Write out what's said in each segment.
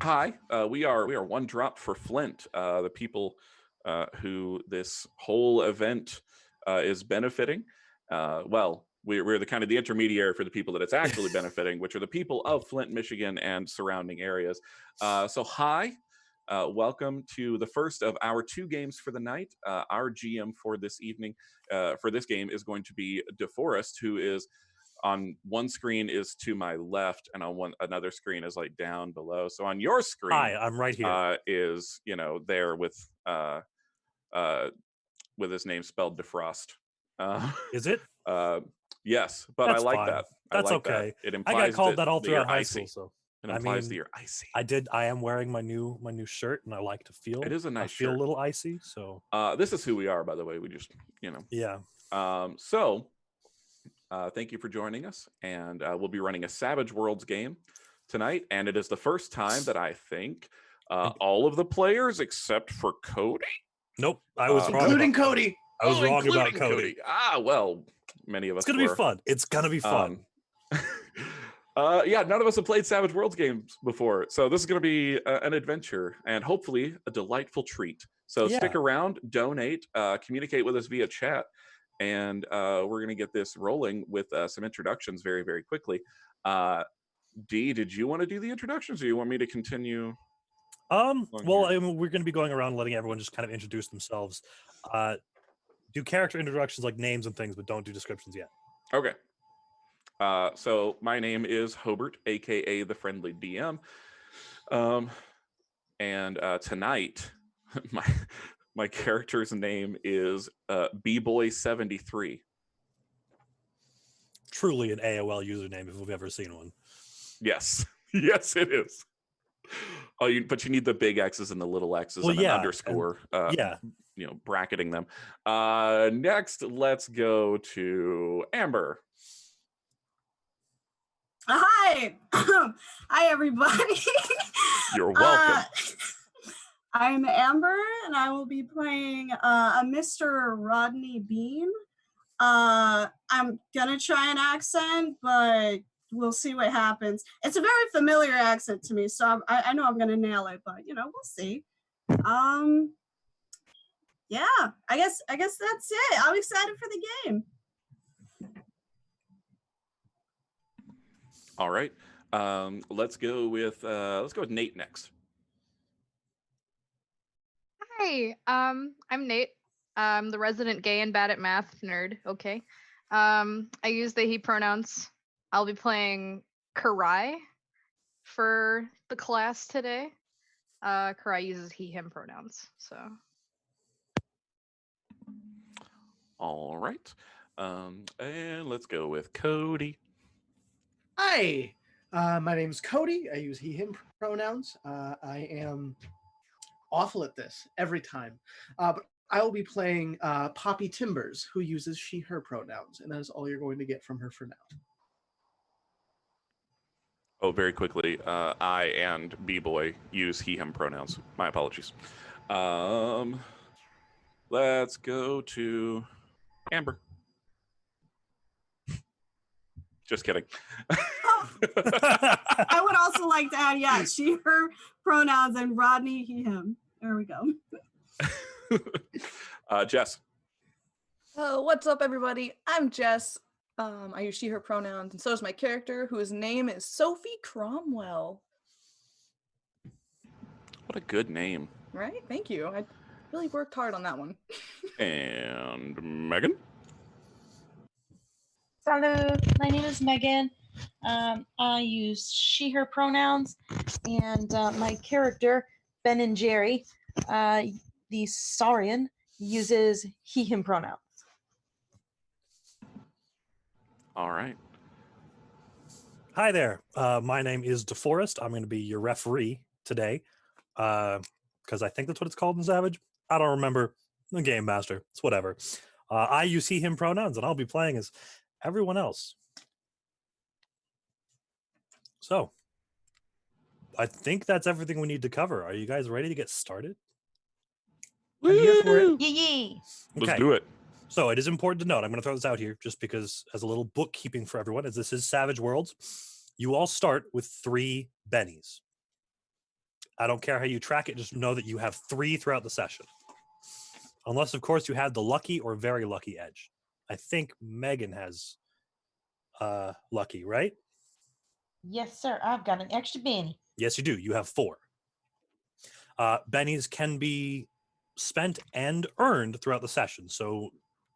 Hi, we are one drop for Flint, the people who this whole event is benefiting. We're the kind of the intermediary for the people that it's actually benefiting, which are the people of Flint, Michigan, and surrounding areas. Hi, welcome to the first of our two games for the night. Our GM for this evening, for this game, is going to be DeForest, who is on one screen is to my left and on one another screen is like down below. So on your screen Hi, I'm right here. is there uh with his name spelled DeFrost. uh, Is it? uh yes, but I That's like fine. that. I That's like that. okay. It I got implies called that all that throughout you're high school, icy. so It I implies that mean, you're icy. I am wearing my new shirt, and I like to It feel. is a I nice feel a shirt. little icy, so This is who we are, by the way. We just you know yeah. so thank you for joining us, and we'll be running a Savage Worlds game tonight, and it is the first time that I think all of the players except for Cody, Nope, I was wrong Including about Cody. Cody. I was wrong about including Cody. Well, many of It's us gonna be were. fun. It's gonna be fun. Yeah, none of us have played Savage Worlds games before, so this is going to be an adventure and hopefully a delightful treat. So Yeah. stick around, donate, communicate with us via chat, and we're going to get this rolling with some introductions very, very quickly. Dee, did you want to do the introductions, or you want me to continue? Well, I mean, we're gonna be going around letting everyone just kind of introduce themselves. Do character introductions like names and things, but don't do descriptions yet. Okay. So my name is Hobert, aka the Friendly DM, and tonight my character's name is B-Boy73. Truly an AOL username if we've ever seen one. Yes, yes, it is. But you need the big X's and the little X's and an underscore. Yeah. Bracketing them. Next, let's go to Amber. Hi. Hi, everybody. You're welcome. I'm Amber, and I will be playing a Mr. Rodney Bean. I'm gonna try an accent, but we'll see what happens. It's a very familiar accent to me, so I know I'm gonna nail it, but we'll see. Yeah, I guess that's it. I'm excited for the game. All right. Let's go with Nate next. Hi, I'm Nate. I'm the resident gay and bad at math nerd. Okay. I use they he pronouns. I'll be playing Karai for the class today. Karai uses he him pronouns. So. All right. And let's go with Cody. Hi, my name's Cody. I use he, him pronouns. I am awful at this every time. But I will be playing Poppy Timbers, who uses she, her pronouns. And that is all you're going to get from her for now. Oh, very quickly. I and B-Boy use he, him pronouns. My apologies. Let's go to Amber. Just kidding. I would also like to add, she, her pronouns, and Rodney, he, him. There we go. Jess. Oh, what's up, everybody? I'm Jess. I use she, her pronouns, and so is my character, whose name is Sophie Cromwell. What a good name. Right? Thank you. I really worked hard on that one. And Megan. Salut, my name is Megan. I use she, her pronouns, and my character, Ben and Jerry, the Saurian, uses he, him pronouns. All right. Hi there. My name is DeForest. I'm going to be your referee today because I think that's what it's called in Savage. I don't remember. The game master. It's whatever. I use he, him pronouns, and I'll be playing as everyone else. So, I think that's everything we need to cover. Are you guys ready to get started? I'm here for it. Yee. Let's do it. So it is important to note, I'm going to throw this out here just because as a little bookkeeping for everyone, as this is Savage Worlds, you all start with 3 bennies. I don't care how you track it. Just know that you have 3 throughout the session. Unless, of course, you have the lucky or very lucky edge. I think Megan has lucky, right? Yes, sir. I've got an extra Benny. Yes, you do. You have 4. Bennies can be spent and earned throughout the session, so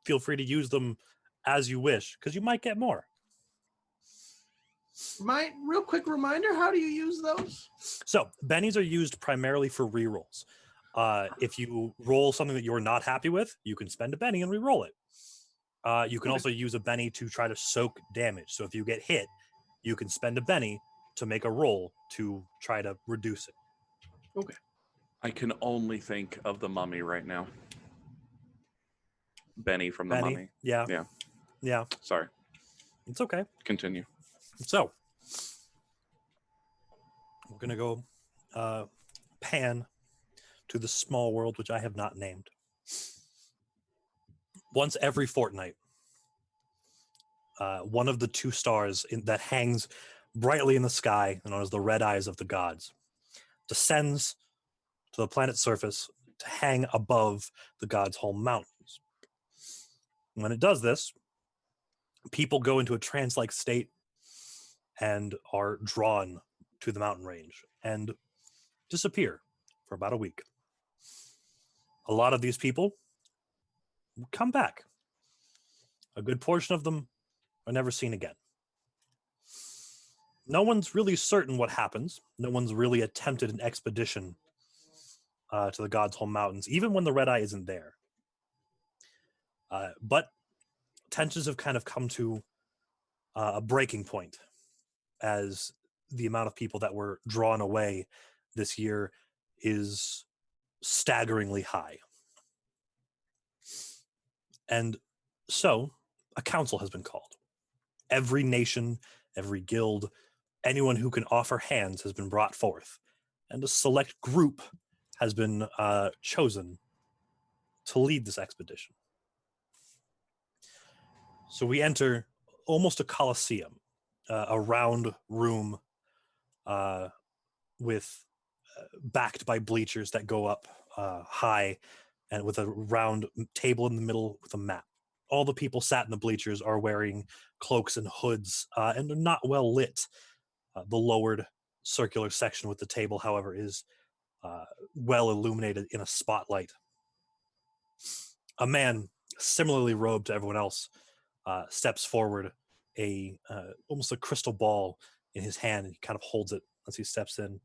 feel free to use them as you wish, because you might get more. My real quick reminder, how do you use those? So, bennies are used primarily for rerolls. If you roll something that you're not happy with, you can spend a benny and re-roll it. You can also use a benny to try to soak damage. So if you get hit, you can spend a benny to make a roll to try to reduce it. Okay. I can only think of the mummy right now. Benny from the Benny, mummy. yeah. Yeah. Yeah, Sorry. it's okay. Continue. So, we're going to go pan to the small world, which I have not named. Once every fortnight, one of the 2 stars that hangs brightly in the sky, known as the red eyes of the gods, descends to the planet's surface to hang above the gods' home mountains. When it does this, people go into a trance-like state and are drawn to the mountain range and disappear for about a week. A lot of these people come back. A good portion of them are never seen again. No one's really certain what happens. No one's really attempted an expedition to the God's Home Mountains, even when the Red Eye isn't there. But tensions have kind of come to a breaking point as the amount of people that were drawn away this year is staggeringly high. And so a council has been called. Every nation, every guild, anyone who can offer hands has been brought forth, and a select group has been chosen to lead this expedition. So we enter almost a coliseum, a round room with backed by bleachers that go up high, and with a round table in the middle with a map. All the people sat in the bleachers are wearing cloaks and hoods, and they're not well lit. The lowered circular section with the table, however, is well illuminated in a spotlight. A man, similarly robed to everyone else, steps forward, almost a crystal ball in his hand, and he kind of holds it as he steps in.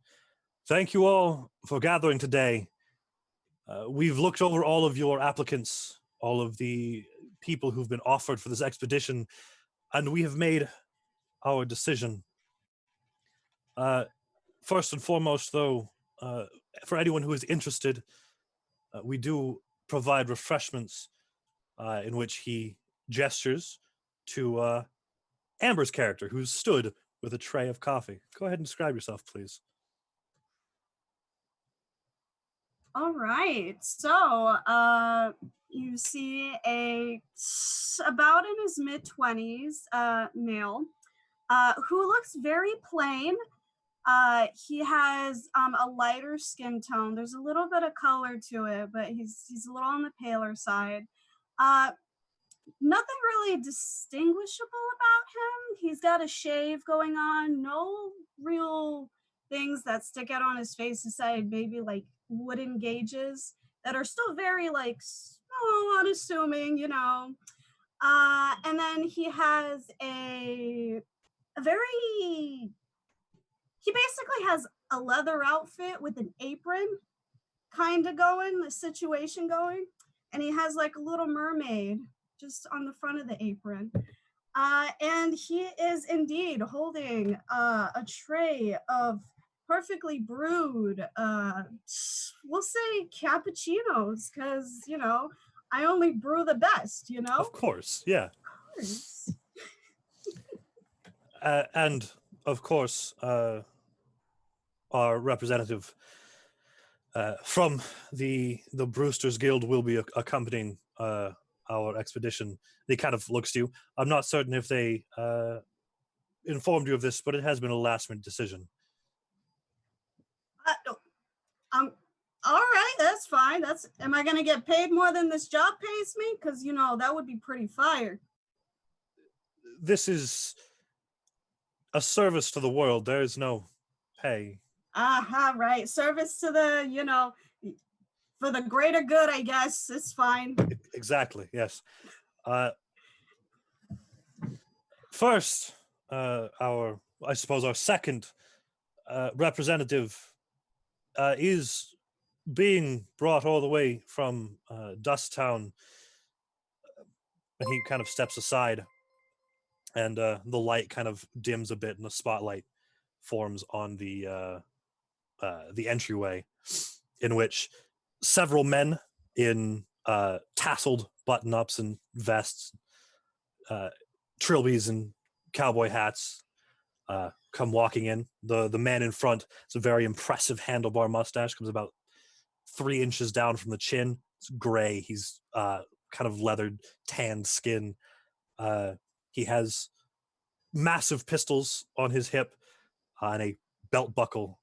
Thank you all for gathering today. We've looked over all of your applicants, all of the people who've been offered for this expedition, and we have made our decision. First and foremost, though, for anyone who is interested, we do provide refreshments in which he gestures to Amber's character, who's stood with a tray of coffee. Go ahead and describe yourself, please. All right. So you see about in his mid-20s male who looks very plain. He has a lighter skin tone. There's a little bit of color to it, but he's a little on the paler side. Nothing really distinguishable about him. He's got a shave going on. No real things that stick out on his face aside maybe like wooden gauges that are still very like unassuming, you know. And then he has he basically has a leather outfit with an apron kind of going, the situation going, and he has like a little mermaid just on the front of the apron. And he is indeed holding a tray of perfectly brewed, we'll say cappuccinos, because, you know, I only brew the best, you know? Of course, yeah. Of course. And, of course, our representative from the Brewsters Guild will be accompanying our expedition. He kind of looks to you. I'm not certain if they informed you of this, but it has been a last-minute decision. No, that's fine. Am I gonna get paid more than this job pays me? Because that would be pretty fire. This is a service to the world. There is no pay. Aha, right. Service to the, for the greater good, I guess. It's fine. Exactly. Yes. First, our second representative is being brought all the way from Dust Town, and he kind of steps aside, and the light kind of dims a bit, and the spotlight forms on the entryway, in which several men in tasseled button-ups and vests, trilbies and cowboy hats come walking in. The man in front is a very impressive handlebar mustache, comes about 3 inches down from the chin. It's gray. He's kind of leathered, tanned skin. He has massive pistols on his hip and a belt buckle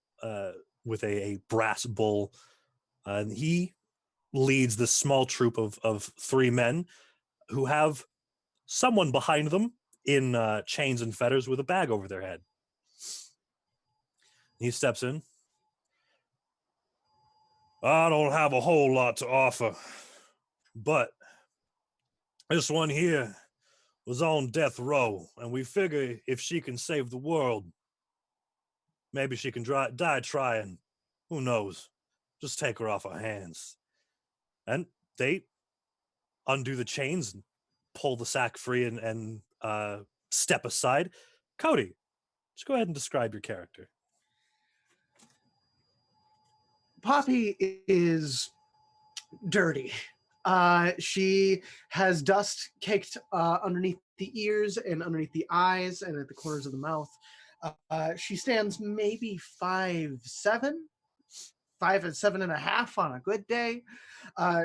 with a brass bull. And he leads this small troop of 3 men who have someone behind them in chains and fetters with a bag over their head. He steps in. I don't have a whole lot to offer, but this one here was on death row, and we figure if she can save the world, maybe she can die trying. Who knows? Just take her off our hands. And they undo the chains and pull the sack free and step aside. Cody, just go ahead and describe your character. Poppy is dirty. She has dust caked underneath the ears and underneath the eyes and at the corners of the mouth. She stands maybe 5'7", 5'7.5" on a good day.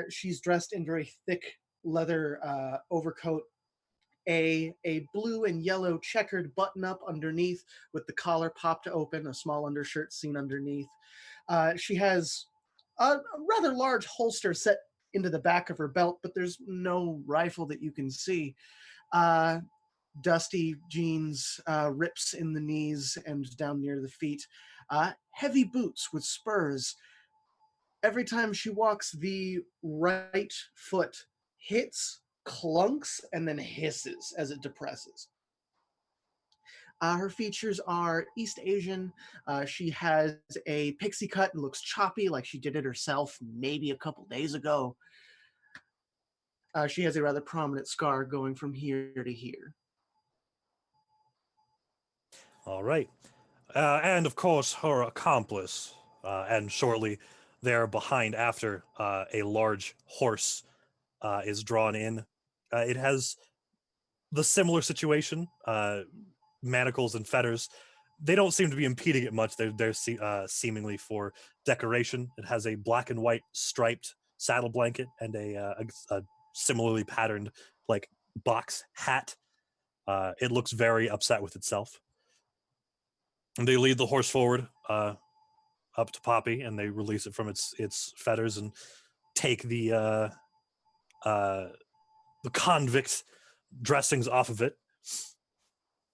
She's dressed in very thick leather overcoat, a blue and yellow checkered button-up underneath with the collar popped open, a small undershirt seen underneath. She has a rather large holster set into the back of her belt, but there's no rifle that you can see. Dusty jeans, rips in the knees and down near the feet. Heavy boots with spurs. Every time she walks, the right foot hits, clunks, and then hisses as it depresses. Her features are East Asian. She has a pixie cut and looks choppy, like she did it herself maybe a couple days ago. She has a rather prominent scar going from here to here. All right. And of course, her accomplice. And shortly there behind, after a large horse is drawn in. It has the similar situation, manacles and fetters. They don't seem to be impeding it much. They're seemingly for decoration. It has a black and white striped saddle blanket and a similarly patterned like box hat. It looks very upset with itself. And they lead the horse forward up to Poppy, and they release it from its fetters and take the convict dressings off of it.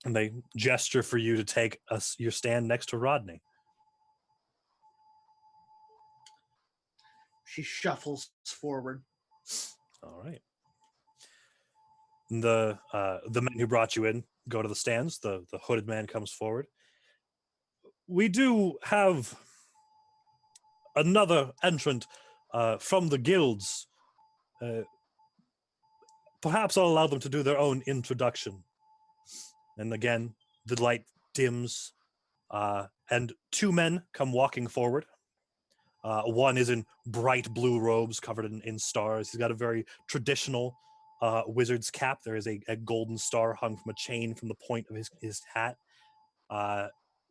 And they gesture for you to take your stand next to Rodney. She shuffles forward. All right. The men who brought you in go to the stands. The hooded man comes forward. We do have another entrant from the guilds. Perhaps I'll allow them to do their own introduction. And again, the light dims, and 2 men come walking forward. One is in bright blue robes covered in stars. He's got a very traditional wizard's cap. There is a golden star hung from a chain from the point of his hat.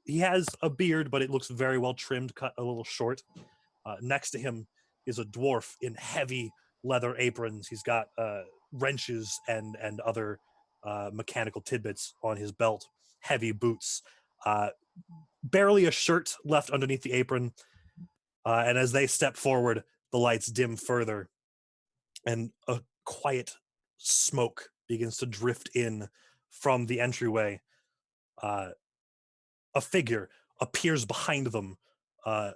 He has a beard, but it looks very well trimmed, cut a little short. Next to him is a dwarf in heavy leather aprons. He's got wrenches and other mechanical tidbits on his belt, heavy boots, barely a shirt left underneath the apron. And as they step forward, the lights dim further, and a quiet smoke begins to drift in from the entryway. A figure appears behind them,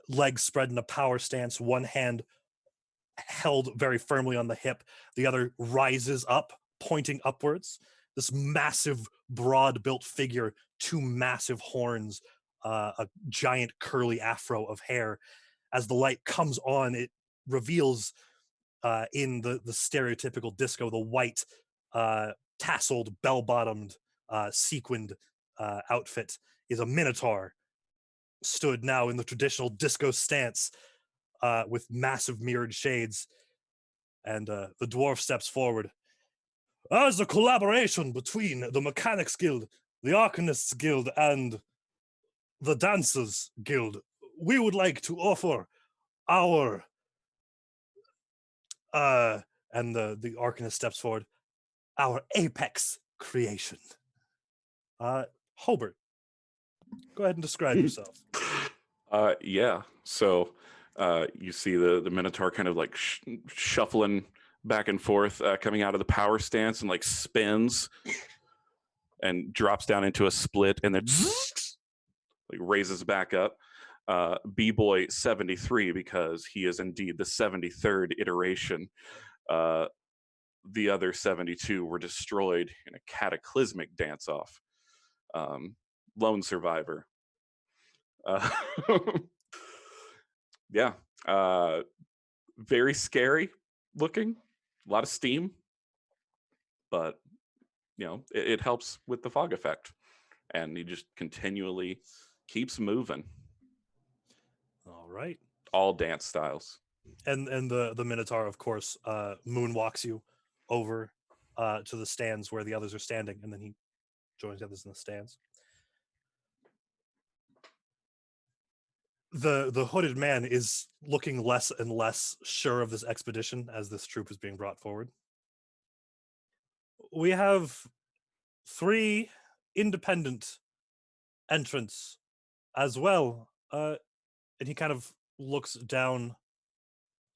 legs spread in a power stance, one hand held very firmly on the hip, the other rises up, pointing upwards. This massive, broad-built figure, two massive horns, a giant curly afro of hair. As the light comes on, it reveals in the stereotypical disco, the white, tasseled, bell-bottomed, sequined outfit is a minotaur, stood now in the traditional disco stance with massive mirrored shades. And the dwarf steps forward. As a collaboration between the Mechanics Guild, the Arcanists Guild, and the Dancers Guild, we would like to offer our and the Arcanist steps forward, our apex creation. Hobert, go ahead and describe yourself. Yeah. So you see the Minotaur kind of like shuffling back and forth, coming out of the power stance, and like spins and drops down into a split, and then like raises back up. B-Boy 73, because he is indeed the 73rd iteration. The other 72 were destroyed in a cataclysmic dance-off. Lone survivor. Yeah. Very scary looking. A lot of steam. But, you know, it helps with the fog effect. And he just continually keeps moving. All right. All dance styles. And the Minotaur, of course, moonwalks you over to the stands where the others are standing, and then he joins the others in the stands. The hooded man is looking less and less sure of this expedition as this troop is being brought forward. We have 3 independent entrants as well. And he kind of looks down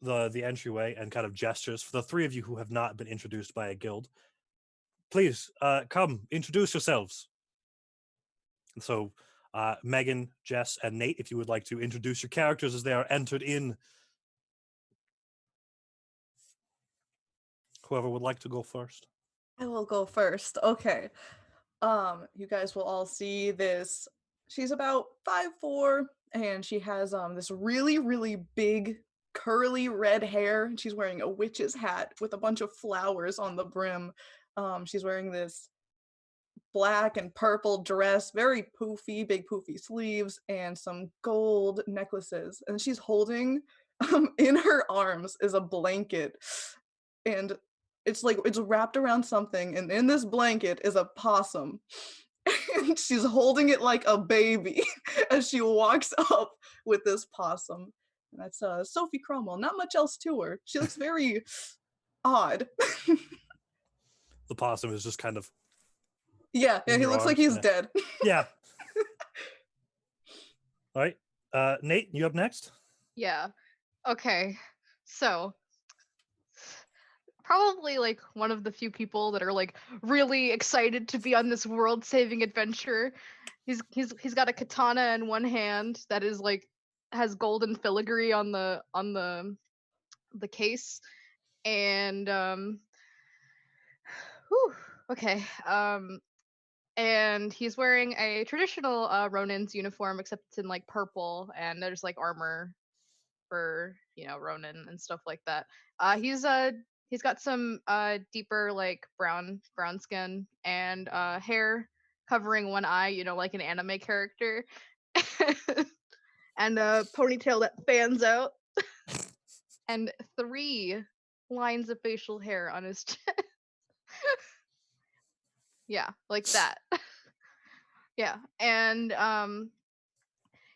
the entryway and kind of gestures for the 3 of you who have not been introduced by a guild. Please, come, introduce yourselves. And so Megan, Jess, and Nate, if you would like to introduce your characters as they are entered in. Whoever would like to go first. I will go first. Okay. You guys will all see this. She's about 5'4", and she has this really, really big curly red hair. She's wearing a witch's hat with a bunch of flowers on the brim. She's wearing this black and purple dress, very poofy, big poofy sleeves, and some gold necklaces. And she's holding, in her arms is a blanket, and it's wrapped around something, and in this blanket is a possum. And she's holding it like a baby as she walks up with this possum. And that's Sophie Cromwell. Not much else to her. She looks very odd. The possum is just kind of... Yeah, he looks like he's dead. Yeah. All right. Nate, you up next? Yeah. Okay. So probably like one of the few people that are like really excited to be on this world-saving adventure. He's got a katana in one hand that is like has golden filigree on the case, and okay. And he's wearing a traditional Ronin's uniform, except it's in like purple, and there's like armor for, you know, Ronin and stuff like that. He's got some deeper like brown skin and hair covering one eye, you know, like an anime character, and a ponytail that fans out, and 3 lines of facial hair on his chin. Yeah, like that. Yeah, and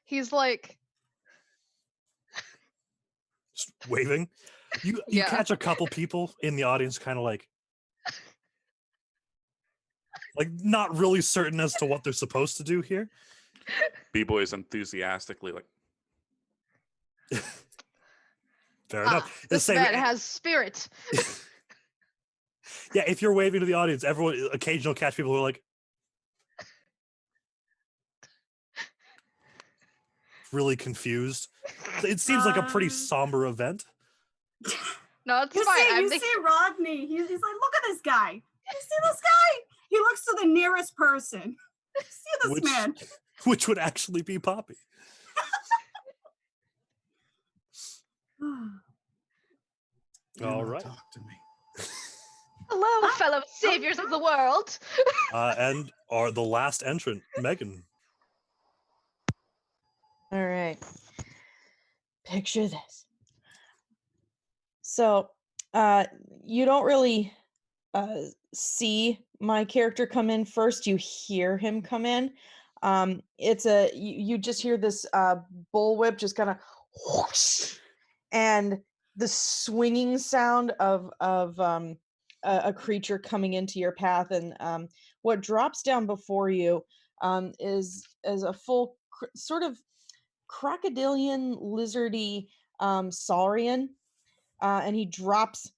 he's like Just waving. You catch a couple people in the audience kind of like not really certain as to what they're supposed to do here. B-Boy is enthusiastically like Fair enough. The This same- man has spirit. Yeah, if you're waving to the audience, everyone occasionally catch people who are like really confused. It seems like a pretty somber event. No, it's You fine. see, I'm you the- see Rodney. He's like, look at this guy. You see this guy? He looks to the nearest person. You see this man? Which would actually be Poppy. All right. Talk to me. Hello, fellow saviors of the world. And are the last entrant, Megan. All right. Picture this. So, you don't really see my character come in first. You hear him come in. You just hear this bullwhip just kind of whoosh, and the swinging sound of a creature coming into your path, and what drops down before you is a full sort of crocodilian lizardy saurian, and he drops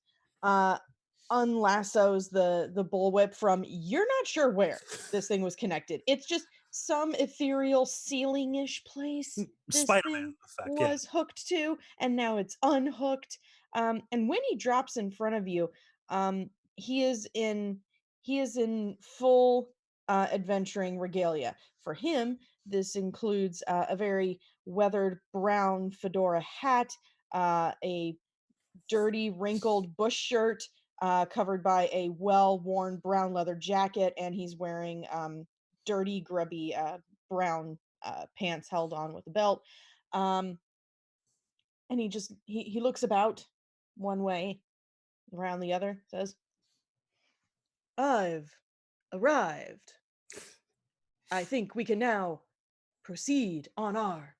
unlassos the bullwhip from you're not sure where this thing was connected. It's just some ethereal ceiling-ish place this Spider-Man thing effect, yeah. was hooked to, and now it's unhooked. And when he drops in front of you, he is in full adventuring regalia. For him, this includes a very weathered brown fedora hat, a dirty, wrinkled bush shirt covered by a well-worn brown leather jacket, and he's wearing dirty, grubby brown pants held on with a belt. And he looks about one way, around the other, says, "I've arrived. I think we can now proceed on our..."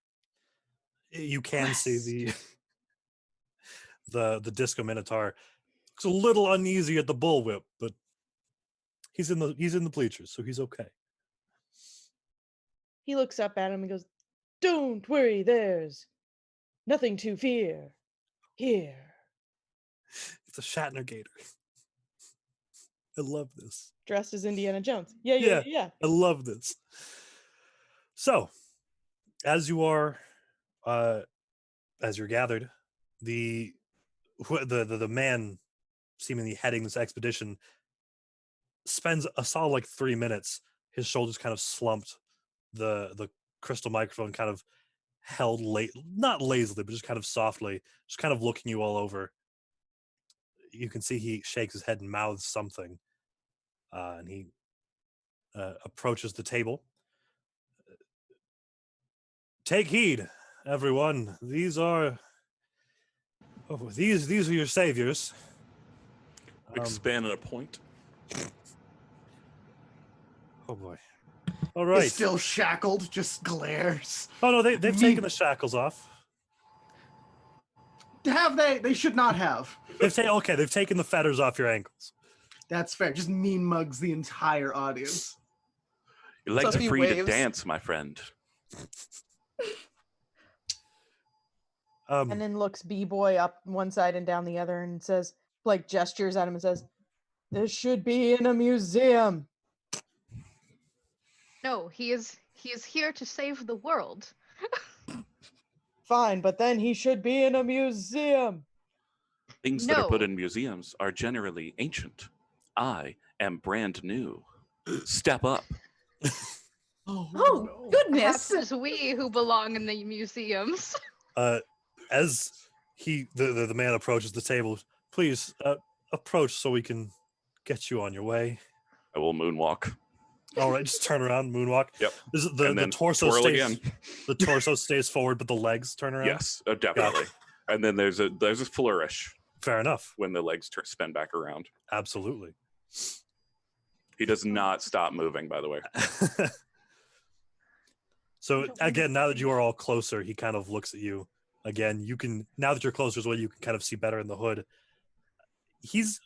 You can see Quest. the Disco Minotaur looks a little uneasy at the bullwhip, but he's in the bleachers, so he's okay. He looks up at him and goes, "Don't worry, there's nothing to fear here." It's a Shatner gator. I love this. Dressed as Indiana Jones. Yeah. I love this. So, as you are, as you're gathered, the man seemingly heading this expedition spends a solid like 3 minutes. His shoulders kind of slumped, the crystal microphone kind of held not lazily, but just kind of softly, just kind of looking you all over. You can see he shakes his head and mouths something, and he approaches the table. "Take heed, everyone. These are your saviors." Expand on a point. Oh boy! All right. He's still shackled, just glares. Oh no, they've taken the shackles off. Have they? They should not have. They've taken the fetters off your ankles. That's fair. Just mean mugs the entire audience. Your legs So are he free to waves. dance, my friend. And then looks B-boy up one side and down the other and says, like gestures at him and says, "This should be in a museum." No, he is here to save the world. Fine, but then he should be in a museum. Things that are put No. in museums are generally ancient. I am brand new. Step up. Oh, no. goodness. Perhaps it's we who belong in the museums. As the man approaches the table, "Please approach so we can get you on your way." I will moonwalk. All right, just turn around, moonwalk. Yep. The And then torso twirl stays. again. The torso stays forward, but the legs turn around. Yes, definitely. And then there's a flourish Fair enough. when the legs spin back around. Absolutely. He does not stop moving, by the way. So again, now that you are all closer, he kind of looks at you. Again, now that you're closer as well, you can kind of see better in the hood. He's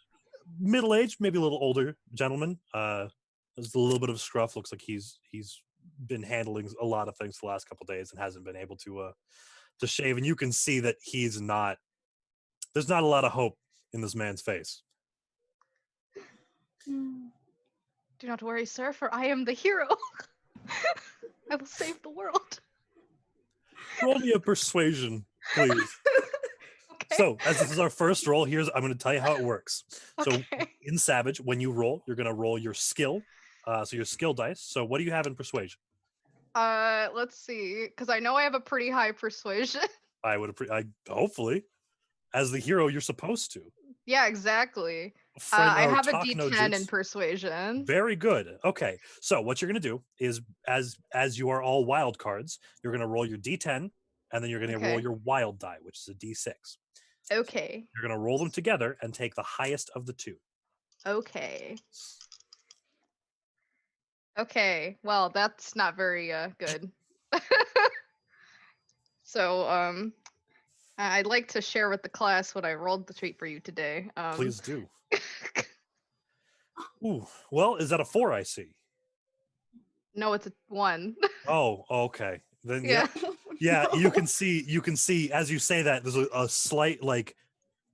middle-aged, maybe a little older gentleman. There's a little bit of scruff. Looks like he's been handling a lot of things the last couple days and hasn't been able to shave. And you can see that he's not there's not a lot of hope in this man's face. Do not worry, sir, for I am the hero. I will save the world. Roll me a persuasion, please. Okay. So, as this is our first roll, I'm going to tell you how it works. So, Okay. in Savage, when you roll, you're going to roll your skill. So your skill dice. So, what do you have in persuasion? Let's see, because I know I have a pretty high persuasion. Hopefully, as the hero, you're supposed to. Yeah, exactly. Friend, I have a talk no D10 in jutes. persuasion. Very good. Okay, so what you're going to do is, as you are all wild cards, you're going to roll your D10, and then you're going to roll Okay. your wild die, which is a D6. Okay. You're going to roll them together and take the highest of the two. Okay. Okay. Well, that's not very good. So, I'd like to share with the class what I rolled the treat for you today. Please do. Ooh, well, is that a 4 I see? No, it's a 1. Oh, okay. Then Yeah. yeah, you can see as you say that there's a slight like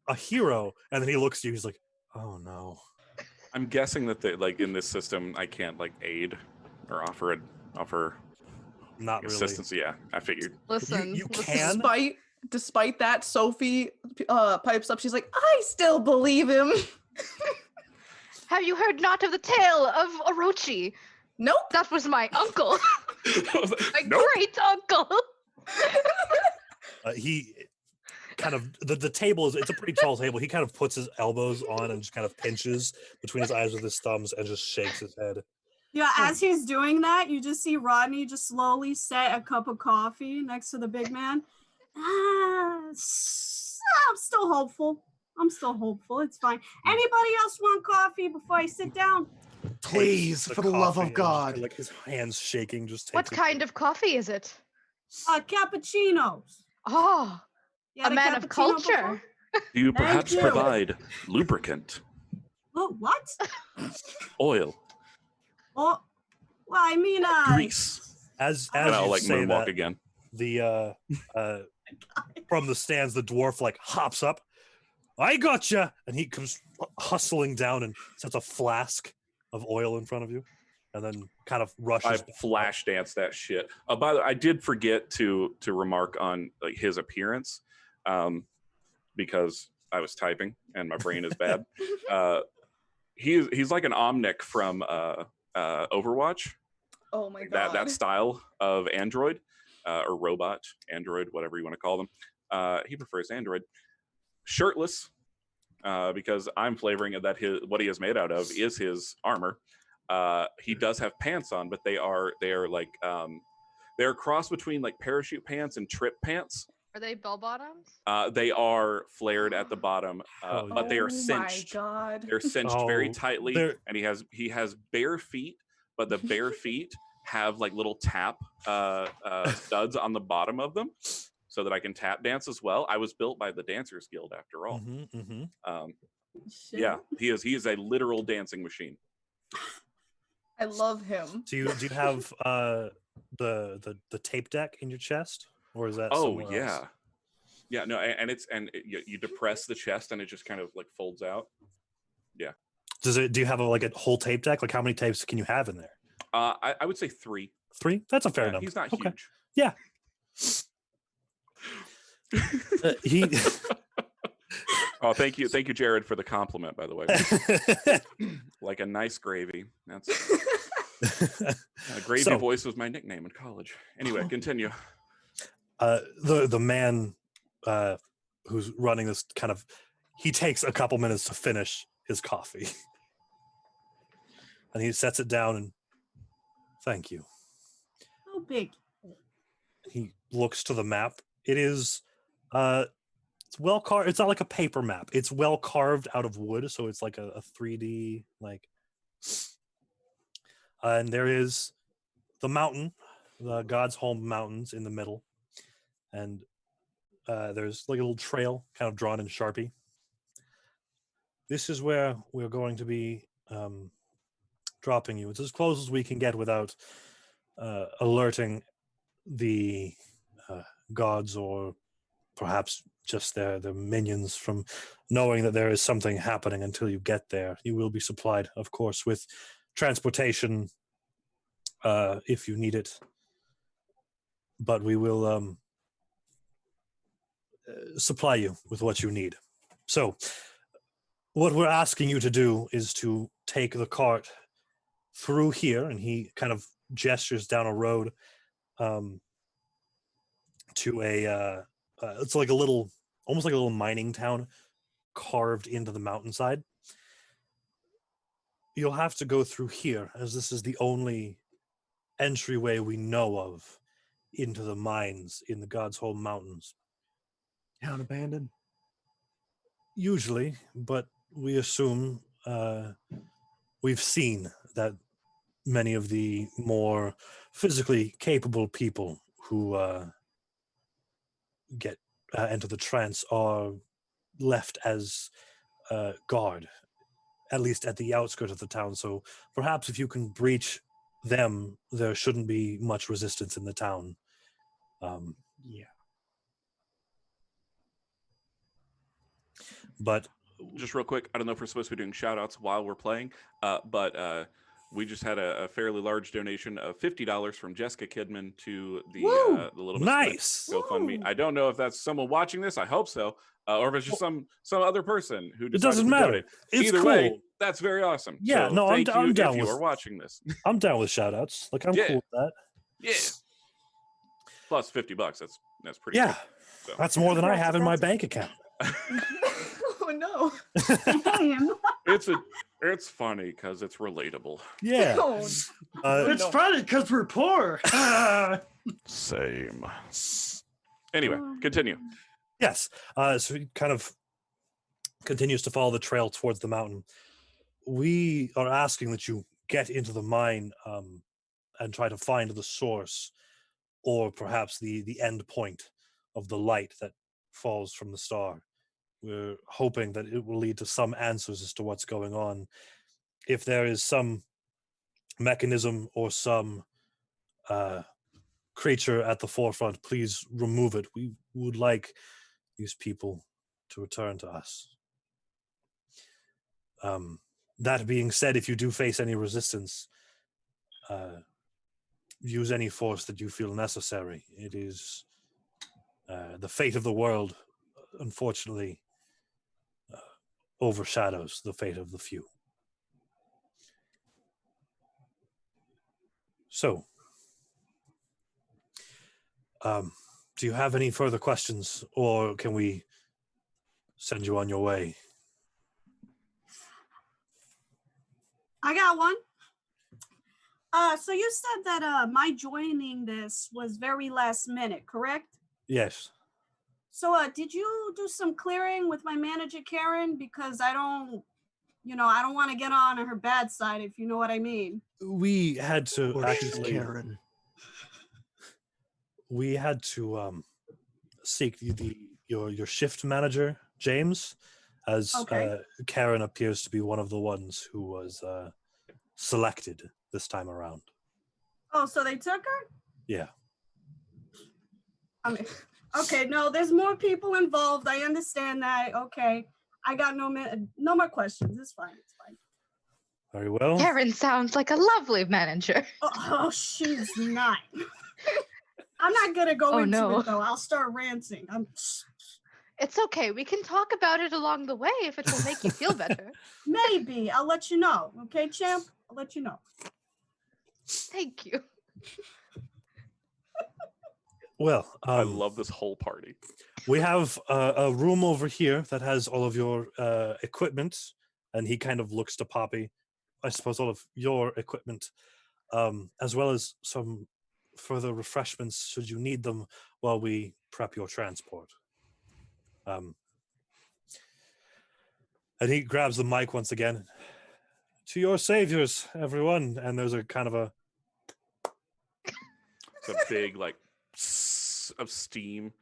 a hero, and then he looks at you. He's like, "Oh no." I'm guessing that like in this system, I can't like aid or offer Not really. assistance. Yeah, I figured. Listen, you listen. can. Despite that, Sophie pipes up. She's like, I still believe him. Have you heard not of the tale of Orochi? Nope. That was my uncle. My Nope. great uncle. He kind of the table it's a pretty tall table. He kind of puts his elbows on and just kind of pinches between his eyes with his thumbs and just shakes his head. Yeah, as he's doing that, you just see Rodney just slowly set a cup of coffee next to the big man. I'm still hopeful. It's fine. Anybody else want coffee before I sit down? Please, Takes for the love coffee of and just, God. like his hands shaking, just takes What kind of coffee is it? Cappuccinos. Oh, You had a man of cappuccino culture. before? Do you Thank perhaps you. provide lubricant, What? oil, Oh, well, I mean, grease? As And I'll you like say moonwalk that, again. the from the stands, the dwarf like hops up. I gotcha, and he comes hustling down and sets a flask of oil in front of you, and then kind of rushes. I back flash dance that shit. By the way, I did forget to remark on like his appearance, because I was typing and my brain is bad. He's like an Omnic from Overwatch. Oh my god. That style of android or robot, android, whatever you want to call them. He prefers android. Shirtless, because I'm flavoring that what he is made out of is his armor. He does have pants on, but they are like they're a cross between like parachute pants and trip pants. Are they bell bottoms? They are flared at the bottom, Oh, but they are Oh cinched. my god. They're cinched very Oh, tightly, they're- and he has bare feet, but the bare feet have like little tap studs on the bottom of them, so that I can tap dance as well. I was built by the Dancers Guild after all. Shit. Yeah, he is a literal dancing machine. I love him. Do you have the tape deck in your chest, or is that? Oh somewhere yeah, else? yeah. No, and you depress the chest and it just kind of like folds out. Yeah. Do you have a whole tape deck? Like how many tapes can you have in there? I would say 3. 3? That's a fair Yeah, number. he's not Okay. huge. Yeah. He. Oh, thank you, Jared, for the compliment. By the way, like a nice gravy. That's Gravy So- Voice was my nickname in college. Anyway, continue. The man who's running this he takes a couple minutes to finish his coffee, and he sets it down and thank you. How big? He looks to the map. It is it's well carved. It's not like a paper map. It's well carved out of wood, so it's like a 3D like. And there is the mountain, the God's Home Mountains in the middle, and there's like a little trail kind of drawn in Sharpie. This is where we're going to be dropping you. It's as close as we can get without alerting the gods or perhaps just the minions from knowing that there is something happening until you get there. You will be supplied, of course, with transportation if you need it. But we will supply you with what you need. So what we're asking you to do is to take the cart through here, and he kind of gestures down a road to a it's like a little, almost like a little mining town carved into the mountainside. You'll have to go through here, as this is the only entryway we know of into the mines in the God's Home Mountains. Town abandoned. Usually, but we assume we've seen that many of the more physically capable people who get enter the trance are left as guard, at least at the outskirts of the town. So perhaps if you can breach them, there shouldn't be much resistance in the town. Yeah. But Just real quick, I don't know if we're supposed to be doing shout outs while we're playing, but we just had a fairly large donation of $50 from Jessica Kidman to the Little Miss nice. GoFundMe. I don't know if that's someone watching this. I hope so, or if it's just some other person who decided doesn't to matter. donate. It's Either cool. way, that's very awesome. Yeah, so no, I'm thank down you with. if you are watching this. I'm down with shout outs. Like, I'm Yeah. cool with that. Yeah. Plus $50. That's pretty. Yeah, good. So. that's more than I have in my bank account. Oh no. Same. It's funny because it's relatable. Yeah. Oh, It's funny because we're poor. Same. Anyway, continue. Yes. So he kind of continues to follow the trail towards the mountain. We are asking that you get into the mine and try to find the source, or perhaps the end point of the light that falls from the star. We're hoping that it will lead to some answers as to what's going on. If there is some mechanism or some creature at the forefront, please remove it. We would like these people to return to us. That being said, if you do face any resistance, use any force that you feel necessary. It is the fate of the world, unfortunately, overshadows the fate of the few. So, do you have any further questions, or can we send you on your way? I got one. So you said that my joining this was very last minute, correct? Yes. So did you do some clearing with my manager, Karen? Because I don't want to get on her bad side, if you know what I mean. We had to Or she's actually... Karen. We had to seek your shift manager, James, as Okay. Karen appears to be one of the ones who was selected this time around. Oh, so they took her? Yeah. I mean, okay, no, there's more people involved. I understand that. Okay. I got no more questions. It's fine. It's fine. Very well. Karen sounds like a lovely manager. Oh, she's not. I'm not going to go into it, though. I'll start ranting. It's okay. We can talk about it along the way if it will make you feel better. Maybe. I'll let you know. Okay, champ? I'll let you know. Thank you. Well, I love this whole party. we have a room over here that has all of your equipment, and he kind of looks to Poppy. I suppose all of your equipment, as well as some further refreshments should you need them while we prep your transport. And he grabs the mic once again. To your saviors, everyone. And there's a kind of a... It's a big, like, of steam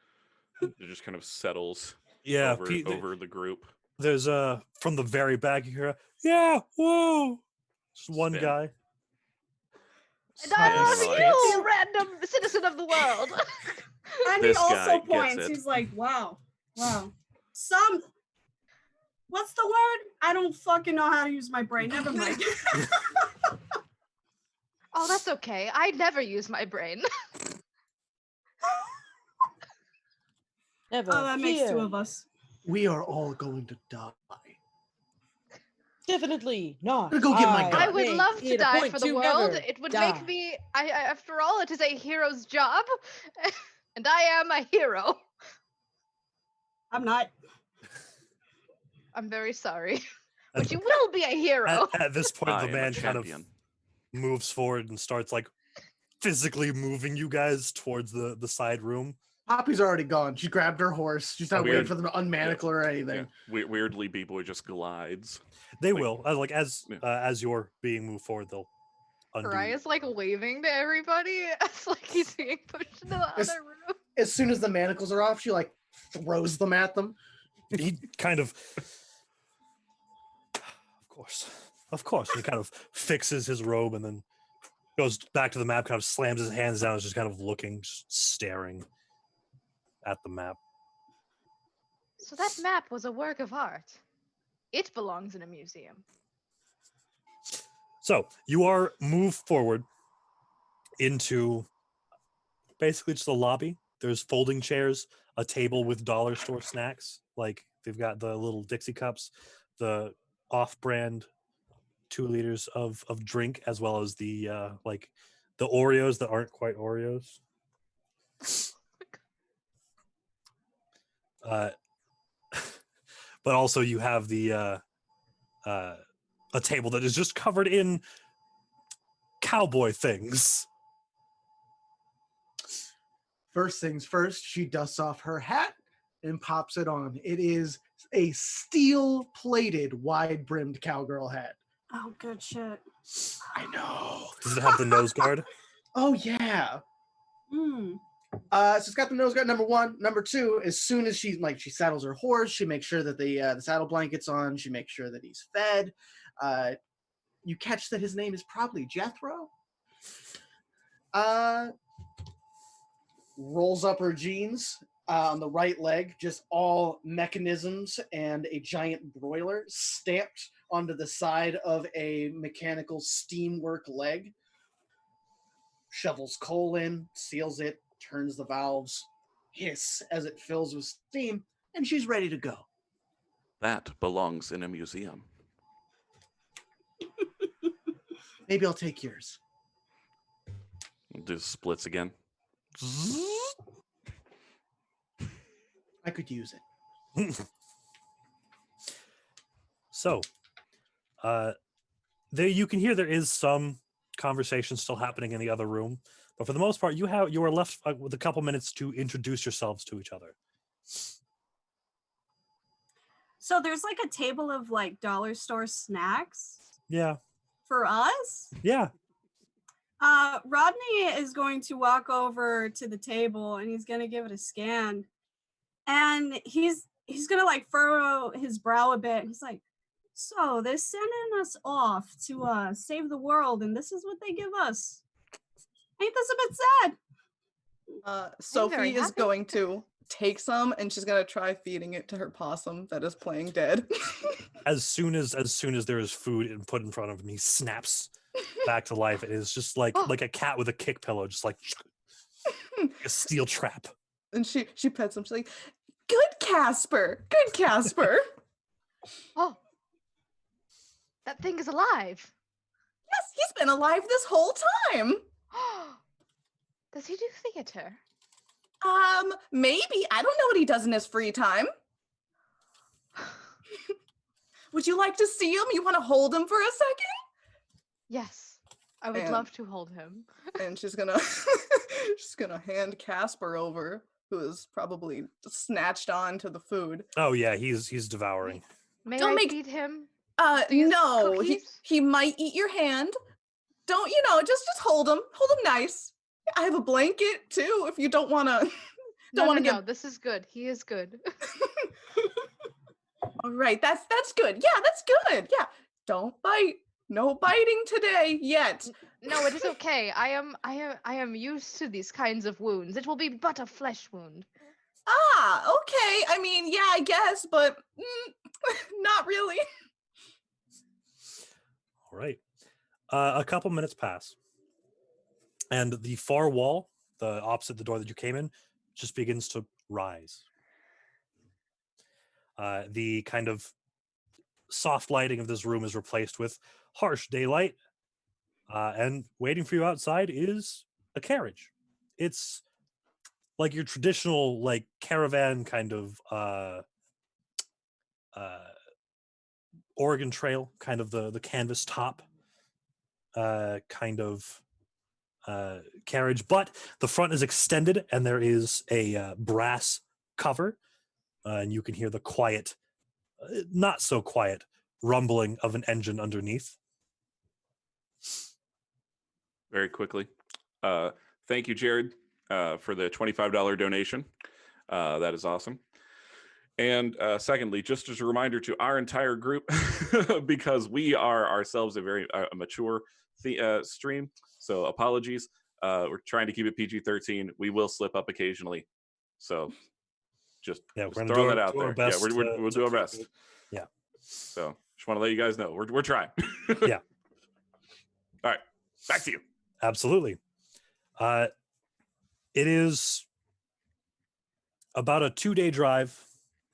that just kind of settles over the group. There's from the very back you hear, yeah, whoa. Just one Spin. guy. And I Yeah, love like- you, random citizen of the world. And This he guy also gets points. it. He's like, wow, Wow. What's the word? I don't fucking know how to use my brain. Never mind. Oh, that's okay. I never use my brain. Never Oh, that makes two fear. of us. We are all going to die. Definitely not. I'm gonna go get my gun. I would make love to it a die point for the to world. never It would die. make me. After all, it is a hero's job, and I am a hero. I'm not. I'm very sorry, but you will be a hero. At this point, I the am a man kind of champion. moves forward and starts like physically moving you guys towards the side room. Poppy's already gone. She grabbed her horse. She's not waiting Weird. for them to unmanacle her or anything. Yeah. Weirdly, B-Boy just glides. They Like- will as you're being moved forward, they'll undo. Raya's like waving to everybody. It's like he's being pushed into the It's- other room. As soon as the manacles are off, she like throws them at them. He kind of of course, he kind of fixes his robe and then goes back to the map, kind of slams his hands down, is just kind of looking, just staring at the map. So that map was a work of art. It belongs in a museum. So you are moved forward into basically just a lobby. There's folding chairs, a table with dollar store snacks. Like they've got the little Dixie cups, the off-brand 2 liters of drink, as well as the like the Oreos that aren't quite Oreos. But also you have the a table that is just covered in cowboy things. First things first, she dusts off her hat and pops it on. It is a steel-plated, wide-brimmed cowgirl hat. Oh, good shit. I know. Does it have the nose guard? Oh yeah. Hmm. So it's got the nose guard, number one. Number two, as soon as she saddles her horse, she makes sure that the saddle blanket's on. She makes sure that he's fed. You catch that his name is probably Jethro. Rolls up her jeans on the right leg, just all mechanisms and a giant broiler stamped onto the side of a mechanical steamwork leg. Shovels coal in, seals it, turns the valves, hiss as it fills with steam, and she's ready to go. That belongs in a museum. Maybe I'll take yours. We'll do splits again. I could use it. So, there you can hear there is some conversation still happening in the other room, but for the most part, you are left with a couple minutes to introduce yourselves to each other. So there's like a table of like dollar store snacks Yeah, for us. yeah. Rodney is going to walk over to the table and he's gonna give it a scan, and he's gonna like furrow his brow a bit. And he's like, "So they're sending us off to save the world, and this is what they give us. Ain't this a bit sad?" Sophie very is happy. going to take some and she's gonna try feeding it to her possum that is playing dead. As soon as there is food put in front of him, he snaps back to life. It is just like a cat with a kick pillow, just like a steel trap. And she pets him. She's like, "Good Casper, good Casper." Oh, that thing is alive. Yes, he's been alive this whole time. Does he do theater? Maybe. I don't know what he does in his free time. Would you like to see him? You want to hold him for a second? Yes, I would And- love to hold him. And she's gonna hand Casper over, who is probably snatched on to the food. Oh yeah, he's devouring. May Don't I make- feed him? No, These cookies? he might eat your hand. Don't just hold him nice. I have a blanket too if you don't want to. No, wanna no, get- this is good. He is good. All right, that's good. Yeah, that's good. Yeah, don't bite. No biting today yet. No, it is okay. I am used to these kinds of wounds. It will be but a flesh wound. Okay. I mean, yeah, I guess, but not really. All right. A couple minutes pass, and the far wall, the opposite the door that you came in, just begins to rise. The kind of soft lighting of this room is replaced with harsh daylight, and waiting for you outside is a carriage. It's like your traditional like caravan kind of Oregon Trail, kind of the canvas top kind of carriage, but the front is extended and there is a brass cover, and you can hear the quiet, not so quiet, rumbling of an engine underneath. Very quickly. Thank you, Jared, for the $25 donation. That is awesome. And secondly, just as a reminder to our entire group, because we are ourselves a very mature stream, so apologies. We're trying to keep it PG-13. We will slip up occasionally. So just throwing that out there. Yeah, we'll do our best. Yeah. So just want to let you guys know we're trying. Yeah. All right, back to you. Absolutely. It is about a 2-day drive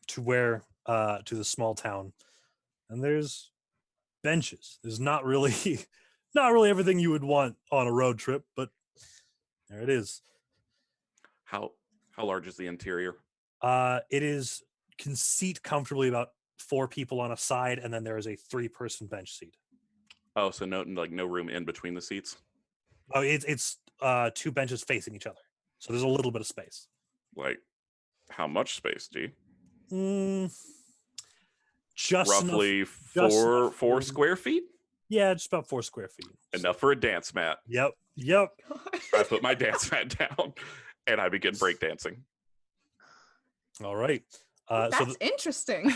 to where to the small town, and there's benches. There's not really everything you would want on a road trip, but there it is. How large is the interior? It can seat comfortably about 4 people on a side, and then there is a 3-person bench seat. Oh, so no room in between the seats? Oh, it's 2 benches facing each other, so there's a little bit of space. Like, how much space, D? Just roughly enough, 4 square feet. Yeah, just about 4 square feet. Enough for a dance mat. Yep. I put my dance mat down, and I begin breakdancing. All right. That's interesting.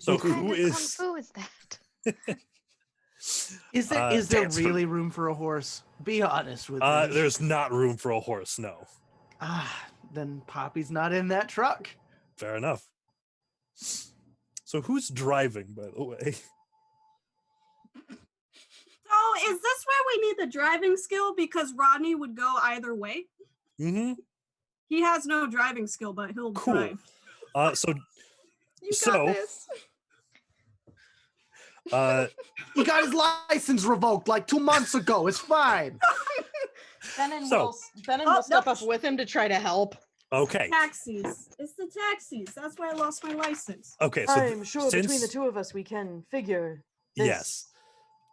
So What who kind of is? kung fu is that? Is there dance really room for a horse? Be honest with me. There's not room for a horse. No. Then Poppy's not in that truck. Fair enough. So who's driving, by the way? Oh, is this where we need the driving skill? Because Rodney would go either way. Mm-hmm. He has no driving skill, but he'll Cool. drive. So You got this. He got his license revoked like 2 months ago. It's fine. Benin So- will step no. up with him to try to help. okay. Taxis. It's the taxis. That's why I lost my license. Okay. So I'm sure between the since- 2 of us we can figure this Yes.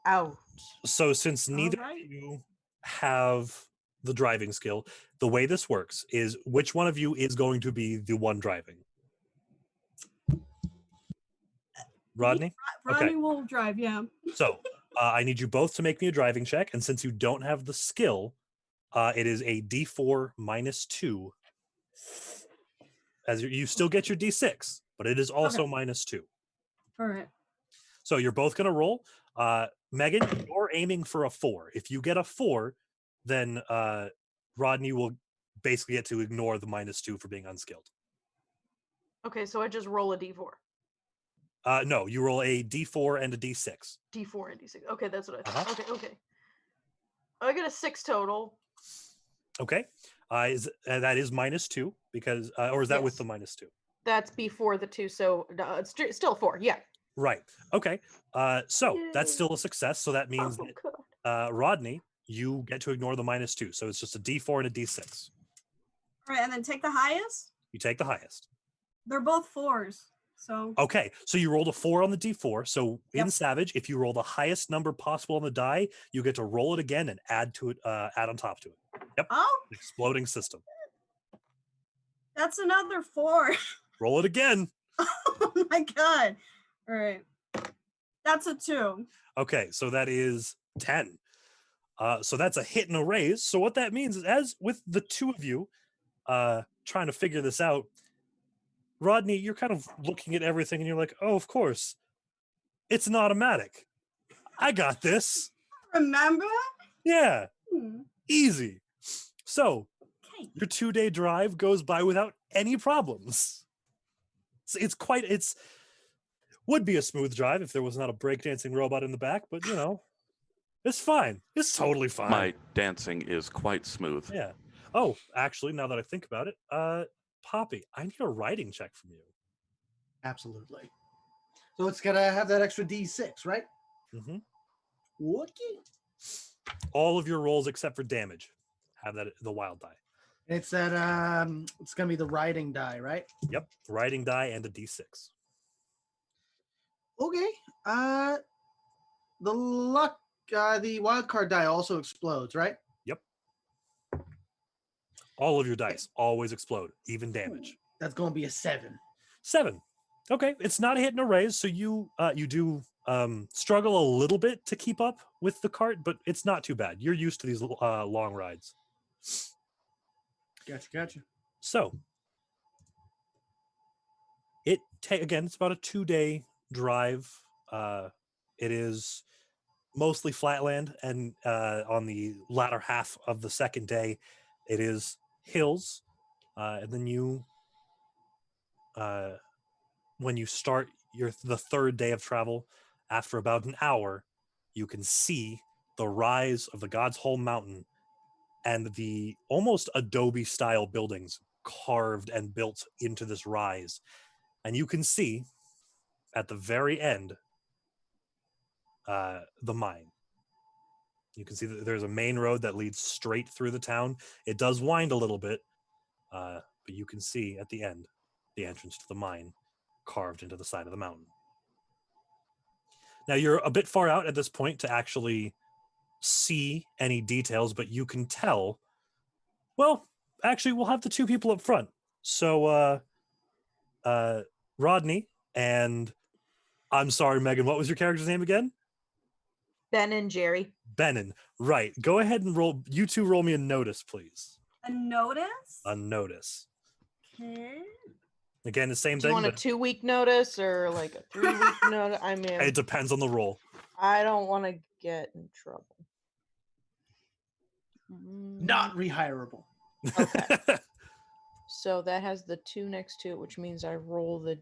out. So since neither right. of you have the driving skill, the way this works is which one of you is going to be the one driving? Rodney? Rodney Okay. will drive, yeah. So I need you both to make me a driving check, and since you don't have the skill, it is a D4 minus 2. As you still get your D6, but it is also minus 2. All right. So you're both going to roll. Megan, you're aiming for a 4. If you get a 4, then Rodney will basically get to ignore the minus 2 for being unskilled. Okay, so I just roll a d4. No, you roll a D4 and a D6. D4 and d6. Okay, that's what I thought. Okay. I get a 6 total. Okay. That is minus 2 because, or is that with Yes. the minus 2? That's before the 2, so it's still 4. Yeah. Right. Okay. So that's Yay. still a success. So that means Oh, that, God. Rodney, you get to ignore the minus 2. So it's just a D4 and a D6. All right, and then take the highest. You take the highest. They're both 4s. So Okay. So you rolled a 4 on the D4. So in Yep. Savage, if you roll the highest number possible on the die, you get to roll it again and add to it, add on top to it. Yep. oh, Exploding system. that's another 4. Roll it again. Oh my god. All right. That's a 2. Okay, so that is 10. So that's a hit and a raise. So what that means is, as with the 2 of you trying to figure this out, Rodney, you're kind of looking at everything and you're like, oh, of course, it's an automatic. I got this. Remember? Yeah, Hmm. easy. So Okay. Your 2-day drive goes by without any problems. It's would be a smooth drive if there was not a breakdancing robot in the back, but it's fine. It's totally fine. My dancing is quite smooth. Yeah. Oh, actually, now that I think about it, Poppy, I need a writing check from you. Absolutely. So it's gonna have that extra D6, right? Mm-hmm. Okay. All of your rolls except for damage have the wild die. It's that it's gonna be the riding die, right? Yep, writing die and a D6. Okay. The wild card die also explodes, right? Yep. All of your dice always explode, even damage. That's gonna be a 7. 7. Okay, it's not a hit and a raise, so you do struggle a little bit to keep up with the cart, but it's not too bad. You're used to these long rides. Gotcha. So again, it's about a 2-day drive. It is mostly flatland, and on the latter half of the second day, it is hills. And then when you start the third day of travel, after about an hour, you can see the rise of the God's Hole Mountain and the almost adobe-style buildings carved and built into this rise. And you can see, at the very end, the mine. You can see that there's a main road that leads straight through the town. It does wind a little bit, but you can see at the end the entrance to the mine carved into the side of the mountain. Now, you're a bit far out at this point to actually see any details, but you can tell. Well, actually, we'll have the two people up front. So, Rodney and I'm sorry, Megan, what was your character's name again? Ben and Jerry. Benin. Right. Go ahead and roll. You two roll me a notice, please. A notice? A notice. Okay. Again, the same Do you thing. want a 2-week notice or like a 3-week notice? I mean, It depends on the roll. I don't want to get in trouble. Not rehirable. Okay. So that has the 2 next to it, which means I roll the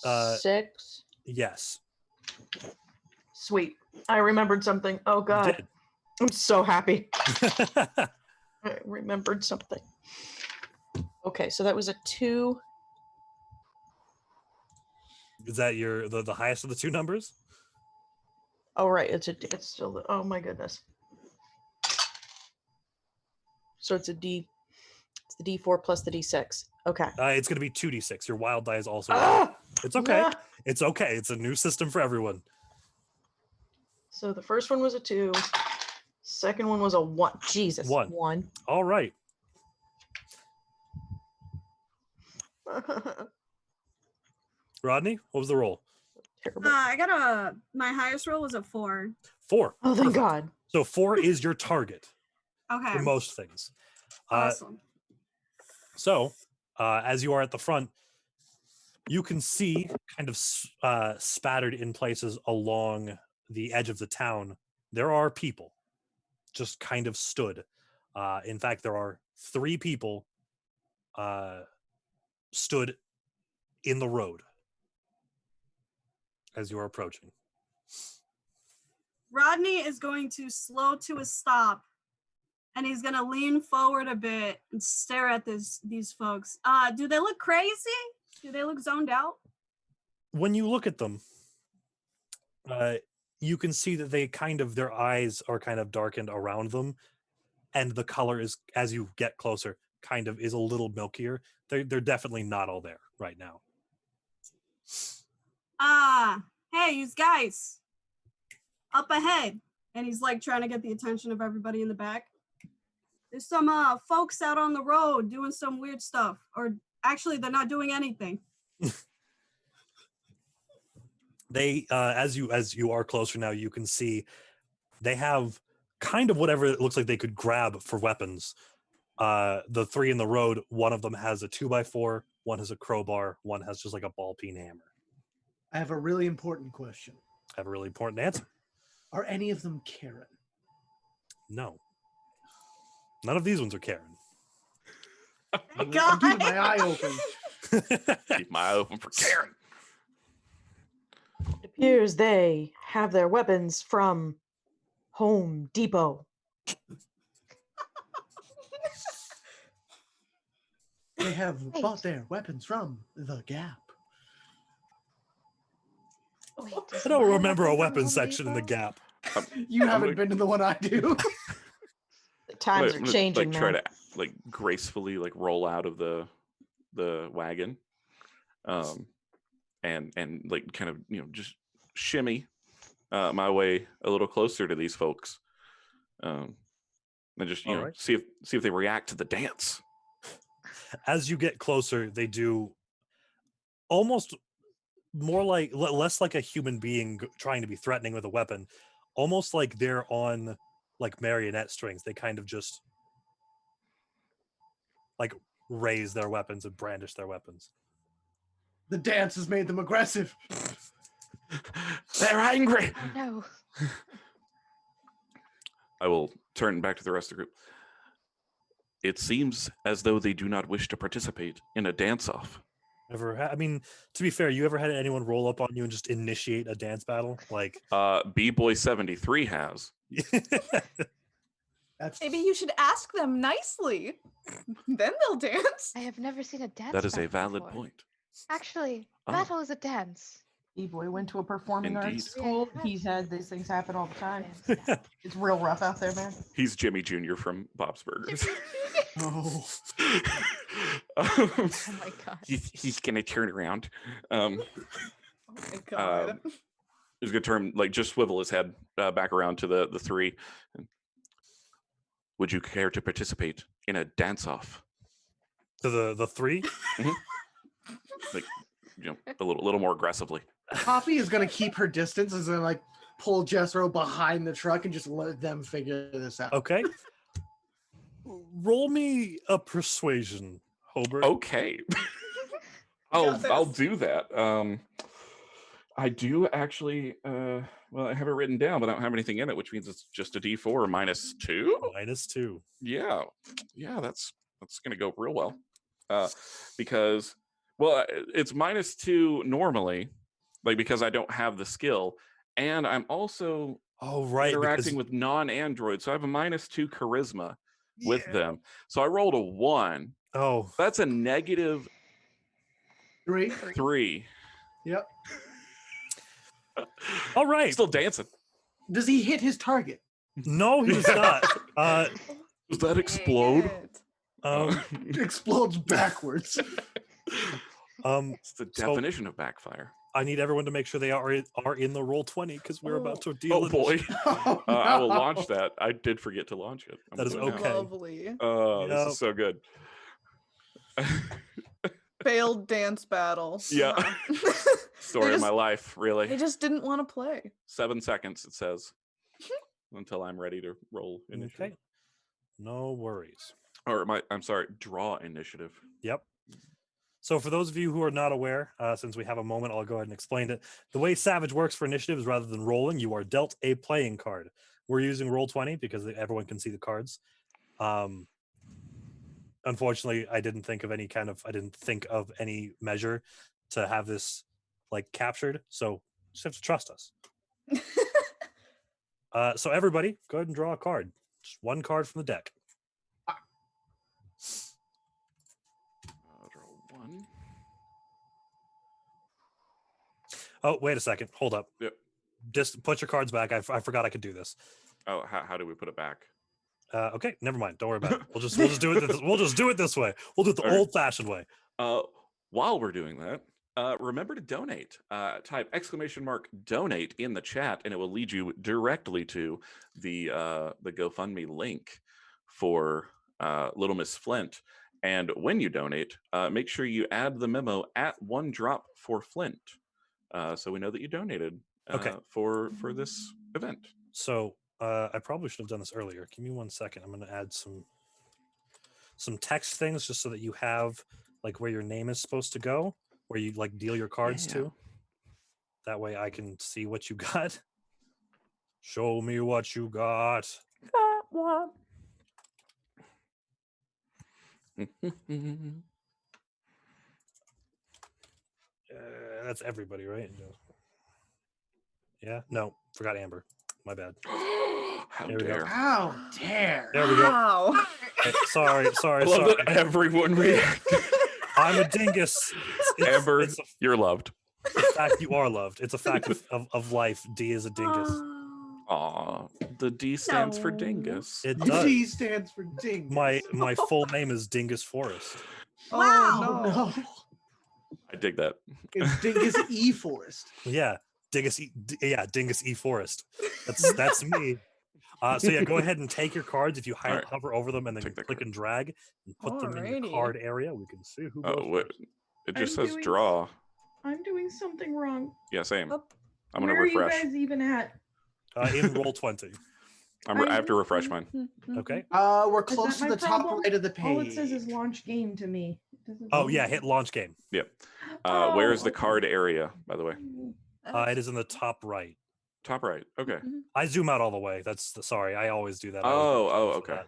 D6. Yes. Sweet. I remembered something. Oh, You God. did. I'm so happy. I remembered something. Okay, so that was a 2. Is that the highest of the two numbers? Oh, right. It's still, oh my goodness. So it's the D4 plus the D6. Okay. It's going to be 2d6. Your wild die is also. Ah! It's okay. Yeah. It's okay. It's a new system for everyone. So the first one was a 2. Second one was a 1. Jesus. 1. 1. All right. Rodney, what was the roll? Terrible. I got my highest roll was a 4. 4. Oh, thank Perfect. God. So 4 is your target Okay. for most things. Awesome. So, as you are at the front, you can see kind of spattered in places along the edge of the town. There are people just kind of stood. In fact, there are 3 people stood in the road as you are approaching. Rodney is going to slow to a stop, and he's going to lean forward a bit and stare at these folks. Do they look crazy? Do they look zoned out? When you look at them, you can see that their eyes are kind of darkened around them, and the color is, as you get closer, is a little milkier. They're definitely not all there right now. Hey, you guys, up ahead. And he's like trying to get the attention of everybody in the back. There's some folks out on the road doing some weird stuff, or actually they're not doing anything. They as you are closer now, you can see they have kind of whatever it looks like they could grab for weapons. The 3 in the road, one of them has a 2x4, one has a crowbar, one has just like a ball peen hammer. I have a really important question. I have a really important answer. Are any of them Karen? No, None of these ones are Karen. I'm keeping my eye open. Keep my eye open for Karen. It appears they have their weapons from Home Depot. They have Wait. bought their weapons from the Gap. Wait, does I don't my remember a weapon from weapons Home section in the Depot? Gap. You I'm haven't gonna- been to the one I do. The times I'm are gonna, changing, like, try man. to like gracefully like roll out of the wagon, and like kind of just shimmy my way a little closer to these folks, and just All right. see if they react to the dance. As you get closer, they do almost more like less like a human being trying to be threatening with a weapon, almost like they're on like marionette strings. They kind of just like raise their weapons and brandish their weapons. The dance has made them aggressive. They're angry. Oh no. I will turn back to the rest of the group. It seems as though they do not wish to participate in a dance-off. I mean, to be fair, you ever had anyone roll up on you and just initiate a dance battle? Like, B-Boy 73 has. That's Maybe you should ask them nicely. Then they'll dance. I have never seen a dance. That is a battle valid before. point. Actually, Oh. battle is a dance. E-boy went to a performing Indeed. arts school. Yeah. He's had these things happen all the time. Dance battle. It's real rough out there, man. He's Jimmy Jr. from Bob's Burgers. oh. Um, Oh my god. he's gonna turn around. Oh my god. He's gonna turn, like, just swivel his head back around to the three. Would you care to participate in a dance-off? to the three. Like, a little more aggressively. Poppy is gonna keep her distance and then like pull Jessro behind the truck and just let them figure this out. Okay. Roll me a persuasion, Hobert. Okay. got I'll this. do that. I do actually. Well, I have it written down, but I don't have anything in it, which means it's just a D4 -2. -2. Yeah, that's gonna go real well, because, well, it's -2 normally, like, because I don't have the skill, and I'm also Oh, right. interacting with non-androids, so I have a -2 charisma with them. So I rolled a 1. Oh, That's a -3. 3. Yep. all right. Still dancing. Does he hit his target? No, he does not. Does that explode? Dang it. It explodes backwards. It's the So- definition of backfire. I need everyone to make sure they are in the roll 20 because we're about to deal Oh with boy. Oh, I will no. launch that. I did forget to launch it. I'm That is doing it now. okay. Lovely. Oh, this Yep. is so good. Failed dance battle. Yeah. Story of just- my life, They really. just didn't want to play. 7 seconds, it says, until I'm ready to roll initiative. Okay. No worries. Or I'm sorry, draw initiative. Yep. So for those of you who are not aware, since we have a moment, I'll go ahead and explain it. The way Savage works for initiative is rather than rolling, you are dealt a playing card. We're using roll 20 because everyone can see the cards. Unfortunately, I didn't think of any measure to have this like captured. So just have to trust us. So everybody, go ahead and draw a card. Just one card from the deck. I'll draw 1. Oh, wait a second. Hold up. Yep. Just put your cards back. I forgot I could do this. Oh, how do we put it back? Okay, never mind. Don't worry about it. We'll just do it. We'll just do it this way. We'll do it the All right. old-fashioned way. While we're doing that, remember to donate. Type !donate in the chat, and it will lead you directly to the GoFundMe link for Little Miss Flint. And when you donate, make sure you add the memo @1drop for Flint, so we know that you donated. Okay. For this event. So I probably should have done this earlier. Give me 1 second. I'm going to add some text things just so that you have like where your name is supposed to go, where you like deal your cards Yeah. to. That way I can see what you got. Show me what you got. Got one. That's everybody, right? No. Yeah. No, forgot Amber. My bad. How There we go. dare. How dare. There we go. Wow. Hey, sorry. I love that everyone reacted. I'm a dingus. Amber, It's you're loved. a fact you are loved. It's a fact of life. D is a dingus. Aw, the D stands for No. dingus. It does. D stands for dingus. My full name is Dingus Forest. Wow. Oh no. I dig that. It's Dingus E Forest. Yeah, Dingus E Forest. That's me. So yeah, go ahead and take your cards if you All right. hover over them and then Take that click card. and drag and put them in your Alrighty. card area. We can see who Oh, goes wait. first. It just I'm says doing- draw. I'm doing something wrong. Yeah, same. Up. I'm gonna Where refresh. are you guys even at? In roll 20. I have to refresh mine. Okay. We're Is close that to my the top problem? right of the page. All it says is launch game to me. It doesn't Oh say yeah, anything. hit launch game. Yep. Oh, Where's the okay. card area, by the way? It is in the top right. Top right. Okay. I zoom out all the way. Sorry. I always do that. I Oh, always get in trouble for okay.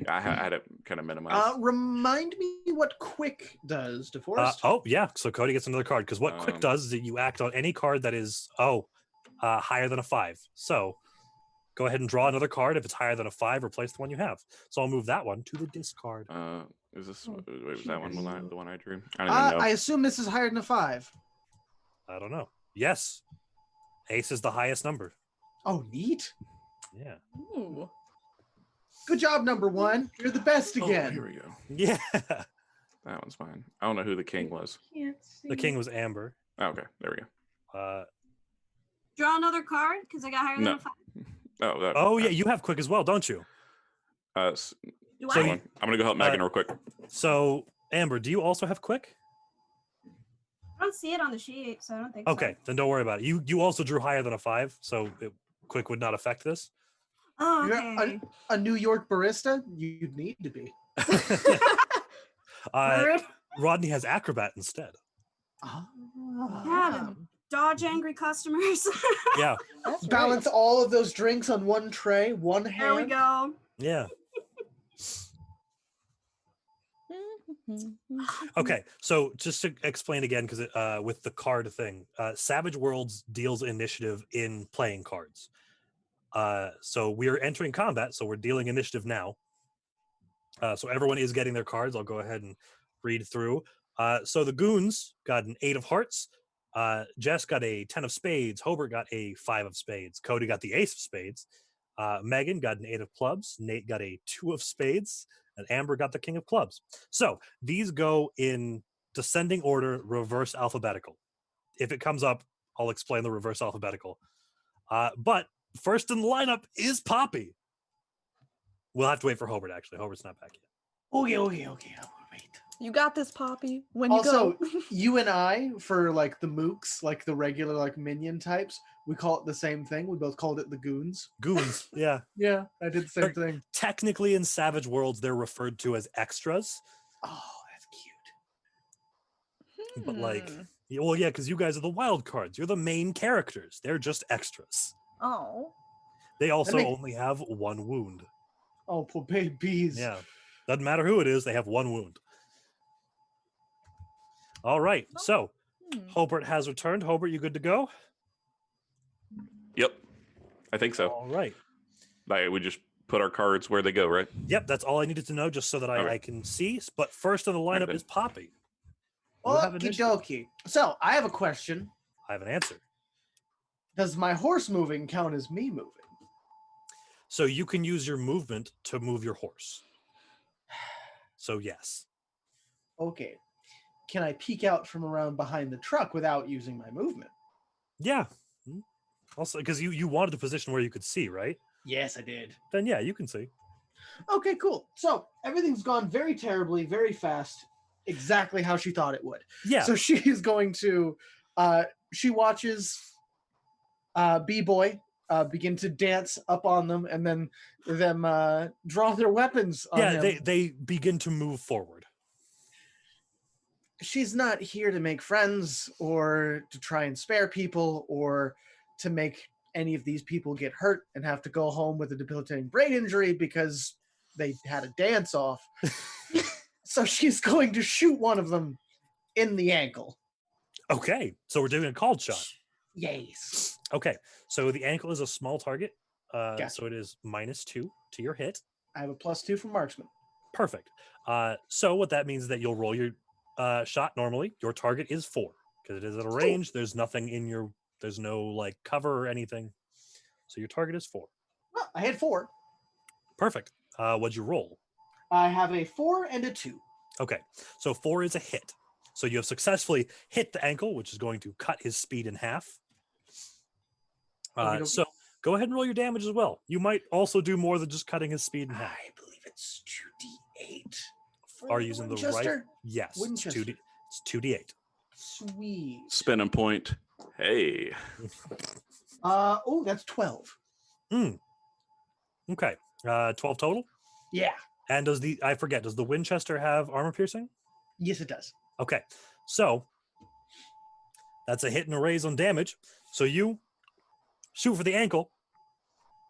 that. I had it kind of minimized. Remind me what quick does, DeForest. Oh yeah, so Cody gets another card because what quick Um, does is that you act on any card that is higher than a 5. So go ahead and draw another card. If it's higher than a 5, replace the one you have. So I'll move that one to the discard. Is this Oh, wait, was that one Jesus. the one I drew? I don't even know. I assume this is higher than a 5. I don't know. Yes, ace is the highest number. Oh, neat. Yeah. Ooh. Good job, number 1. You're the best Oh, again. here we go. Yeah. That one's mine. I don't know who the king was. Can't see. The king was Amber. Oh, okay, there we go. Draw another card because I got higher No. than a 5. Oh, that. Oh yeah, you have quick as well, don't you? Do So hold I? you- on. I'm gonna go help Megan real quick. So Amber, do you also have quick? I don't see it on the sheet, so I don't think so. Okay, then don't worry about it. You also drew higher than a 5, so quick would not affect this. Oh, You're okay. a New York barista? You'd need to be. Word. Rodney has acrobat instead. Yeah, dodge angry customers. Yeah, That's Balance right. all of those drinks on one tray, one hand. There we go. yeah. Okay, so just to explain again, because with the card thing, Savage Worlds deals initiative in playing cards. So we're entering combat, so we're dealing initiative now. So everyone is getting their cards. I'll go ahead and read through. So the goons got an 8 of hearts. Jess got a 10 of spades. Hobert got a 5 of spades. Cody got the ace of spades. Megan got an 8 of clubs. Nate got a 2 of spades. And Amber got the king of clubs. So these go in descending order, reverse alphabetical. If it comes up, I'll explain the reverse alphabetical. But first in the lineup is Poppy. We'll have to wait for Hobert, actually. Hobert's not back yet. Okay. I'll wait. You got this, Poppy. When you Also, go. you and I, for like the mooks, like the regular like minion types, we call it the same thing. We both called it the goons. Goons, yeah. Yeah, I did the same thing. Technically, in Savage Worlds, they're referred to as extras. Oh, that's cute. But like, well, yeah, because you guys are the wild cards. You're the main characters. They're just extras. Oh. They also make- only have 1 wound. Oh, poor babies. Yeah. Doesn't matter who it is, they have 1 wound. All right. So Hobert has returned. Hobert, you good to go? Yep. I think so. All right. We just put our cards where they go, right? Yep, that's all I needed to know, just so that I Okay. can see. But first in the lineup then. is Poppy. You have Okie initiative. dokie. So I have a question. I have an answer. Does my horse moving count as me moving? So you can use your movement to move your horse. So yes. Okay. Can I peek out from around behind the truck without using my movement? Yeah. Also, because you wanted a position where you could see, right? Yes, I did. Then yeah, you can see. Okay, cool. So everything's gone very terribly, very fast, exactly how she thought it would. Yeah. So she is going to, she watches B-Boy begin to dance up on them and then them draw their weapons on Yeah, him. they begin to move forward. She's not here to make friends or to try and spare people or to make any of these people get hurt and have to go home with a debilitating brain injury because they had a dance off. So she's going to shoot one of them in the ankle. Okay, so we're doing a called shot. Yes. Okay, so the ankle is a small target, Gotcha. so it is -2 to your hit. I have a +2 for marksman. Perfect. So what that means is that you'll roll your shot normally. Your target is 4 because it is at a range. There's nothing in your. There's no like cover or anything. So your target is 4. Well, I had 4. Perfect. What'd you roll? I have a 4 and a 2. Okay, so 4 is a hit. So you have successfully hit the ankle, which is going to cut his speed in half. Okey-dokey. So go ahead and roll your damage as well. You might also do more than just cutting his speed in half. I believe it's 2d8. Are you using the right? Winchester? Yes, it's Winchester. 2d. It's 2d8. Sweet. Spinning point. Hey. Oh, that's 12. Okay, 12 total. Yeah. And does the Winchester have armor piercing? Yes, it does. Okay, so that's a hit and a raise on damage. So you shoot for the ankle.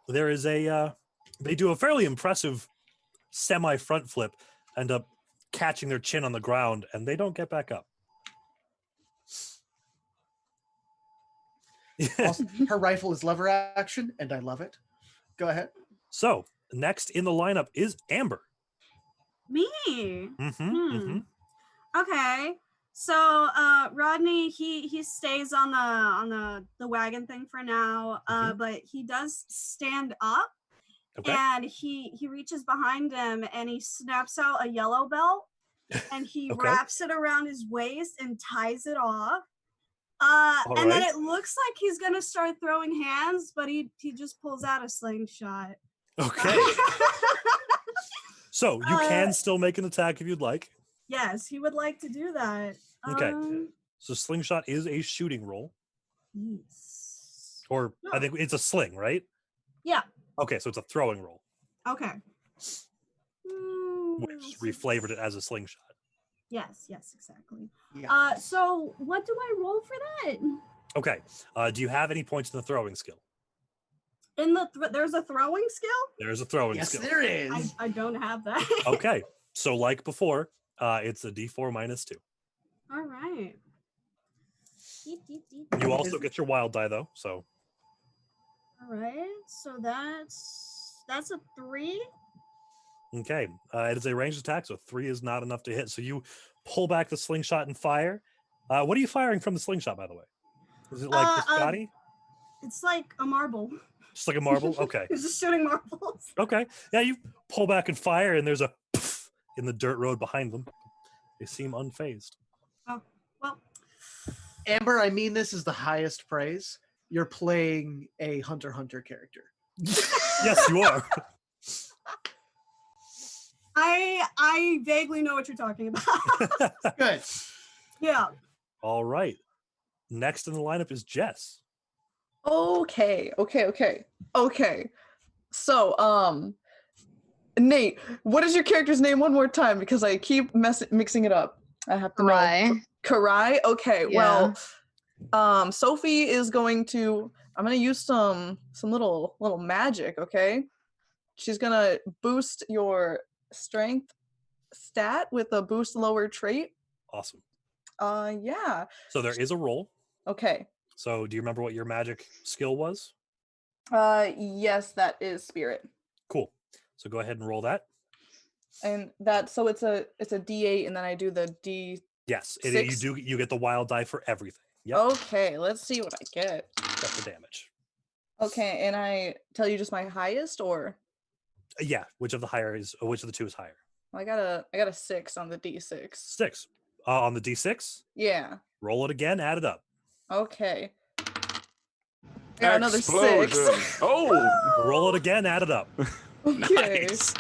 There is they do a fairly impressive semi front flip, end up catching their chin on the ground, and they don't get back up. Also, her rifle is lever action, and I love it. Go ahead. So next in the lineup is Amber. Me. Okay. So Rodney, he stays on the wagon thing for now, but he does stand up, Okay. and he reaches behind him and he snaps out a yellow belt, and he Okay. wraps it around his waist and ties it off. All And then right. it looks like he's gonna start throwing hands, but he just pulls out a slingshot. Okay. So you can still make an attack if you'd like. Yes, he would like to do that. Okay. So slingshot is a shooting roll, Yes. or I think it's a sling, right? Yeah. Okay, so it's a throwing roll, Okay. which reflavored it as a slingshot. Yes, exactly. Yeah. So what do I roll for that? Okay. Do you have any points in the throwing skill? In the there's a throwing skill? There's a throwing Yes, skill. there is. I don't have that. Okay. So like before, it's a D4 -2. All right. You also get your wild die though. So All right. So that's a 3. okay. It is a ranged attack, so 3 is not enough to hit. So you pull back the slingshot and fire. What are you firing from the slingshot, by the way? Is it like biscotti? It's like a marble. Just like a marble? Okay. It's just shooting marbles. Okay. Yeah, you pull back and fire, and there's a poof in the dirt road behind them. They seem unfazed. Oh, well. Amber, I mean this is the highest praise. You're playing a Hunter x Hunter character. Yes, you are. I vaguely know what you're talking about. Good. Yeah. All right. Next in the lineup is Jess. Okay. So, Nate, what is your character's name one more time? Because I keep mixing it up. I have to know. Karai? Okay, Yeah. well, Sophie is going to, I'm going to use some little magic, okay? She's going to boost your strength stat with a boost lower trait. Awesome. Yeah. So there is a roll. Okay. So do you remember what your magic skill was? Yes, that is spirit. Cool. So go ahead and roll that. And that, so it's a D8, and then I do the D. Yes, Six. you get the wild die for everything. Yep. Okay, let's see what I get. That's the damage. Okay, and I tell you just my highest, or Yeah, which of the two is higher? I got a 6 on the D6. 6. On the D6, Yeah. roll it again, add it up. Okay. I got another 6. Explosion. Oh, Roll it again, add it up. Okay. Nice.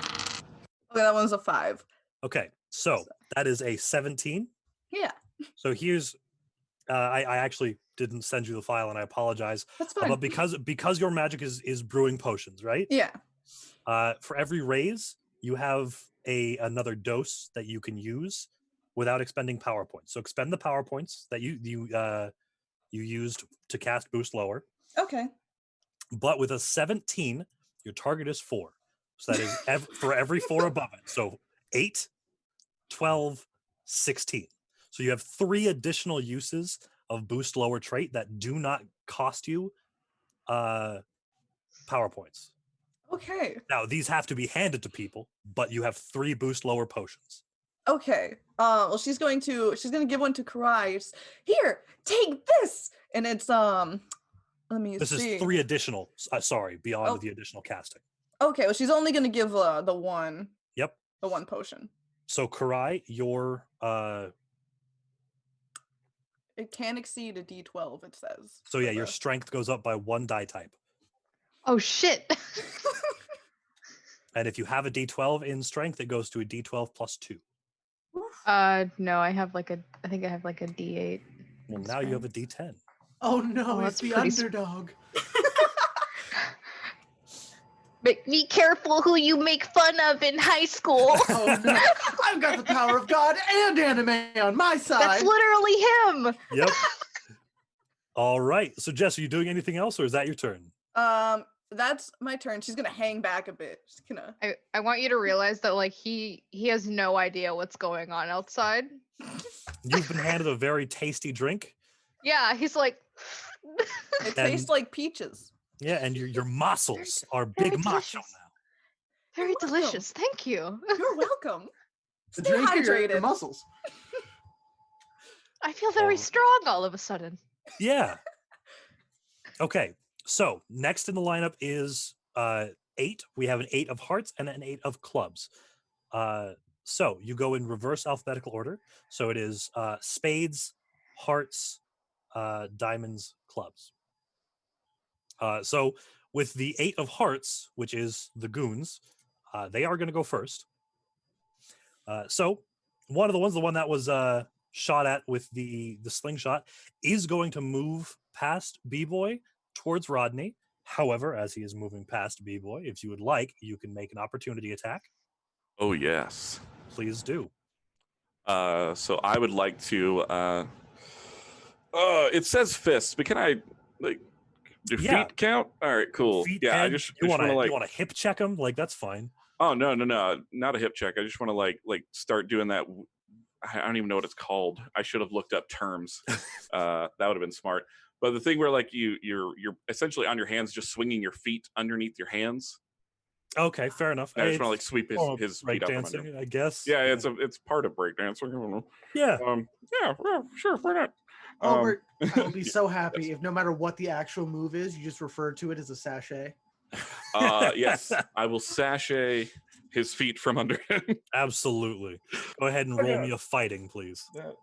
Okay, that one's a 5. Okay, so that is a 17. Yeah, So here's, I actually didn't send you the file, and I apologize. that's fine. But because your magic is brewing potions, right? Yeah. For every raise, you have another dose that you can use without expending power points. So expend the power points that you used to cast boost lower. Okay. But with a 17, your target is 4. So that is for every 4 above it. So 8, 12, 16. So you have 3 additional uses of boost lower trait that do not cost you power points. Okay. Now these have to be handed to people, but you have 3 boost lower potions. Okay. Well, she's gonna give one to Karai. Just, here, take this, and it's Let me This see. is 3 additional. Beyond Oh. the additional casting. Okay. Well, she's only gonna give the one. Yep. The one potion. So Karai, your It can exceed a D12. It says. so yeah, your strength goes up by 1 die type. Oh shit. And if you have a D12 in strength, it goes to a D12 plus 2. No, I think I have like a D8. Well, now you have a D10. Oh no, Oh, it's that's the pretty underdog. Be careful who you make fun of in high school. Oh no, I've got the power of God and anime on my side. That's literally him. Yep. All right. So Jess, are you doing anything else, or is that your turn? That's my turn. She's gonna hang back a bit. She's gonna. I want you to realize that like he has no idea what's going on outside. You've been handed a very tasty drink. Yeah, he's like It tastes like peaches. Yeah, and your muscles are Very big macho delicious. now. very You're welcome. delicious. Thank you. You're welcome. The Stay drink or your hydrated. muscles. I feel very Oh. strong all of a sudden. Yeah. Okay. So next in the lineup is 8. We have an 8 of hearts and an 8 of clubs. So you go in reverse alphabetical order. So it is spades, hearts, diamonds, clubs. So with the 8 of hearts, which is the goons, they are going to go first. So one of the ones, the one that was shot at with the slingshot, is going to move past B-Boy towards Rodney. However, as he is moving past B-Boy, if you would like, you can make an opportunity attack. Oh yes. Please do. So I would like to. It says fists, but can I like do Yeah. feet count? All right, cool. Feet, Yeah, I head, just you want to like. you want to hip check him? Like that's fine. Oh no, not a hip check. I just want to like start doing that. I don't even know what it's called. I should have looked up terms. That would have been smart. But the thing where like you're essentially on your hands, just swinging your feet underneath your hands. Okay, fair enough. I just want to like sweep more his break feet out from under. dancing, I guess. Yeah, it's part of breakdancing. I don't know. Yeah. Yeah, sure, why not? Albert, I will be so happy yes. if no matter what the actual move is, you just refer to it as a sachet. Yes, I will sashay his feet from under him. Absolutely. Go ahead and roll me a fighting, please. That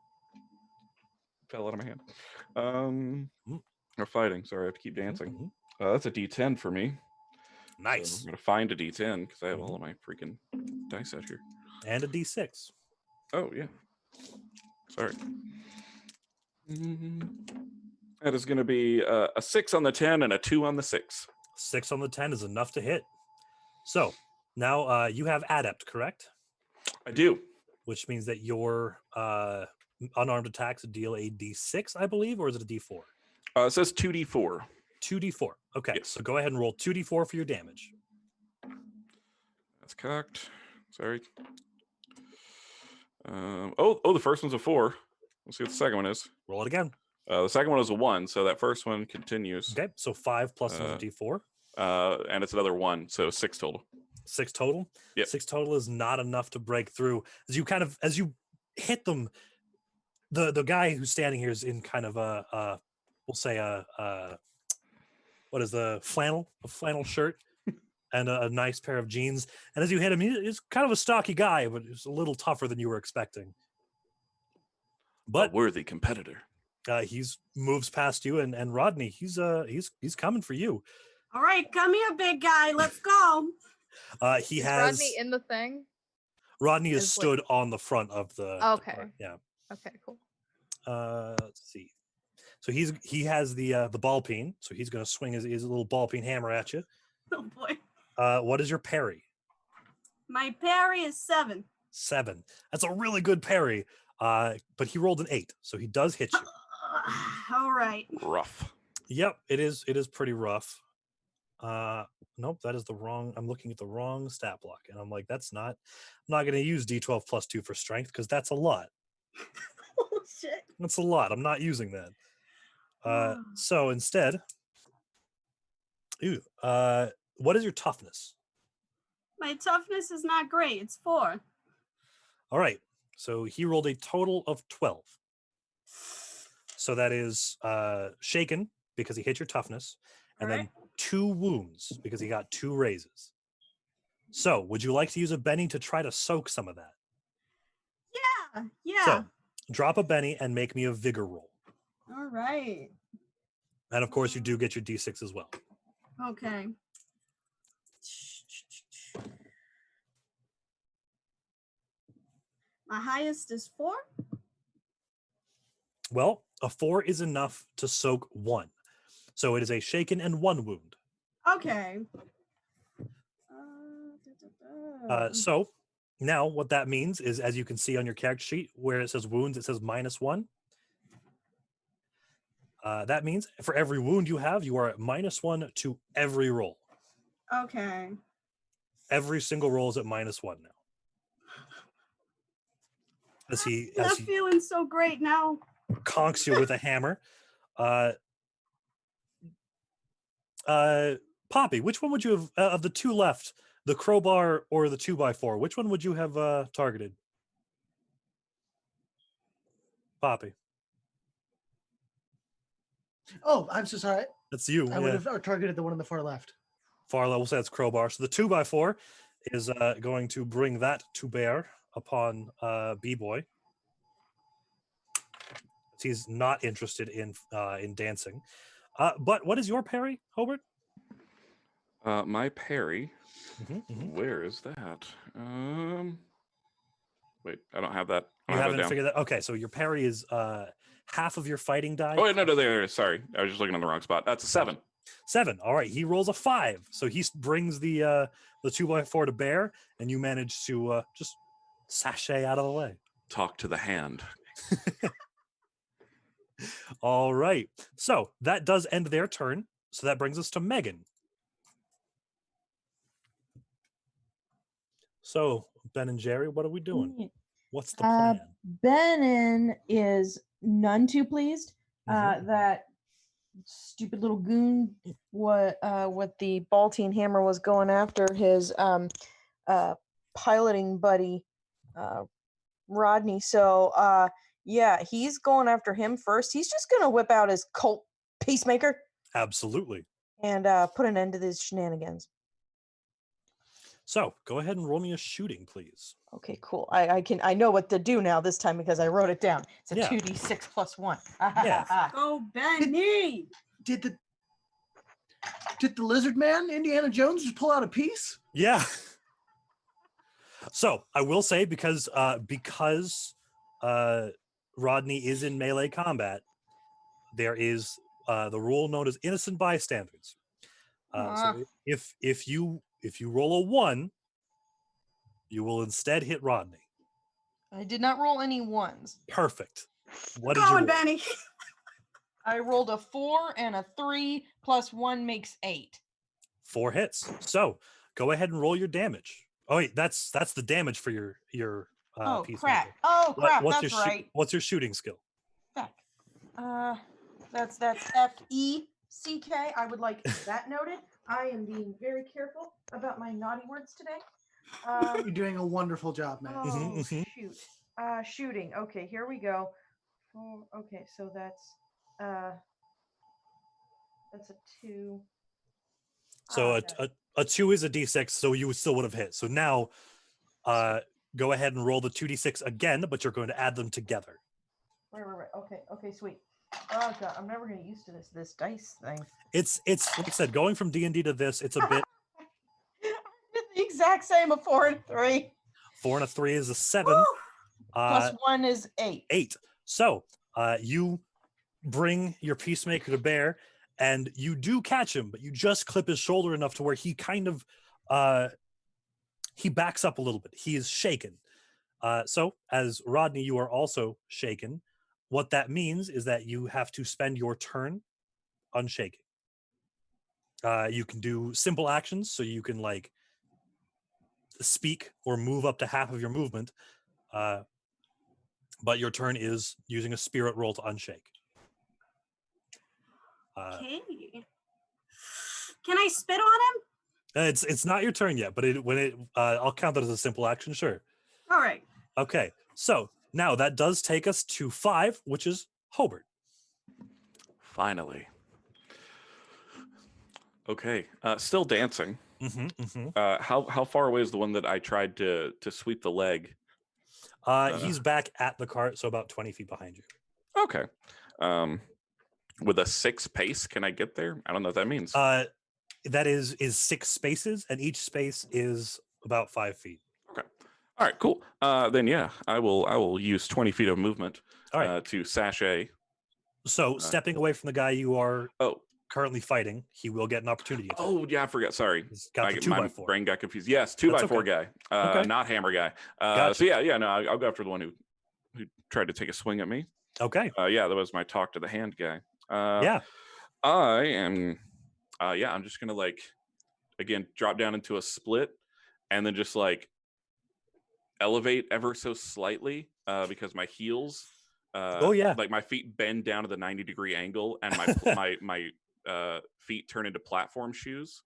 fell out of my hand. Or fighting. Sorry, I have to keep dancing. That's a D10 for me. So Nice. I'm gonna find a D10 because I have all of my freaking dice out here. And a D6. Oh yeah. Sorry. That is going to be a 6 on the 10 and a 2 on the 6. 6 on the 10 is enough to hit. So now you have adept, correct? I do. Which means that your unarmed attacks deal a D6, I believe, or is it a D4? It says 2d4. 2d4. Okay, Yes. so go ahead and roll 2d4 for your damage. That's cocked. Sorry. The first one's a 4. Let's see what the second one is. Roll it again. The second one is a 1, so that first one continues. Okay, so 5 plus another D4. And it's another 1, so 6 total. 6 total. Yep. 6 total is not enough to break through. As you hit them, the guy who's standing here is in kind of a we'll say what is a flannel shirt and a nice pair of jeans. And as you hit him, he's kind of a stocky guy, but he's a little tougher than you were expecting. But a worthy competitor. He's moves past you, and Rodney, he's coming for you. All right, come here, big guy. Let's go. He Is has Rodney in the thing? Rodney is is like- stood on the front of the. Okay. cart, yeah. Okay, cool. Let's see. So he has the ball peen. So he's going to swing his little ball peen hammer at you. Oh boy. What is your parry? My parry is 7. 7. That's a really good parry. But he rolled an 8, so he does hit you. All right. Rough. Yep, it is pretty rough. Nope, that is the wrong. I'm looking at the wrong stat block, and I'm like, that's not. I'm not going to use D12 plus 2 for strength because that's a lot. Oh shit. That's a lot. I'm not using that. Oh. So instead, what is your toughness? My toughness is not great. It's 4. All right. So he rolled a total of 12. So that is shaken because he hit your toughness, and then 2 wounds because he got 2 raises. So would you like to use a Benny to try to soak some of that? Yeah. So drop a Benny and make me a vigor roll. All right. And of course, you do get your D6 as well. Okay. My highest is 4. Well, a 4 is enough to soak 1. So it is a shaken and 1 wound. Okay. So now what that means is, as you can see on your character sheet, where it says wounds, it says -1. That means for every wound you have, you are at -1 to every roll. Okay. Every single roll is at -1 now. As I'm he not feeling so great now. conks you with a hammer. Poppy, which one would you have of the 2 left, the crowbar or the 2x4? Which one would you have targeted? Poppy. Oh, I'm so sorry. That's you. I would have targeted the one on the far left. Far level says crowbar. So the 2x4 is going to bring that to bear upon B-Boy. He's not interested in dancing. But what is your parry, Hobert? My parry. Mm-hmm. Where is that? Wait, I don't have that. You haven't figured that. Okay, so your parry is half of your fighting die. Oh, wait, no, there. Sorry, I was just looking on the wrong spot. That's a 7. 7. All right, he rolls a 5, so he brings the 2x4 to bear, and you manage to just sashay out of the way. Talk to the hand. All right, so that does end their turn. So that brings us to Megan. So Ben and Jerry, what are we doing? What's the plan? Benin is none too pleased that stupid little goon what the Baltine hammer was going after his piloting buddy Rodney. So yeah, he's going after him first. He's just gonna whip out his Colt Peacemaker. Absolutely. And put an end to these shenanigans. So go ahead and roll me a shooting, please. Okay, cool. I know what to do now this time because I wrote it down. It's a Yeah. 2d6 plus 1. Yeah. Go Benny! Did the lizard man, Indiana Jones, just pull out a piece? Yeah. So I will say because Rodney is in melee combat, there is the rule known as innocent bystanders. So if you roll a 1, you will instead hit Rodney. I did not roll any 1s. Perfect. What did Go you on, roll? Benny! I rolled a 4 and a 3 plus 1 makes 8. 4 hits. So go ahead and roll your damage. Oh wait, that's the damage for your Oh Peacemaker. crap! Oh crap! What's That's your right. What's your shooting skill? Fuck. That's FECK. I would like that noted. I am being very careful about my naughty words today. You're doing a wonderful job, man. Oh shoot. Shooting. Okay, here we go. Okay, so that's a 2. So a 2 is a d6, so you still would have hit. So now go ahead and roll the 2d6 again, but you're going to add them together. Right. Okay, sweet. Oh god, I'm never gonna get used to this dice thing. It's like I said, going from D&D to this, it's a bit. The exact same, a 4 and 3. 4 and a 3 is a 7. Plus 1 is 8. 8. So you bring your Peacemaker to bear, and you do catch him, but you just clip his shoulder enough to where he kind of he backs up a little bit. He is shaken. So as Rodney, you are also shaken. What that means is that you have to spend your turn unshaken. You can do simple actions, so you can like speak or move up to half of your movement. But your turn is using a spirit roll to unshake. Okay. Can I spit on him? It's not your turn yet, but I'll count that as a simple action. Sure. All right. Okay. So now that does take us to 5, which is Hobert. Finally. Okay. Still dancing. How far away is the one that I tried to sweep the leg? He's back at the cart, so about 20 feet behind you. Okay. With a 6 pace, can I get there? I don't know what that means. That is 6 spaces, and each space is about 5 feet. Okay. All right. Cool. Then yeah, I will use 20 feet of movement. All right. To sashay. So stepping away from the guy you are currently fighting, he will get an opportunity attack. Oh yeah, I forgot. Sorry, He's got the 2x4. My brain got confused. Yes, 2x4 guy, Okay. not hammer guy. Gotcha. So yeah, no, I'll go after the one who tried to take a swing at me. Okay. Yeah, that was my talk to the hand guy. Yeah. I am. Yeah, I'm just gonna like, again, drop down into a split, and then just like elevate ever so slightly because my heels. Like my feet bend down to the 90-degree angle, and my feet turn into platform shoes.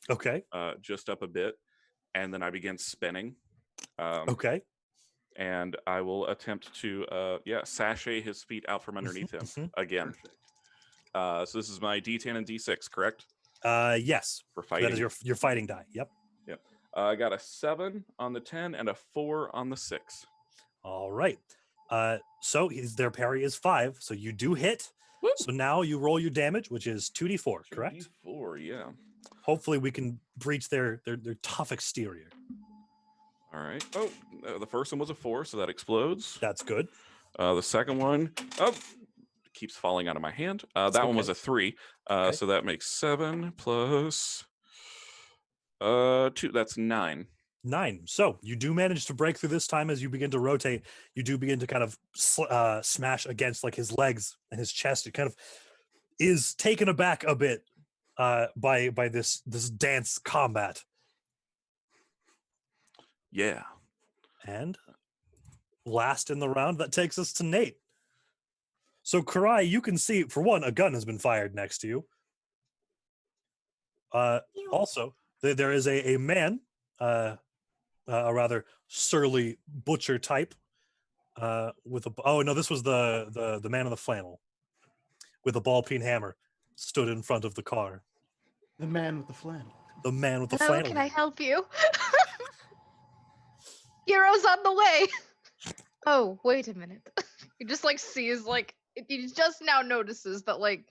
Okay. Just up a bit, and then I begin spinning. Okay. And I will attempt to sashay his feet out from underneath him again. So this is my D10 and D6, correct? Yes. For fighting. That is your fighting die. Yep. Yep. I got a 7 on the 10 and a 4 on the 6. All right. So their parry is 5, so you do hit. Woo. So now you roll your damage, which is 2d4, correct? 2d4, yeah. Hopefully we can breach their tough exterior. All right. Oh, the first one was a 4, so that explodes. That's good. The second one, keeps falling out of my hand. That one was a 3, so that makes 7 plus 2. That's 9. 9. So you do manage to break through this time. As you begin to rotate, you do begin to kind of smash against like his legs and his chest. It kind of is taken aback a bit by this dance combat. Yeah. And last in the round, that takes us to Nate. So Karai, you can see, for one, a gun has been fired next to you. Also, there is a man, a rather surly butcher type, with a. Oh no, this was the man in the flannel, with a ball-peen hammer, stood in front of the car. The man with the flannel. The man with the Hello, flannel. can I help you? Heroes on the way. Oh, wait a minute. He just like sees like he just now notices that like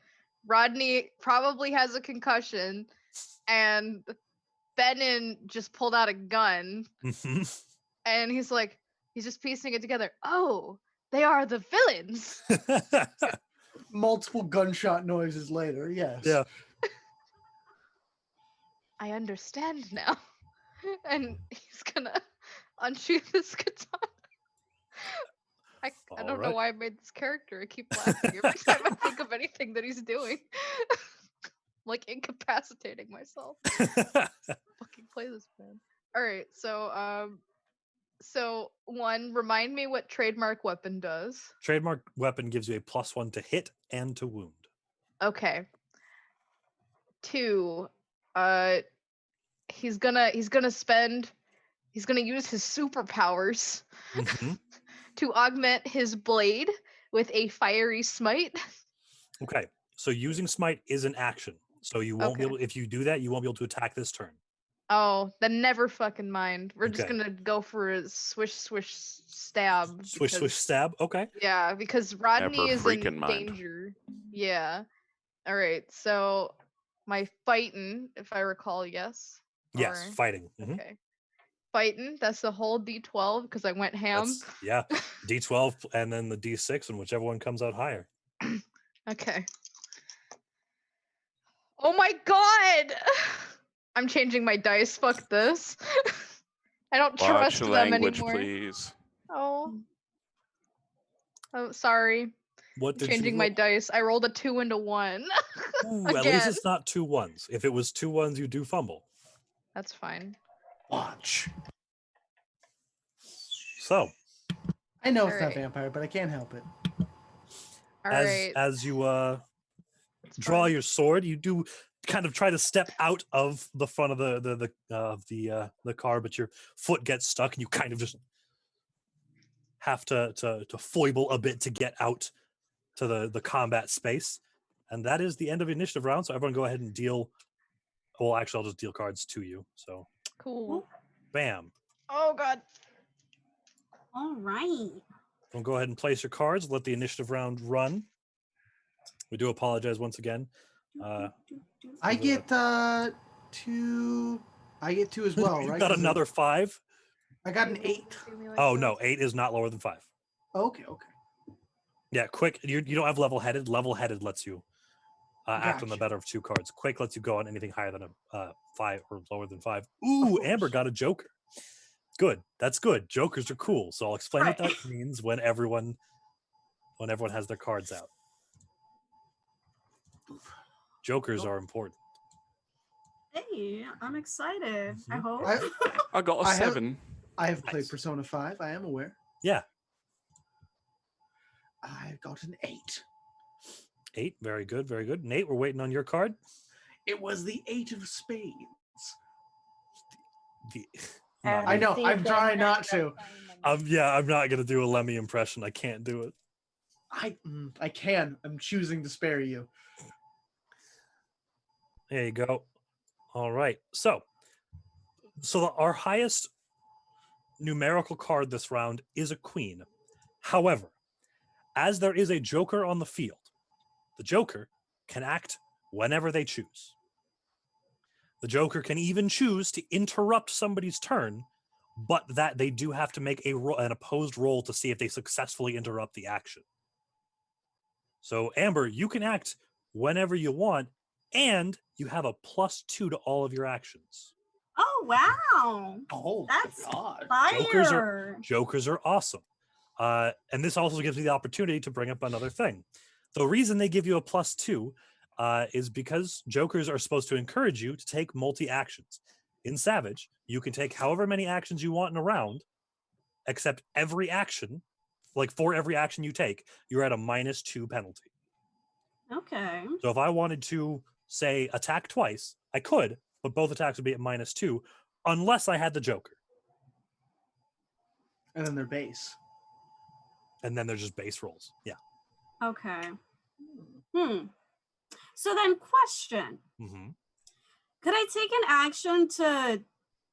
Rodney probably has a concussion, and Benin just pulled out a gun, and he's just piecing it together. Oh, they are the villains. Multiple gunshot noises later, yes. Yeah. I understand now. And he's gonna unsheath his katana. I don't know why I made this character. I keep laughing every time I think of anything that he's doing. Like incapacitating myself. Fucking play this man. All right, so one, remind me what trademark weapon does. Trademark weapon gives you a +1 to hit and to wound. Okay. 2, he's gonna use his superpowers to augment his blade with a fiery smite. Okay, so using smite is an action, so you won't be able. If you do that, you won't be able to attack this turn. Oh, then never fucking mind. We're just gonna go for a swish stab. Swish stab. Okay. Yeah, because Rodney is in mind. danger. Yeah. All right. So my fighting, if I recall, yes. Yes, fighting. Okay. Fighting. That's the whole D12 because I went ham. Yeah, D12 and then the D6, and whichever one comes out higher. Okay. Oh my god! I'm changing my dice. Fuck this. I don't trust them language, anymore. Please. Oh, sorry. What did changing you my dice. I rolled a 2 and a 1. Ooh, at least Again. it's not 2 1s. If it was 2 1s, you do fumble. That's fine. Watch. So, I know it's not Alright. vampire, but I can't help it. All as right. as you it's draw fine. your sword, you do kind of try to step out of the front of the car, but your foot gets stuck, and you kind of just have to foible a bit to get out to the combat space. And that is the end of the initiative round. So everyone, go ahead and deal. Well, actually, I'll just deal cards to you. So, Cool. bam. Oh god. All right. We'll go ahead and place your cards. Let the initiative round run. We do apologize once again. I get 2. I get 2 as well, You right? got 'Cause another 5. I got an 8. Oh no, 8 is not lower than 5. Okay. Yeah, quick. You don't have level headed. Level headed lets you act on the Gotcha. better of 2 cards. Quick lets you go on anything higher than a 5 or lower than 5. Ooh, Amber got a Joker. Good. That's good. Jokers are cool. So I'll explain what that means when everyone has their cards out. Jokers are important. Hey, I'm excited. I Mhm. hope. I got a 7. I have played Nice. Persona 5. I am aware. Yeah. I got an 8. 8. Very good. Very good. Nate, we're waiting on your card. It was the 8 of spades. The, I know. I'm trying not to. I'm not gonna do a Lemmy impression. I can't do it. I can. I'm choosing to spare you. There you go. All right. So our highest numerical card this round is a queen. However, as there is a joker on the field, the joker can act whenever they choose. The joker can even choose to interrupt somebody's turn, but that they do have to make an opposed roll to see if they successfully interrupt the action. So, Amber, you can act whenever you want, and you have a +2 to all of your actions. Oh wow. Oh, That's God. fire. Jokers are awesome. And this also gives me the opportunity to bring up another thing. The reason they give you a +2 is because jokers are supposed to encourage you to take multi-actions. In Savage, you can take however many actions you want in a round, except every action, like for every action you take, you're at a -2 penalty. Okay. So if I wanted to, say, attack twice, I could, but both attacks would be at -2, unless I had the joker. And then their base. And then there's just base rolls. Yeah. Okay. So then, question: Mm-hmm. could I take an action to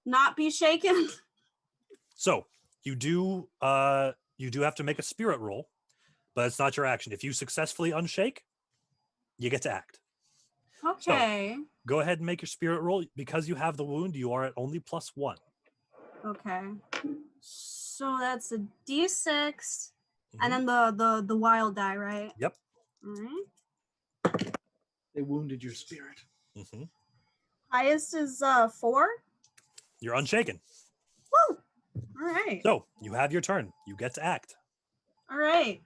not be shaken? So you do have to make a spirit roll, but it's not your action. If you successfully unshake, you get to act. Okay. So, go ahead and make your spirit roll. Because you have the wound, you are at only +1. Okay. So that's a D6, Mhm. and then the wild die, right? Yep. All right. They wounded your spirit. Mm-hmm. Highest is 4. You're unshaken. Woo! All right. So you have your turn. You get to act. All right.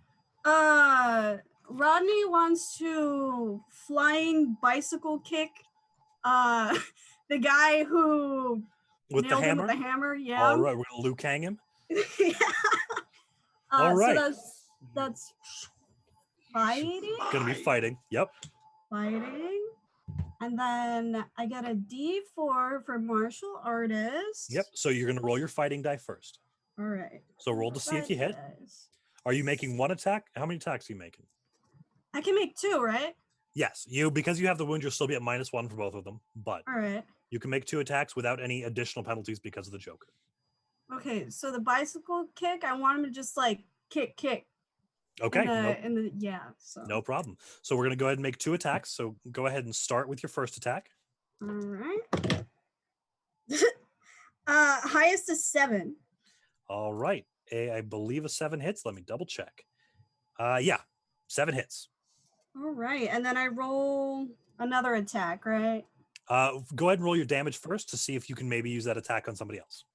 Rodney wants to flying bicycle kick the guy who With the nailed him hammer? with the hammer. Yeah. All right, we're gonna Liu Kang him. Yeah. All right. So that's fighting. Gonna be fighting. Yep. Fighting. And then I get a D4 for martial artist. Yep. So you're gonna roll your fighting die first. All right. So roll to see if you hit. Are you making 1 attack? How many attacks are you making? I can make 2, right? Yes. Because you have the wound, you'll still be at -1 for both of them. But All right. you can make 2 attacks without any additional penalties because of the joker. Okay, so the bicycle kick, I want him to just like kick. Okay. So. No problem. So we're gonna go ahead and make 2 attacks. So go ahead and start with your first attack. All right. Highest is 7. All right. I believe a 7 hits. Let me double check. Yeah, 7 hits. All right, and then I roll another attack, right? Go ahead and roll your damage first to see if you can maybe use that attack on somebody else.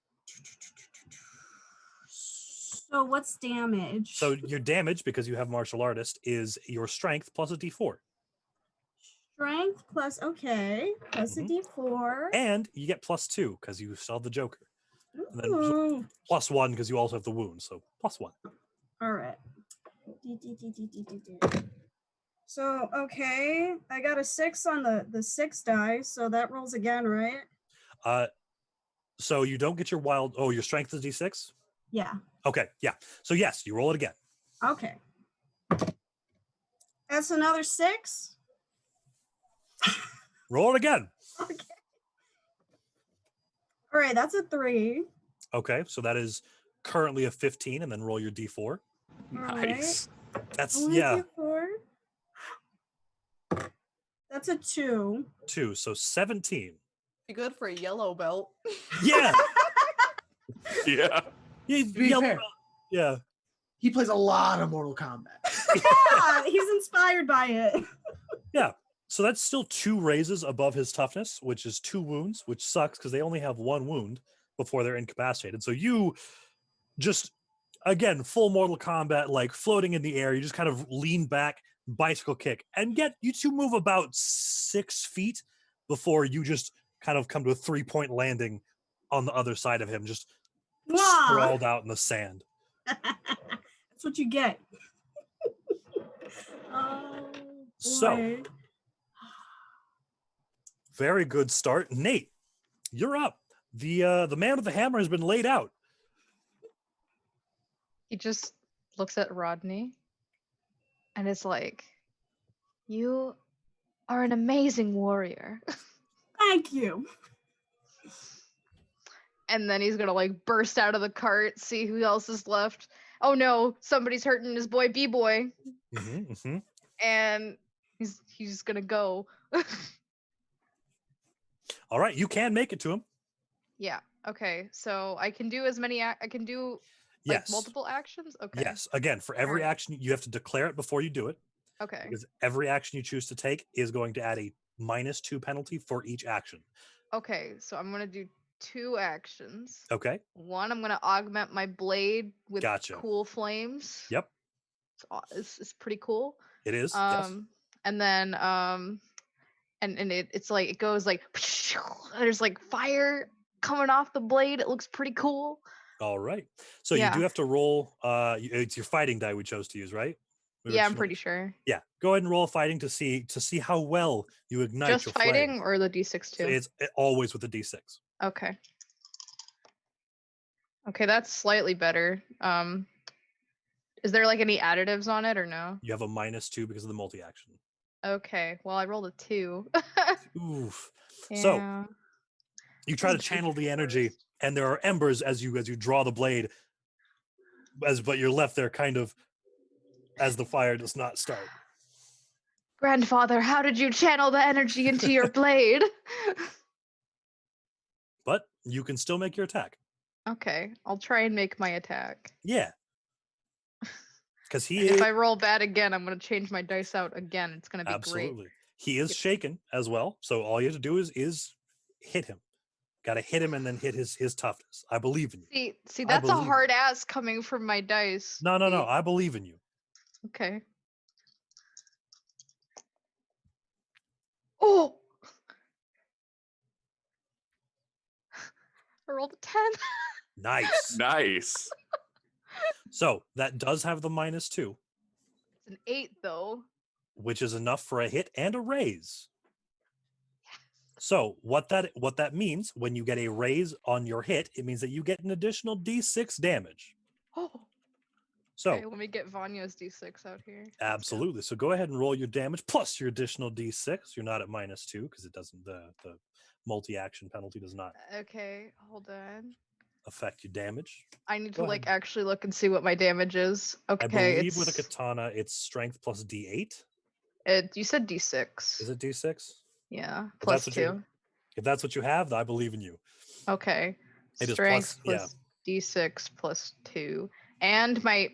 So what's damage? So your damage, because you have martial artist, is your strength plus a d4. Strength plus, okay, plus a d4. And you get +2 because you still have the Joker. And then Ooh. +1 because you also have the wound, so +1. All right. So, okay, I got a 6 on the 6 die, so that rolls again, right? So you don't get your wild. Oh, your strength is D6. Yeah. Okay, yeah. So yes, you roll it again. Okay. That's another 6. Roll it again. Okay. All right, that's a 3. Okay, so that is currently a 15, and then roll your D4. Nice. That's Only yeah, D4. That's a 2. 2. So 17. Be good for a yellow belt. Yeah. Yeah. To be fair, Yeah. he plays a lot of Mortal Kombat. Yeah, he's inspired by it. Yeah. So that's still 2 raises above his toughness, which is 2 wounds, which sucks because they only have 1 wound before they're incapacitated. So you just, again, full Mortal Kombat, like floating in the air, you just kind of lean back, bicycle kick, and get you 2 move about 6 feet before you just kind of come to a 3-point landing on the other side of him, just sprawled out in the sand. That's what you get. Oh, So, boy. very good start. Nate, you're up. The man with the hammer has been laid out. He just looks at Rodney and is like, "You are an amazing warrior." Thank you. And then he's gonna like burst out of the cart, see who else is left. Oh no, somebody's hurting his boy B-boy. And he's gonna go. All right, you can make it to him. Yeah. Okay. So I can do as many. I can do like Yes. multiple actions. Okay. Yes. Again, for every Alright. action, you have to declare it before you do it. Okay. Because every action you choose to take is going to add a -2 penalty for each action. Okay. So I'm gonna do 2 actions. Okay. One, I'm gonna augment my blade with Gotcha. cool flames. Yep. It's pretty cool. It is. Yes. And then and it's like it goes like there's like fire coming off the blade. It looks pretty cool. All right. So you do have to roll. It's your fighting die we chose to use, right? Yeah, I'm pretty sure. Yeah. Go ahead and roll fighting to see how well you ignite Just your fighting flames. or the D6 too? It's always with the D6. Okay. Okay, that's slightly better. Is there like any additives on it or no? You have a -2 because of the multi-action. Okay, well I rolled a 2. Oof. Yeah. So you try to channel the energy, and there are embers as you draw the blade, but you're left there kind of as the fire does not start. Grandfather, how did you channel the energy into your blade? But you can still make your attack. Okay, I'll try and make my attack. Yeah. Because If I roll bad again, I'm gonna change my dice out again. It's gonna be absolutely. great. He is shaken as well, so all you have to do is hit him. Got to hit him and then hit his toughness. I believe in you. See, that's a hard ass coming from my dice. No. I believe in you. Okay. Oh! I rolled a 10. Nice. Nice. So that does have the -2, It's an 8 though. which is enough for a hit and a raise. So what that means when you get a raise on your hit, it means that you get an additional D6 damage. Oh. So Okay, let me get Vanya's D6 out here. absolutely. So go ahead and roll your damage plus your additional D6. You're not at -2 because it doesn't the multi-action penalty does not Okay, hold on. affect your damage. I need Go to like ahead. actually look and see what my damage is. Okay, I believe it's with a katana, it's strength plus D8. you said D6. Is it D6? Yeah, If plus that's what you- 2. If that's what you have, I believe in you. Okay. It is Strength plus- plus D6 plus 2. And my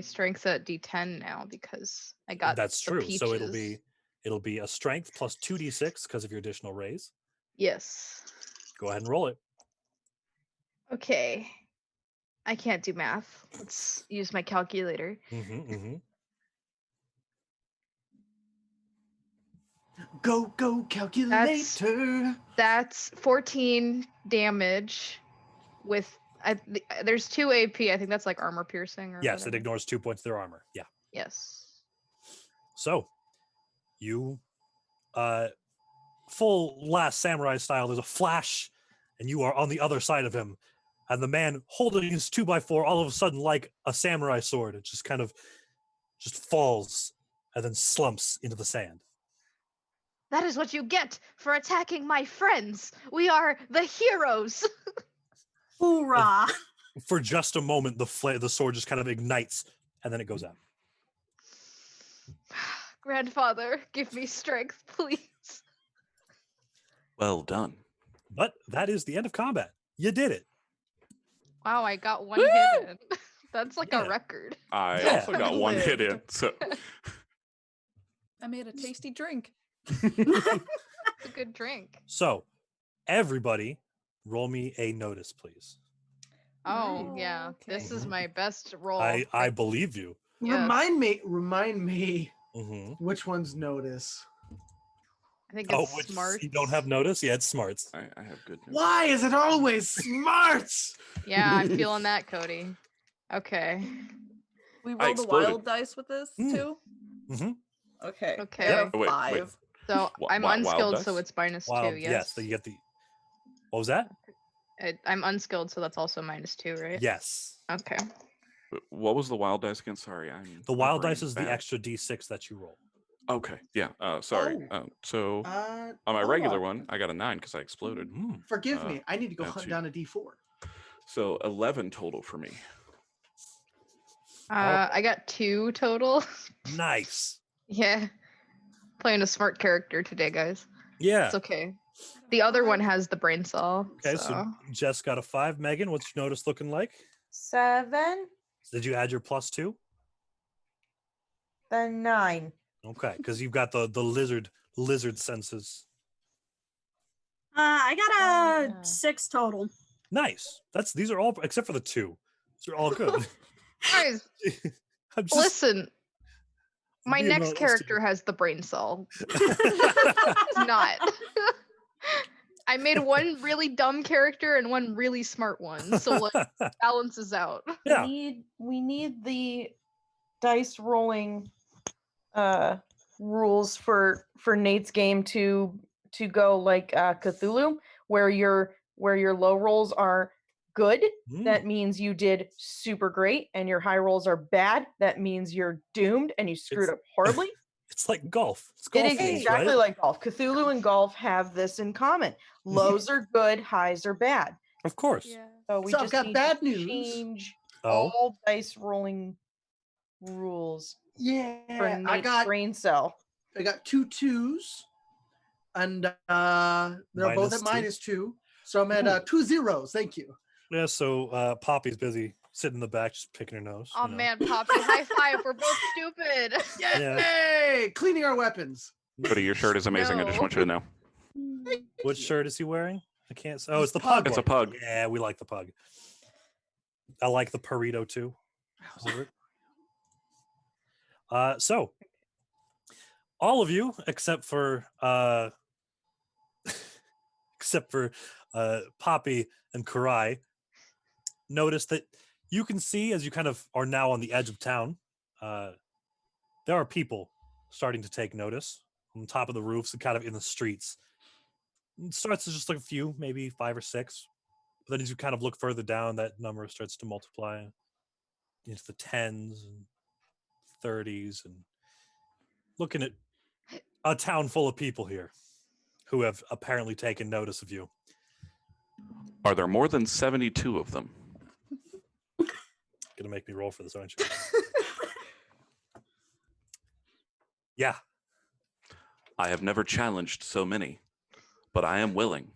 strength's at D10 now because I got That's the true. So peaches. it'll be a strength plus 2d6 because of your additional raise. Yes. Go ahead and roll it. Okay. I can't do math. Let's use my calculator. Go, calculator. That's 14 damage with there's 2 AP. I think that's like armor piercing or Yes, whatever. it ignores 2 points of their armor. Yeah. Yes. So, you, full Last Samurai style, there's a flash, and you are on the other side of him. And the man holding his 2x4, all of a sudden, like a samurai sword, it just kind of just falls and then slumps into the sand. That is what you get for attacking my friends. We are the heroes. Hoorah! For just a moment, the sword just kind of ignites, and then it goes out. Grandfather, give me strength, please. Well done. But that is the end of combat. You did it. Wow, I got 1 hit in. That's like Yeah. a record. I Yeah. also got 1 hit in. So I made a tasty drink. It's a good drink. So, everybody, roll me a notice, please. Oh, yeah. This is Okay. my best roll. I believe you. Yes. Remind me Mm-hmm. which one's notice. I think Oh, it's which smart. you don't have notice? Yeah, it's smarts. I have good news. Why is it always smarts? Yeah, I'm feeling that, Cody. Okay. We I roll the exploded. wild dice with this Mm. too? Mm-hmm. Okay. Okay. I got a Wait, wait. 5. So I'm wild unskilled, dice? so it's minus Wild, 2. yes. Yes. So you get the. What was that? I'm unskilled, so that's also minus 2, right? Yes. Okay. What was the wild dice again? Sorry, The my wild brain's dice is the bad. extra d6 that you roll. Okay, yeah. Sorry. So on my hold regular on. one, I got a 9 because I exploded. Mm. Forgive Uh, me. I need to go that's hunt you. down a D4. So 11 total for me. I got 2 total. Nice. Yeah. Playing a smart character today, guys. Yeah. It's okay. The other one has the brain cell. Okay, so Jess got a 5. Megan, what's your notice looking like? 7, Did you add your +2? then 9. Okay, because you've got the lizard senses. I got a Yeah. 6 total. Nice. These are all except for the 2. These are all good. guys, I'm just listen. My being next realistic. character has the brain cell. It's not. I made one really dumb character and one really smart one, so like balances out. Yeah. We need the dice rolling rules for Nate's game to go like Cthulhu, where your low rolls are good. That means you did super great, and your high rolls are bad. That means you're doomed and you screwed up horribly. It's like golf. It's It golf is rules, exactly right? like golf. Cthulhu and golf have this in common. Lows are good, highs are bad. Of course. So we So I've just got need bad to news. change Oh. all dice rolling rules for Yeah, Nate's brain cell. I got 2 2s, and they're both at -2. -2. So I'm at 2 zeros. Thank you. Yeah, so Poppy's busy sitting in the back just picking her nose. Oh you know. man, Poppy, high five. We're both stupid. Yeah. Yay! Cleaning our weapons. Cody, your shirt is amazing. I just want you to know. What shirt is he wearing? I can't say. Oh, it's the Pug. pug. It's a one. pug. Yeah, we like the pug. I like the burrito too. So all of you except for Poppy and Karai notice that you can see, as you kind of are now on the edge of town, there are people starting to take notice on top of the roofs and kind of in the streets. It starts as just like a few, maybe 5 or 6. But then as you kind of look further down, that number starts to multiply into the 10s and 30s, and looking at a town full of people here who have apparently taken notice of you. Are there more than 72 of them? Gonna make me roll for this, aren't you? Yeah. I have never challenged so many, but I am willing.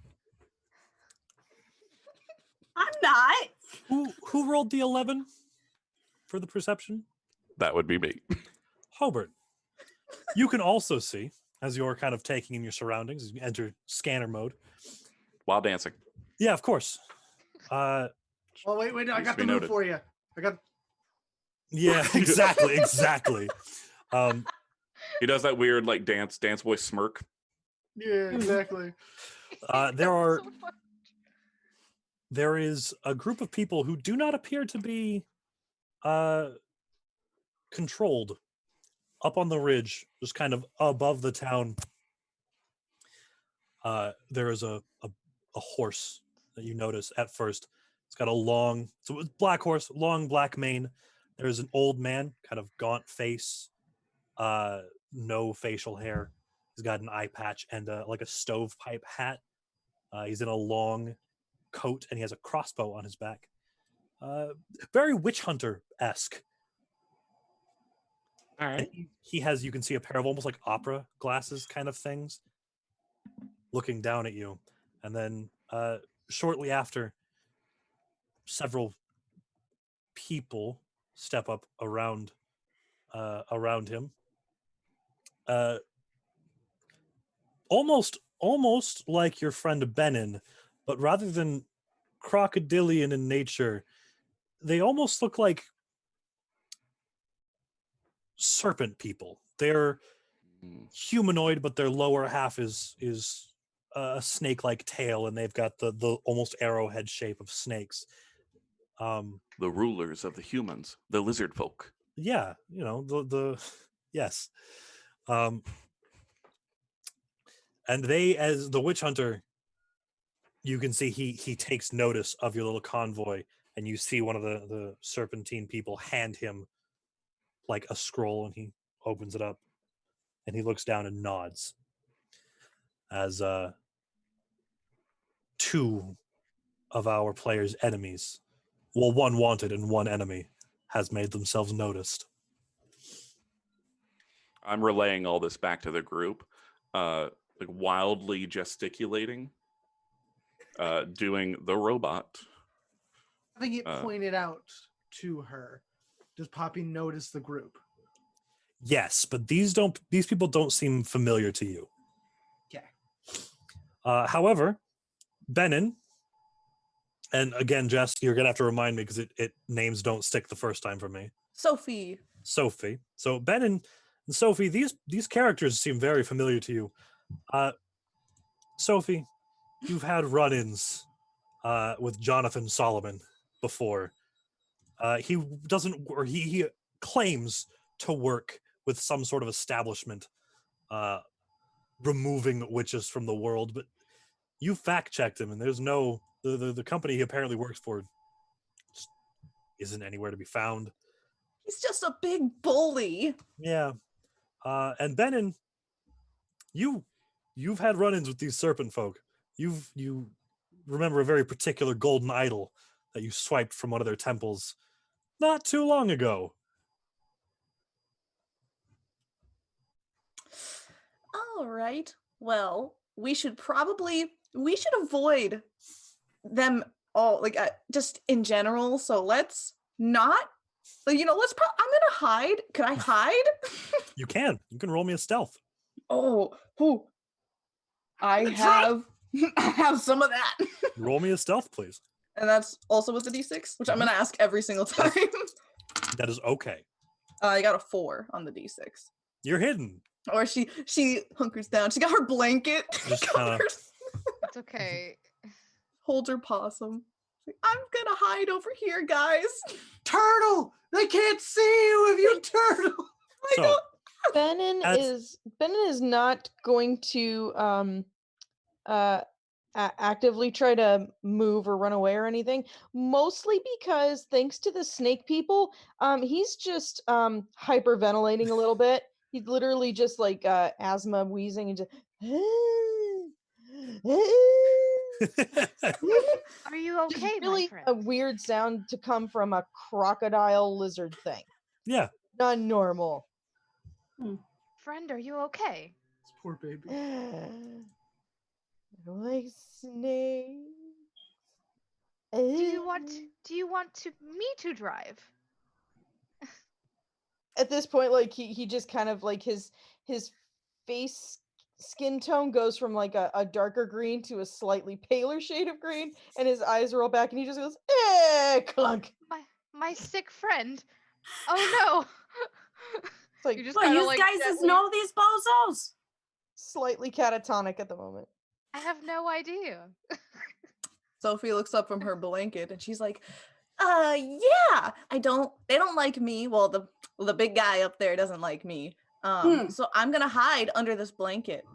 I'm not. Who rolled the 11 for the perception? That would be me. Hobert. You can also see, as you're kind of taking in your surroundings, as you enter scanner mode. While dancing. Yeah, of course. Oh, wait. I Needs got to be the move noted. for you. I got. Yeah, exactly. He does that weird like dance boy smirk. Yeah, exactly. There is a group of people who do not appear to be controlled up on the ridge, just kind of above the town. There is a horse that you notice at first. It's got a black horse, long black mane. There's an old man, kind of gaunt face, no facial hair. He's got an eye patch and like a stovepipe hat. He's in a long coat and he has a crossbow on his back. Very witch hunter-esque. All right. And he has, you can see a pair of almost like opera glasses kind of things looking down at you. And then shortly after, several people step up around him. Almost like your friend Benin, but rather than crocodilian in nature, they almost look like serpent people. They're humanoid, but their lower half is a snake-like tail, and they've got the almost arrowhead shape of snakes. The rulers of the humans, the lizard folk. Yeah, the yes. And they, as the witch hunter, you can see he takes notice of your little convoy, and you see one of the serpentine people hand him like a scroll, and he opens it up, and he looks down and nods as two of our players' enemies, well, one wanted and one enemy, has made themselves noticed. I'm relaying all this back to the group, like wildly gesticulating, doing the robot. Having it pointed out to her, does Poppy notice the group? Yes, but these people don't seem familiar to you. Okay. However, Benin, and again, Jess, you're gonna have to remind me because it names don't stick the first time for me. Sophie. So Benin and Sophie, these characters seem very familiar to you. Sophie, you've had run-ins with Jonathan Solomon before. He claims to work with some sort of establishment removing witches from the world, but you fact-checked him, and there's no the company he apparently works for just isn't anywhere to be found. He's just a big bully. Yeah. And Benin, you've had run-ins with these serpent folk. You remember a very particular golden idol that you swiped from one of their temples not too long ago. All right. Well, we should avoid them all, like just in general. So let's not. I'm gonna hide. Can I hide? You can roll me a stealth. Oh, I have some of that. Roll me a stealth, please. And that's also with the D6, which I'm gonna ask every single time. That is okay. I got a 4 on the D6. You're hidden. Or she hunkers down. She got her blanket. Just It's okay. Holds her possum. I'm gonna hide over here, guys. Turtle! They can't see you if you turtle! So, Benin is not going to actively try to move or run away or anything, mostly because thanks to the snake people, he's just hyperventilating a little bit. He's literally just like asthma wheezing and just Are you okay, just really my friend? a weird sound to come from a crocodile lizard thing. yeah. Not normal. Friend, are you okay? This poor baby. I don't like snakes. Do you want me to drive? At this point, like he just kind of like his face skin tone goes from like a darker green to a slightly paler shade of green, and his eyes roll back, and he just goes, clunk. My sick friend. Oh no. It's like, You just Well, kinda, you like, guys gently- know these bozos. slightly catatonic at the moment. I have no idea. Sophie looks up from her blanket and she's like, yeah, they don't like me. Well, the big guy up there doesn't like me. So I'm gonna hide under this blanket.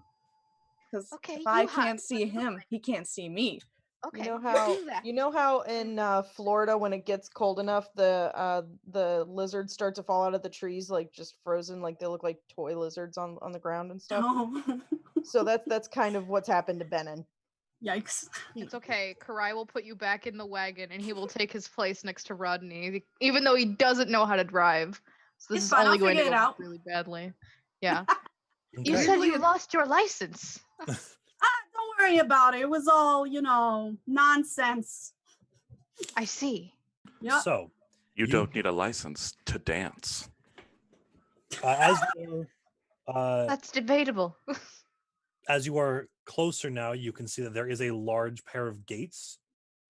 Because Okay, if you I hide can't see him, he can't see me. Okay, You know we'll how do that. in Florida when it gets cold enough the lizards start to fall out of the trees like just frozen, like they look like toy lizards on the ground and stuff. Oh, So that's kind of what's happened to Benin. yikes. It's okay. Karai will put you back in the wagon, and he will take his place next to Rodney, even though he doesn't know how to drive. So this It's is fine, only I'll going to figure go it out. really badly. Yeah. You Okay. said you lost your license. Don't worry about it. It was all, nonsense. I see. Yep. So, You don't need a license to dance. as you're, That's debatable. as you are closer now, you can see that there is a large pair of gates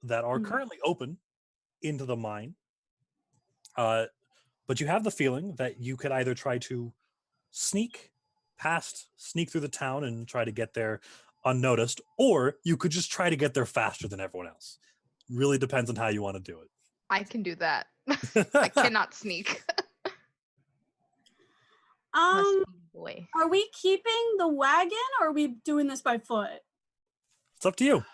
that are Mhm. currently open into the mine. But you have the feeling that you could either try to sneak through the town and try to get there unnoticed, or you could just try to get there faster than everyone else. Really depends on how you want to do I can do that. I it. cannot sneak. Must be boy. Are we keeping the wagon or are we doing this by foot? It's up to you.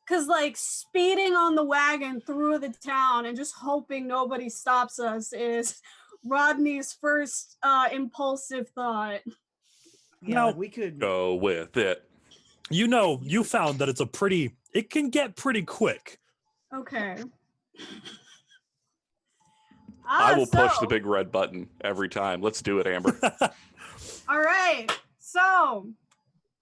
Because, speeding on the wagon through the town and just hoping nobody stops us is Rodney's first impulsive thought. Yeah, No. we could. Go with it. You found that it can get pretty quick. Okay. I will push the So- big red button every time. Let's do it, Amber. All right. So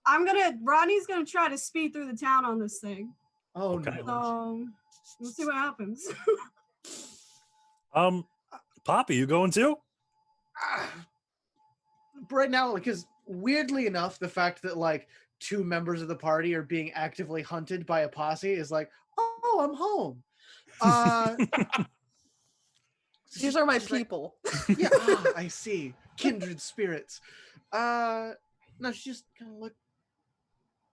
Rodney's gonna try to speed through the town on this thing. Oh Okay. no. So we'll see what happens. Poppy, you going too? Right now, because weirdly enough, the fact that two members of the party are being actively hunted by a posse is like, oh, I'm home. These are my she's like, people. yeah, I see. Kindred spirits. No, she just kind of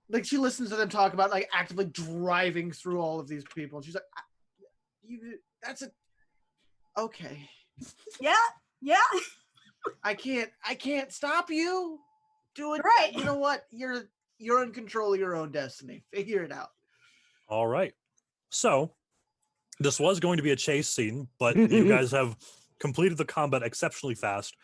like she listens to them talk about actively driving through all of these people, and she's like, that's a okay. Yeah. I can't stop you. Do it. Right. You know what? You're in control of your own destiny. Figure it out. All right. So, this was going to be a chase scene, but you guys have completed the combat exceptionally fast.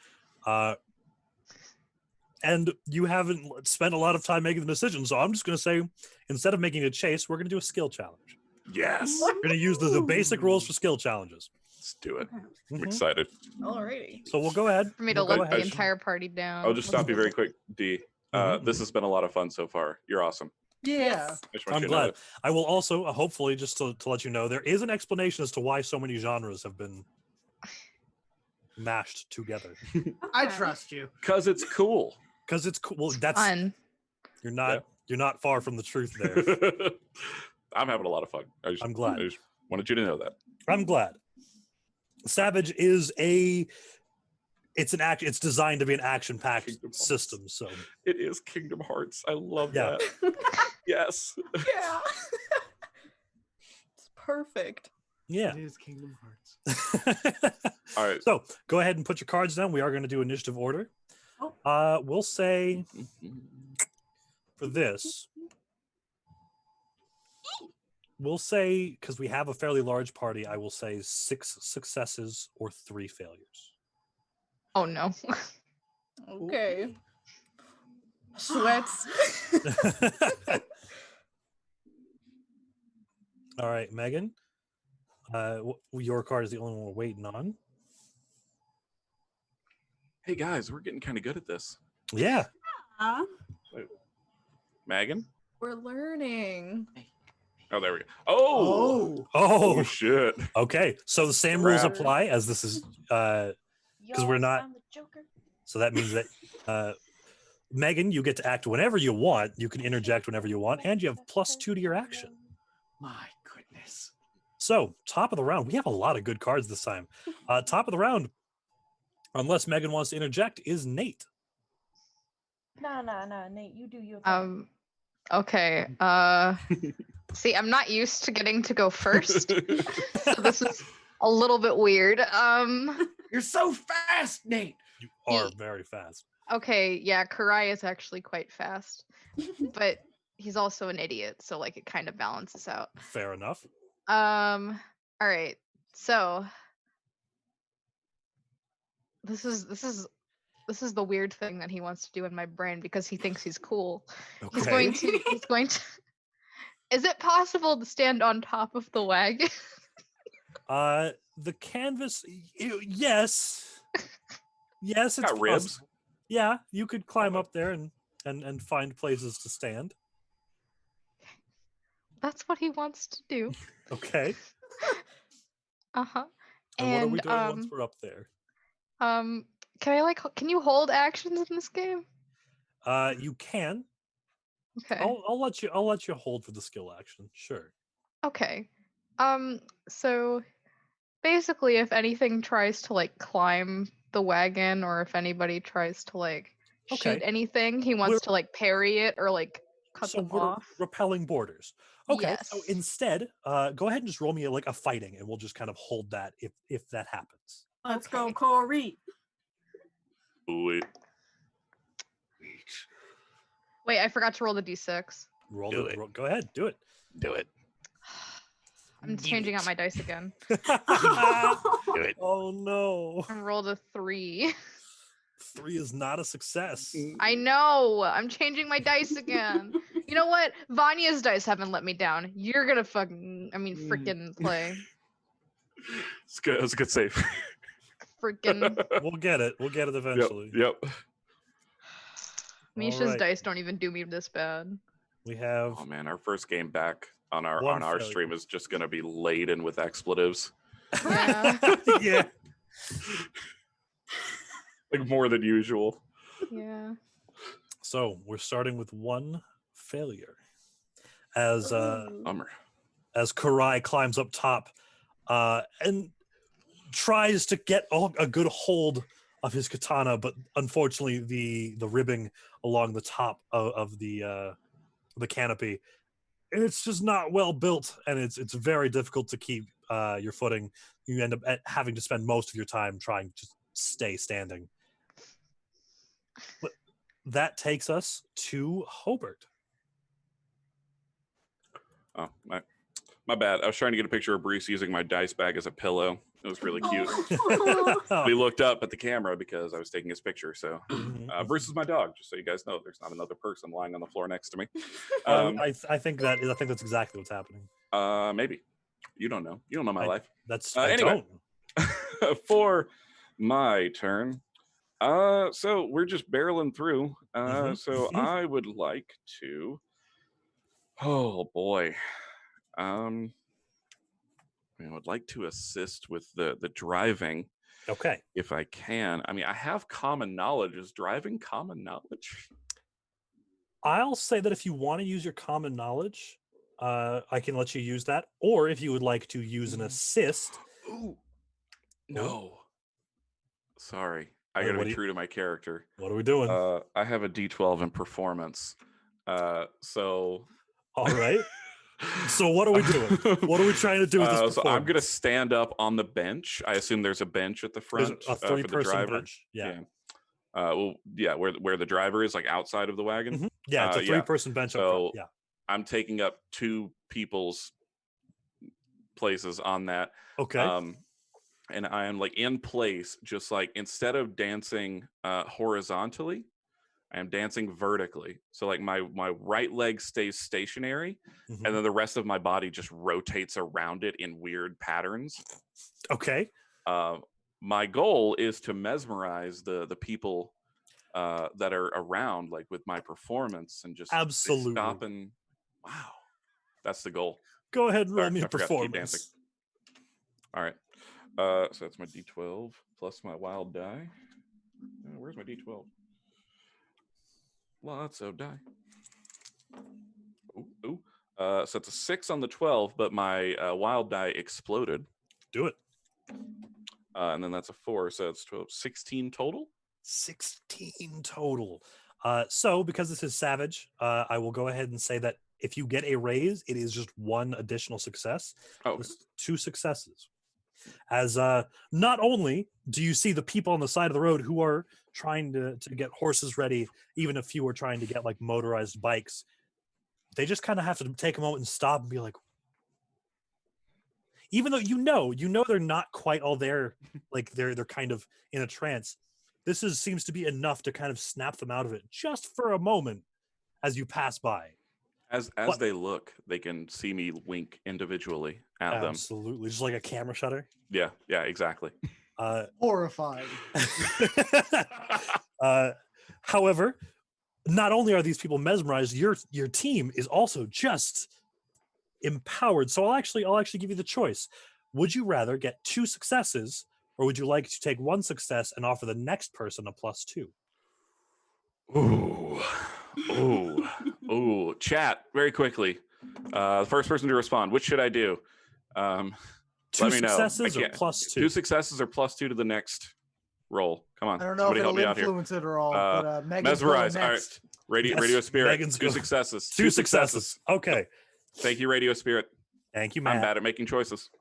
And you haven't spent a lot of time making the decision. So I'm just going to say, instead of making a chase, we're going to do a skill challenge. Yes. We're going to use the basic rules for skill challenges. Let's do it. I'm Mhm. excited. Alrighty. So we'll go ahead. For me to We'll go let the ahead. entire party down. I'll just stop you very quick, D. Mhm. This has been a lot of fun so far. You're awesome. Yeah. I just want I'm you to know glad. I will also, hopefully, just to let you know, there is an explanation as to why so many genres have been mashed together. I Okay. trust you. because it's cool. Because it's cool. Well, that's Fun. you're not far from the truth there. I'm having a lot of fun. I'm glad. I just wanted you to know that. I'm glad. Savage is it's designed to be an action-packed Kingdom Hearts. system. So It is Kingdom Hearts. I love Yeah. that. Yes. Yeah. It's perfect. yeah. It is Kingdom Hearts. All right. So go ahead and put your cards down. We are going to do initiative order. Oh. We'll say for this, we'll say, because we have a fairly large party, I will say 6 successes or 3 failures. Oh no. Okay. Sweats. All right, Megan. Your card is the only one we're waiting on. Hey guys, we're getting kind of good at this. Yeah. Megan? We're learning. Oh, there we go. Oh. Oh, Shit. okay. So the same rules Crap. apply as this is because we're not. So that means that Megan, you get to act whenever you want. You can interject whenever you want, and you have +2 to your action. My goodness. So top of the round, we have a lot of good cards this time. Top of the round, unless Megan wants to interject, is Nate. No, Nate, you do your thing. Okay. See, I'm not used to getting to go first. So this is a little bit weird. You're so fast, Nate. You are very fast. Okay, yeah, Karai is actually quite fast. But he's also an idiot, so like it kind of balances out. Fair enough. All right. So this is the weird thing that he wants to do in my brain because he thinks he's cool. Okay. He's going to Is it possible to stand on top of the wagon? The canvas, yes. Yes, it's Got ribs. possible. Yeah, you could climb up there and find places to stand. That's what he wants to do. Okay. Uh-huh. And what are we doing once we're up there? Can you hold actions in this game? You can. Okay. I'll let you hold for the skill action. Sure. Okay. So basically if anything tries to like climb the wagon or if anybody tries to like Okay. shoot anything, he wants to like parry it or like cut So them we're off. repelling borders. Okay. So Yes. instead, go ahead and just roll me like a fighting, and we'll just kind of hold that if that happens. Let's go, Okay. Corey. Wait. Wait, I forgot to roll the d6. Go ahead, do it. Do it. I'm changing out my dice again. Do it. Oh no. I rolled a 3. 3 is not a success. I know. I'm changing my dice again. You know what? Vanya's dice haven't let me down. You're gonna freaking play. It's good. It was a good save. Freaking We'll get it. We'll get it eventually. Yep. Misha's Alright. dice don't even do me this bad. We have Oh man, our first game back on our One our failure. stream is just gonna be laden with expletives. Yeah. yeah. Like more than usual. Yeah. So we're starting with one failure. As Bummer. as Karai climbs up top and tries to get a good hold of his katana, but unfortunately the ribbing along the top of the canopy, it's just not well built, and it's very difficult to keep your footing. You end up having to spend most of your time trying to stay standing. But that takes us to Hobert. Oh, my bad. I was trying to get a picture of Bruce using my dice bag as a pillow. It was really cute. But he looked up at the camera because I was taking his picture. So Bruce is my dog, just so you guys know. There's not another person lying on the floor next to me. I think that's exactly what's happening. Maybe. You don't know. You don't know my life. I Anyway. don't. For my turn. So we're just barreling through. So I would like to. Oh boy. I would like to assist with the driving. Okay. If I can. I mean, I have common knowledge. Is driving common knowledge? I'll say that if you want to use your common knowledge, I can let you use that. Or if you would like to use an assist. Ooh. No. Sorry. I gotta be true to my character. What are we doing? I have a D12 in performance. So all right. So what are we doing? What are we trying to do with this? So I'm gonna stand up on the bench. I assume there's a bench at the front a for the driver. bench. Yeah. Where the driver is, like outside of the wagon. Yeah, it's a 3-person bench. So up front. Yeah. I'm taking up 2 people's places on that. Okay. And I am like in place, just like instead of dancing horizontally, I am dancing vertically. So like my right leg stays stationary, and then the rest of my body just rotates around it in weird patterns. Okay. My goal is to mesmerize the people that are around, like with my performance, and just absolutely stop and wow, that's the goal. Go ahead and roll Sorry, me I a forgot to keep performance. dancing. All right. So that's my D12 plus my wild die. Where's my D12? Lots of die. Ooh. So it's a 6 on the 12, but my wild die exploded. Do it. And then that's a 4, so it's 12, 16 total. 16 total. So because this is Savage, I will go ahead and say that if you get a raise, it is just one additional success. Oh, It's 2 successes. As not only do you see the people on the side of the road who are trying to get horses ready, even a few are trying to get like motorized bikes, they just kind of have to take a moment and stop and be like, even though you know they're not quite all there, like they're kind of in a trance. This seems to be enough to kind of snap them out of it just for a moment as you pass by. As What? they look, they can see me wink individually at them. Absolutely, just like a camera shutter. Yeah, exactly. Horrifying. However, not only are these people mesmerized, your team is also just empowered. So I'll actually give you the choice. Would you rather get 2 successes, or would you like to take 1 success and offer the next person a +2? Ooh. Chat very quickly. The first person to respond. Which should I do? 2 let me know. successes or can't- +2? 2 successes or +2 to the next roll. Come on. I don't know somebody if help it'll me out here. influence it or all, but Megan's Mesmerize. going All right. next. Radio Yes, Spirit. Megan's 2 going- successes. 2 successes. Okay. Thank you, Radio Spirit. Thank you, I'm Matt. bad at making choices.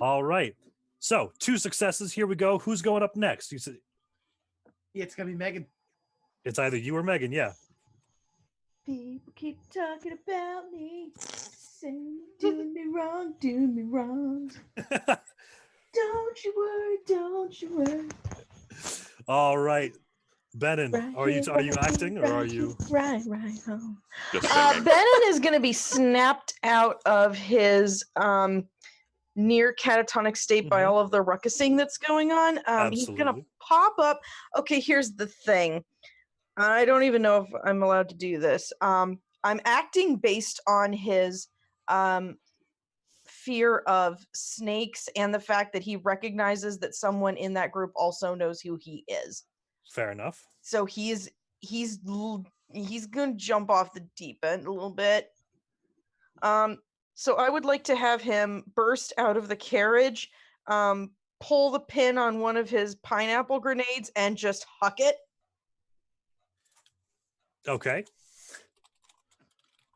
All right. So 2 successes. Here we go. Who's going up next? You said Yeah, it's gonna be Megan. it's either you or Megan. Yeah. People keep talking about me, saying doing me wrong, doing me wrong. Don't you worry. All right. Benin, Right are you here, acting or are you? right home? Just singing. Benin is going to be snapped out of his near catatonic state by Mhm. all of the ruckusing that's going on. He's going to Absolutely. pop up. Okay, here's the thing. I don't even know if I'm allowed to do this. I'm acting based on his fear of snakes and the fact that he recognizes that someone in that group also knows who he is. Fair enough. So he's gonna jump off the deep end a little bit. So I would like to have him burst out of the carriage, pull the pin on one of his pineapple grenades, and just huck it. Okay.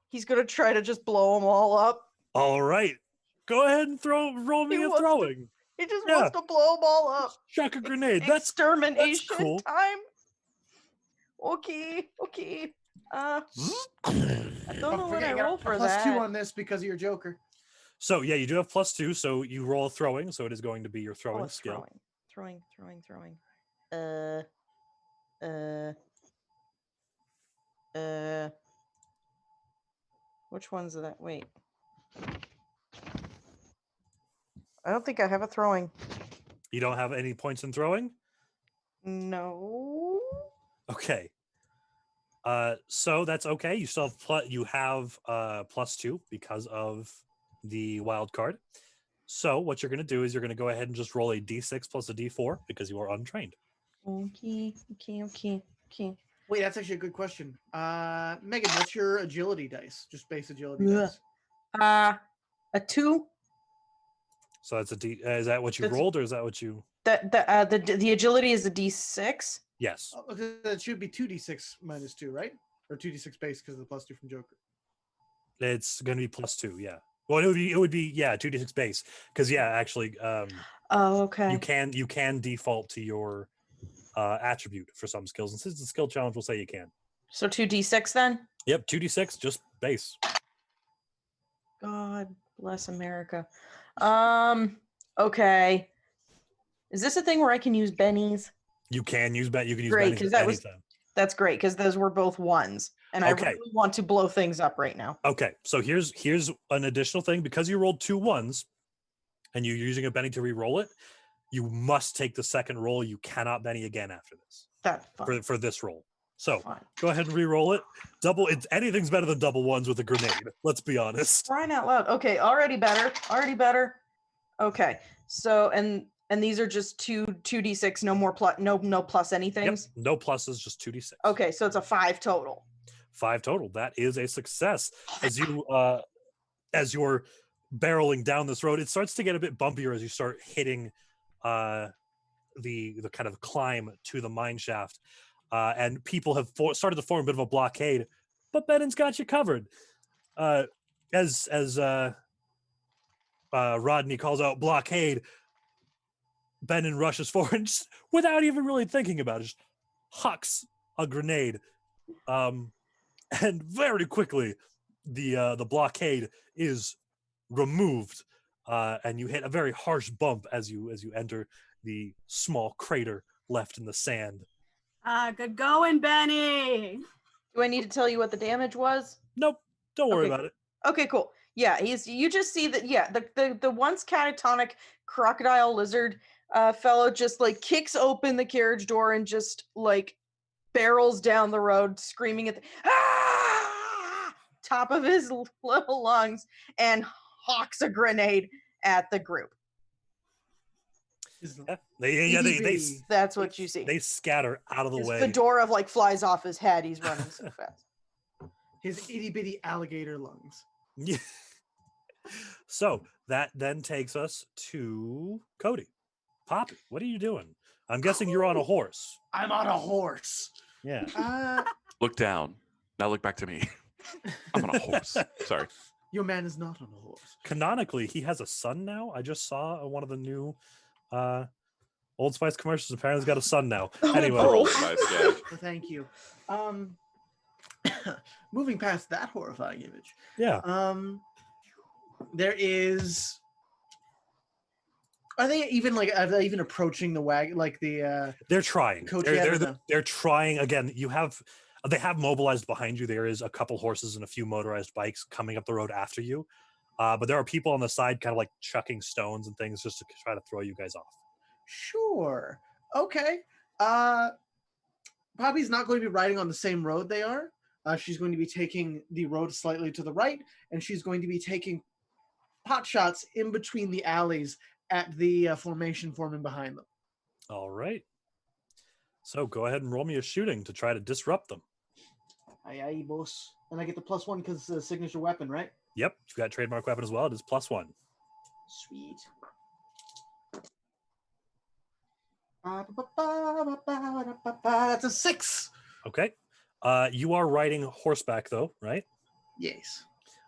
He's gonna try to just blow them all up. All right. Go ahead and roll me He a wants to- throwing. He just Yeah. wants to blow them all up. Chuck a grenade. That's Extermination cool. time. Okay. I don't know what I forget, roll for plus that. 2 on this because of your Joker. So yeah, you do have +2. So you roll throwing. So it is going to be your throwing it's skill. Throwing. Which one's that? Wait. I don't think I have a throwing. You don't have any points in throwing. No. Okay. So that's okay. You still have +2 because of the wild card. So what you're going to do is you're going to go ahead and just roll a d6 plus a d4 because you are untrained. Okay. Wait, that's actually a good question. Megan, what's your agility dice? Just base agility Ugh. dice. A 2. So that's a d. Is that what you That's- rolled, or is that what you? The agility is a d6. Yes. Oh, okay, that should be 2d6 minus 2, right? Or 2d6 base because of the +2 from Joker. It's going to be +2. Yeah. Well, it would be 2d6 base because actually Oh, okay. you can default to your attribute for some skills, and since it's a skill challenge, we'll say you can. So 2d6 then? Yep, 2d6 just base. God bless America. Okay. Is this a thing where I can use bennies? You can use you can use Great, bennies 'cause at that any was- time. That's great because those were both ones, and Okay. I really want to blow things up right now. Okay, so here's an additional thing. Because you rolled 2 1s and you're using a Benny to re-roll it, you must take the second roll. You cannot Benny again after this That's fine. for this roll. So Fine. go ahead and re-roll it. Anything's better than double ones with a grenade. Let's be honest. Crying out loud. Okay, already better. Okay, so and these are just 2d6, no more plus, no plus Yep, anythings. no pluses, just 2d6. Okay, so it's a 5 total. 5 total. That is a success. As you're barreling down this road, it starts to get a bit bumpier as you start hitting the kind of climb to the mine shaft. and people have started to form a bit of a blockade, but Bennon's got you covered. As Rodney calls out blockade, Bennon rushes forward and just, without even really thinking about it, just hucks a grenade. And very quickly, the blockade is removed, and you hit a very harsh bump as you enter the small crater left in the sand. Good going, Benny. Do I need to tell you what the damage was? Nope, don't worry Okay. about it. Okay, cool. Yeah, you just see that, yeah, the once catatonic crocodile lizard fellow just like kicks open the carriage door and just like barrels down the road screaming at the top of his little lungs and hawks a grenade at the group. Yeah, they That's what you see. They scatter out of the His way. fedora like flies off his head. He's running so fast. His itty bitty alligator lungs. Yeah. So that then takes us to Cody. Poppy, what are you doing? I'm guessing you're on a horse. I'm on a horse. Yeah. Look down. Now look back to me. I'm on a horse. Sorry. Your man is not on a horse. Canonically, he has a son now. I just saw one of the new Old Spice commercials. Apparently, he's got a son now. Anyway, Poor Old Spice, yeah. Thank you. Moving past that horrifying image. Yeah. There is. Are they even approaching the wagon? Like the they're trying. coach They're trying again. They have mobilized behind you. There is a couple horses and a few motorized bikes coming up the road after you. But there are people on the side kind of like chucking stones and things just to try to throw you guys off. Sure. Okay. Poppy's not going to be riding on the same road they are. She's going to be taking the road slightly to the right, and she's going to be taking pot shots in between the alleys at the formation forming behind them. All right. So go ahead and roll me a shooting to try to disrupt them. Aye, aye, boss. And I get the +1 because it's a signature weapon, right? Yep, you've got trademark weapon as well. It is +1. Sweet. That's a 6. Okay. You are riding horseback though, right? Yes.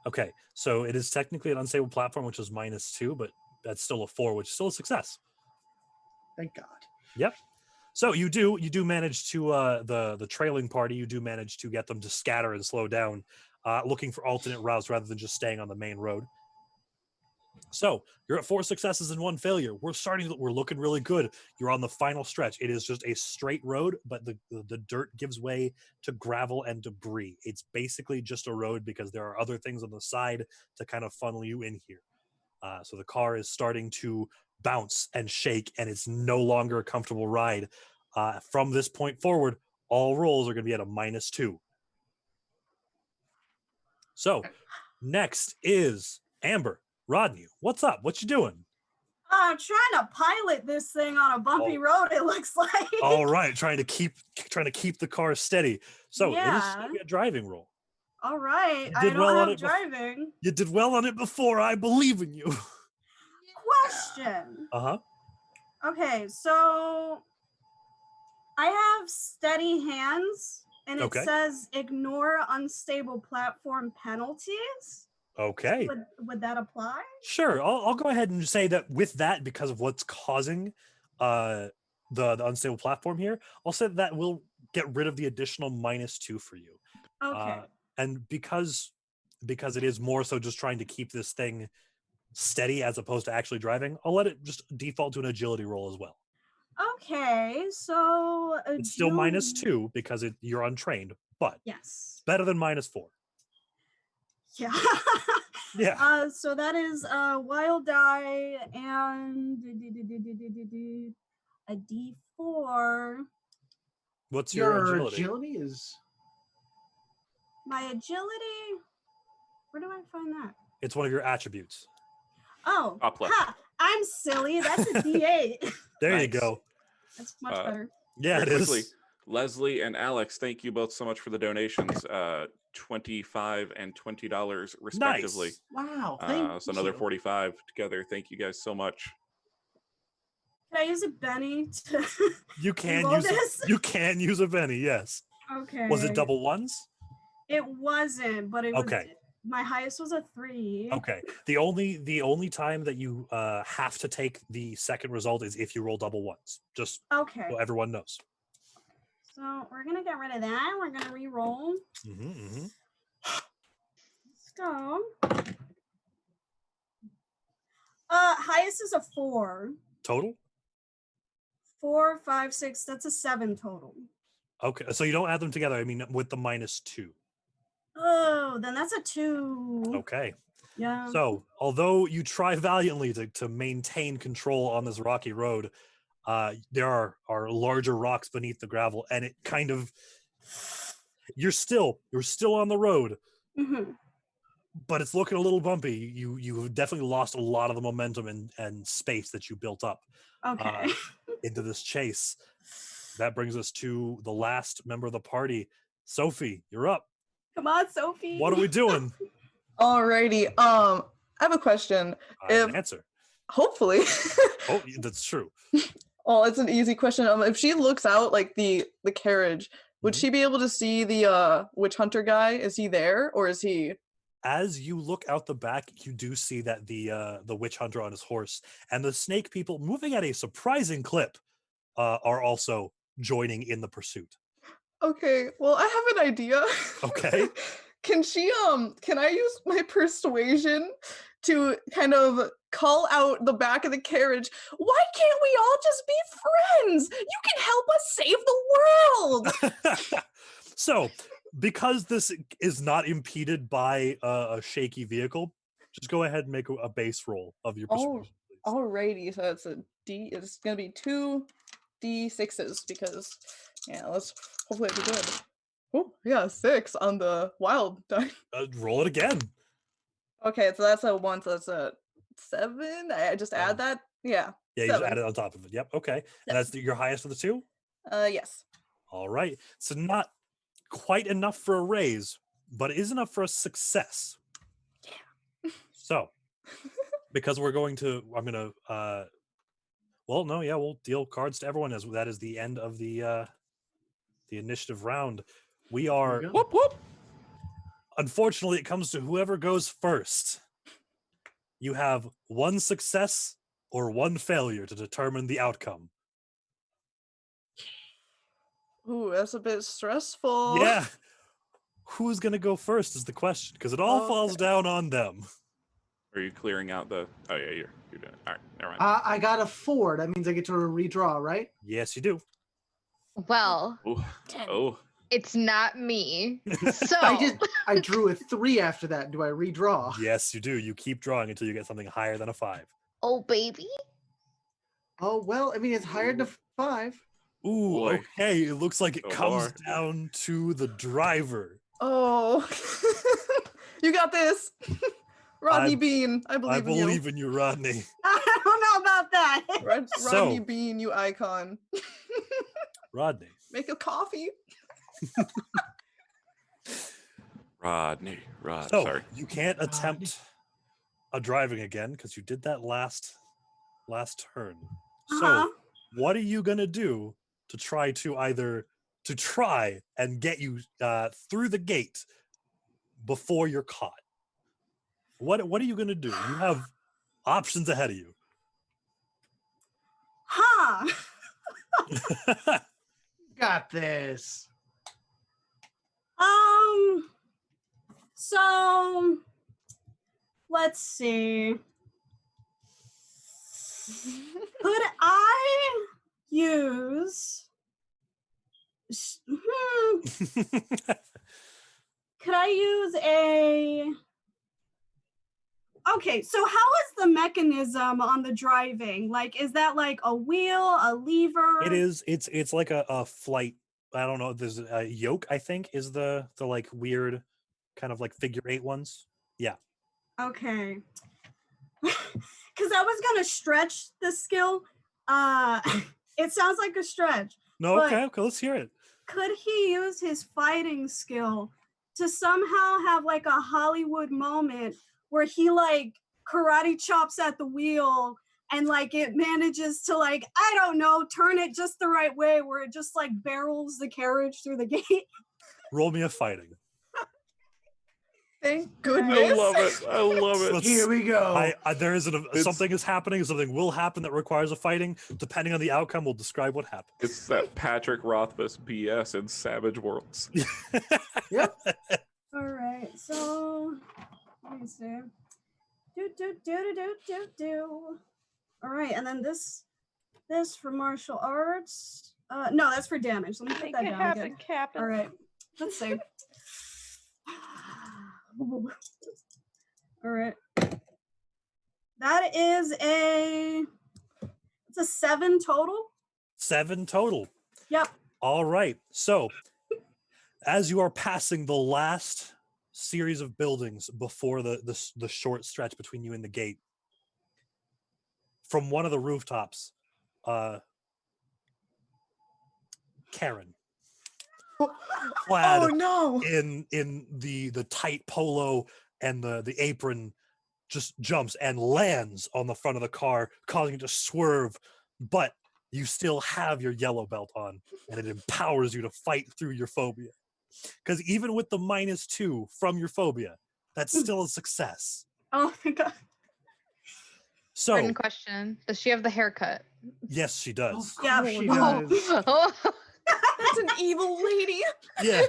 Okay. So it is technically an unstable platform, which is -2, but that's still a 4, which is still a success. Thank God. Yep. So you do manage to the trailing party. You do manage to get them to scatter and slow down, looking for alternate routes rather than just staying on the main road. So you're at 4 successes and 1 failure. We're looking really good. You're on the final stretch. It is just a straight road, but the dirt gives way to gravel and debris. It's basically just a road because there are other things on the side to kind of funnel you in here. So the car is starting to bounce and shake, and it's no longer a comfortable ride. From this point forward, all rolls are going to be at a -2. So next is Amber. Rodney, what's up? What you doing? I'm trying to pilot this thing on a bumpy road, it looks like. All right, trying to keep the car steady. So it is going to be a driving roll. All right. I did don't well on have it driving. You did well on it before. I believe in you. Question. Uh-huh. Okay, so I have steady hands, and it says ignore unstable platform penalties. Okay. Would that apply? Sure. I'll go ahead and say that with that, because of what's causing the unstable platform here, I'll say that will get rid of the additional -2 for you. Okay. And because it is more so just trying to keep this thing steady as opposed to actually driving, I'll let it just default to an agility roll as well. Okay, so it's still -2 because you're untrained, but yes, better than -4. Yeah. Yeah. So that is wild die and a D4. What's your agility is? My agility. Where do I find that? It's one of your attributes. Oh, Up left. I'm silly. That's a D8. There you go. That's much better. Yeah, it is. Quickly, Leslie and Alex, thank you both so much for the donations. $25 and $20 respectively. Nice. Wow. So another 45 together. Thank you guys so much. Can I use a Benny to You can roll use this? you can use a Benny, yes. Okay. Was it double ones? It wasn't, but it was. Okay. My highest was a 3. Okay. The only time that you have to take the second result is if you roll double ones. Just Okay. so everyone knows. So we're gonna get rid of that. We're gonna re-roll. Let's go. Highest is a 4. Total? 4, 5, 6. That's a 7 total. Okay. So you don't add them together. I mean, with the -2. Oh, then that's a 2. Okay. Yeah. So, although you try valiantly to maintain control on this rocky road, there are larger rocks beneath the gravel, and it kind of you're still on the road, but it's looking a little bumpy. You've definitely lost a lot of the momentum and space that you built up into this chase. That brings us to the last member of the party. Sophie, you're up. Come on, Sophie. What are we doing? Alrighty. I have a question. I have an answer. Hopefully. Oh, that's true. Oh, it's an easy question. If she looks out like the carriage, would she be able to see the witch hunter guy? Is he there, or is he? As you look out the back, you do see that the witch hunter on his horse and the snake people, moving at a surprising clip, are also joining in the pursuit. Okay, well, I have an idea. Okay. Can I use my persuasion to kind of call out the back of the carriage? Why can't we all just be friends? You can help us save the world. So, because this is not impeded by a shaky vehicle, just go ahead and make a base roll of your persuasion. Alrighty, so it's a D. It's gonna be 2 D6s because let's hopefully it'll be good. Oh, yeah, 6 on the wild die. Roll it again. Okay, so that's a 1, so that's a 7. I just add that. Yeah. Yeah, 7. you just add it on top of it. Yep. Okay. And that's your highest of the 2? Yes. All right. So not quite enough for a raise, but it is enough for a success. Yeah. So, because we're going to, we'll deal cards to everyone as that is the end of the initiative round. We are whoop whoop. Unfortunately, it comes to whoever goes first. You have one success or one failure to determine the outcome. Ooh, that's a bit stressful. Yeah. Who's going to go first is the question, because it all falls down on them. Are you clearing out the... Oh, yeah, you're doing it. All right, never mind. I got a 4. That means I get to redraw, right? Yes, you do. Well, it's not me. So I drew a 3 after that. Do I redraw? Yes, you do. You keep drawing until you get something higher than a 5. Oh, baby. Oh, well, I mean, it's higher than 5. Ooh, Boy. Okay. It looks like it So comes far. down to the driver. Oh. You got this. Rodney Bean, I believe in you. I believe in you, Rodney. I don't know about that. Rodney Bean, you icon. Rodney. Make a coffee. Rodney. So, Sorry. you can't attempt a driving again because you did that last turn. So, what are you going to do to try to try and get you through the gate before you're caught? What are you going to do? You have options ahead of you. Got this. So let's see. Could I use could I use a Okay, so how is the mechanism on the driving? Like, is that like a wheel, a lever? It is. It's like a flight. I don't know. There's a yoke, I think, is the like weird kind of like figure 8 ones. Yeah. Okay. Because I was gonna stretch the skill. It sounds like a stretch. No, okay, let's hear it. Could he use his fighting skill to somehow have like a Hollywood moment where he like karate chops at the wheel and like it manages to like, I don't know, turn it just the right way where it just like barrels the carriage through the gate. Roll me a fighting. Thank goodness. I love it. I love it. Let's- Here we go. there isn't It's- something is happening. Something will happen that requires a fighting. Depending on the outcome, we'll describe what happens. It's that Patrick Rothfuss BS in Savage Worlds. Yep. All right, so let me see. Do. All right, and then this for martial arts. No, that's for damage. Let me put that down again. Captain. All right, let's see. All right, that is it's a 7 total. 7 total. Yep. All right. So, as you are passing the last series of buildings before the short stretch between you and the gate, from one of the rooftops, Karen, clad Oh no. in the tight polo and the apron, just jumps and lands on the front of the car, causing it to swerve. But you still have your yellow belt on, and it empowers you to fight through your phobia. Because even with the -2 from your phobia, that's still a success. Oh my god. So, Certain question: does she have the haircut? yes, she does. Of Yeah, course she Oh. does. Oh. That's an evil lady. Yeah.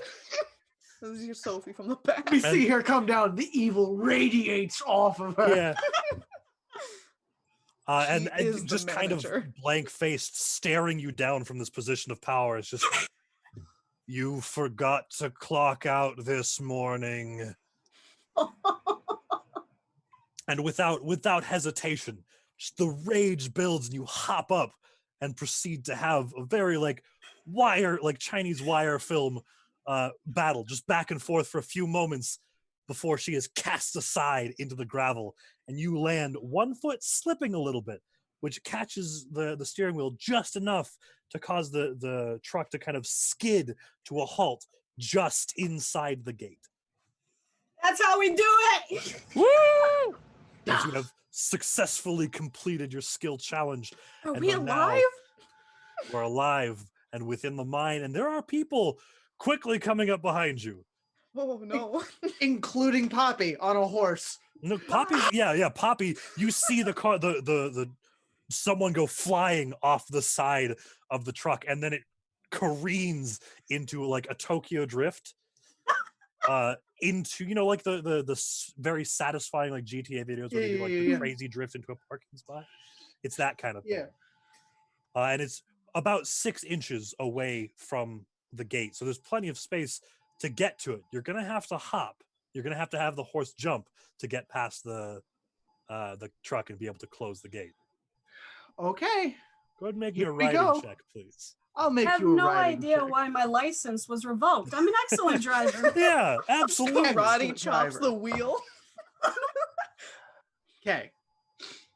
This is your Sophie from the back. We see her come down. The evil radiates off of her. Yeah. And She is the just kind of manager. blank-faced, staring you down from this position of power. It's just, you forgot to clock out this morning. And without hesitation, just the rage builds, and you hop up and proceed to have a very like Chinese wire film battle, just back and forth for a few moments before she is cast aside into the gravel, and you land one foot slipping a little bit, which catches the steering wheel just enough to cause the truck to kind of skid to a halt just inside the gate. That's how we do it. Woo! As you have successfully completed your skill challenge. Are and we are now- alive? We're alive and within the mine, and there are people quickly coming up behind you. Oh no. Including Poppy on a horse. No, Poppy, yeah, Poppy. You see the car, the someone go flying off the side of the truck, and then it careens into like a Tokyo drift, into like the very satisfying like GTA videos where they do like the Yeah. crazy drift into a parking spot. It's that kind of thing. Yeah. And it's about 6 inches away from the gate, so there's plenty of space to get to it. You're gonna have to hop. You're gonna have to have the horse jump to get past the truck and be able to close the gate. Okay. Go ahead and make me Here a we riding go. check, please. I'll make I have you a no riding idea check. why my license was revoked. I'm an excellent driver. Yeah, absolutely. Karate Excellent chops driver. the wheel. Okay.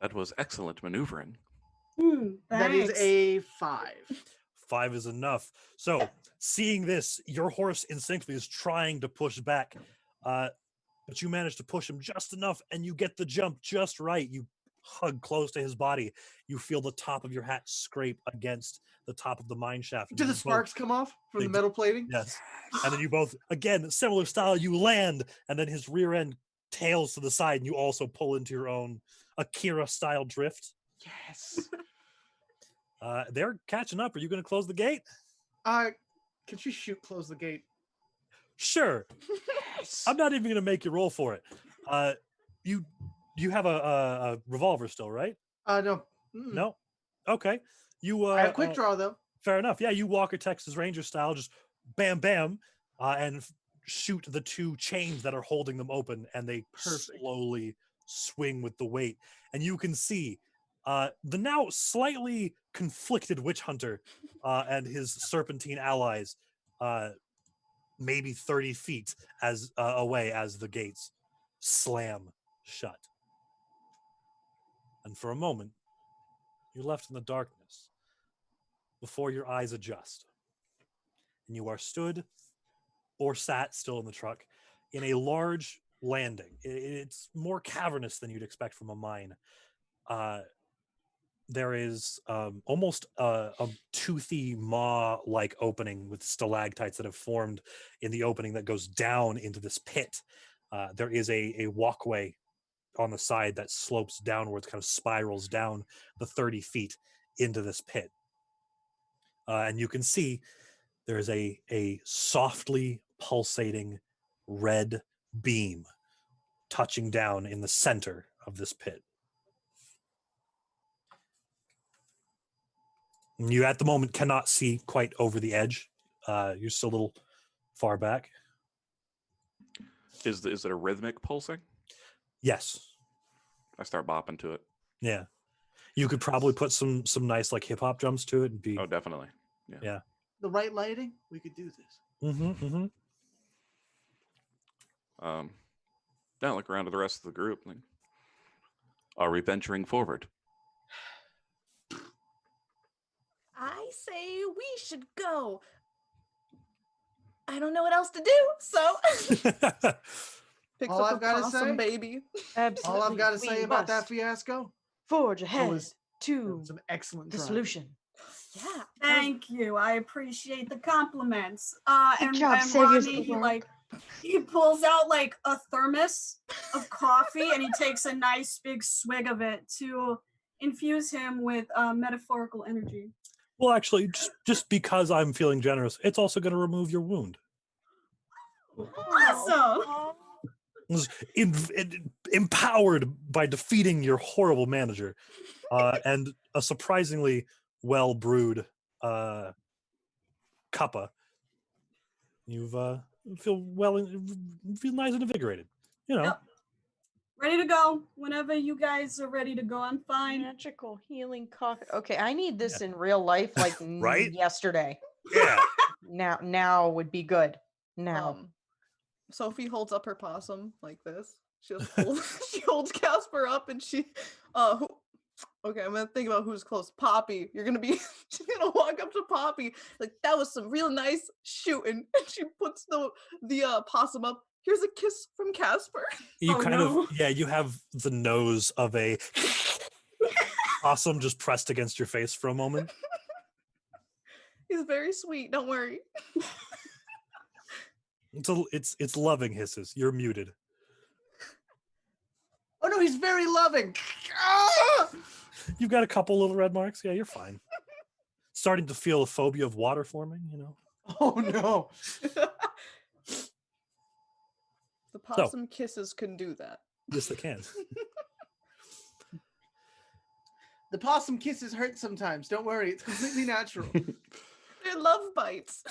That was excellent maneuvering. That is Thanks. a 5. 5 is enough. So, seeing this, your horse instinctively is trying to push back, but you manage to push him just enough, and you get the jump just right. You hug close to his body. You feel the top of your hat scrape against the top of the mine shaft. and Do you the both- sparks come off from They the do. metal plating? Yes. And then you both, again, similar style, you land, and then his rear end tails to the side, and you also pull into your own Akira style drift. Yes. They're catching up. Are you going to close the gate? Can she close the gate? Sure. I'm not even going to make you roll for it. You have a revolver still, right? No. Mm-mm. No? Okay. You I have quick draw though. Fair enough. Yeah, you Walker Texas Ranger style, just bam, bam, and shoot the 2 chains that are holding them open, and they Perfect. slowly swing with the weight. And you can see the now slightly conflicted witch hunter and his serpentine allies, maybe 30 feet away as the gates slam shut. And for a moment, you're left in the darkness before your eyes adjust. And you are stood or sat still in the truck in a large landing. It's more cavernous than you'd expect from a mine. there is almost a toothy maw-like opening with stalactites that have formed in the opening that goes down into this pit. There is a walkway on the side that slopes downwards, kind of spirals down the 30 feet into this pit. And you can see there is a softly pulsating red beam touching down in the center of this pit. You at the moment cannot see quite over the edge. You're still a little far back. Is it a rhythmic pulsing? Yes. I start bopping to it. Yeah. You could probably put some nice like hip hop jumps to it and be. Oh, definitely. Yeah. The right lighting, we could do this. Mm-hmm. Now look around to the rest of the group. Like, are we venturing forward? I say we should go. I don't know what else to do, so picks All up I've a gotta possum say- baby. All I've got to We say about that must fiasco, forge that ahead was to some excellent the driving. solution. Yeah. Thank you. I appreciate the compliments. Good And, job, and saviors Rodney, of the world. he pulls out like a thermos of coffee and he takes a nice big swig of it to infuse him with metaphorical energy. Well, actually, just because I'm feeling generous, it's also going to remove your wound. Awesome. Was empowered by defeating your horrible manager, and a surprisingly well brewed cuppa. You've feel nice and invigorated. You know. Yep. Ready to go. Whenever you guys are ready to go, I'm fine. Magical healing coffee. Okay, I need this in real life, like Right? yesterday. Yeah. Now would be good. Now. Sophie holds up her possum like this. She just she holds Casper up and she okay, I'm gonna think about who's close. Poppy, you're gonna be she's gonna walk up to Poppy, like that was some real nice shooting. And she puts the possum up. Here's a kiss from Casper. You Oh, kind no. of you have the nose of a possum just pressed against your face for a moment. He's very sweet, don't worry. It's loving hisses. You're muted. Oh no, he's very loving. Ah! You've got a couple little red marks. Yeah, you're fine. Starting to feel a phobia of water forming, you know. Oh no. The possum kisses can do that. Yes, they can. The possum kisses hurt sometimes. Don't worry, it's completely natural. They're love bites.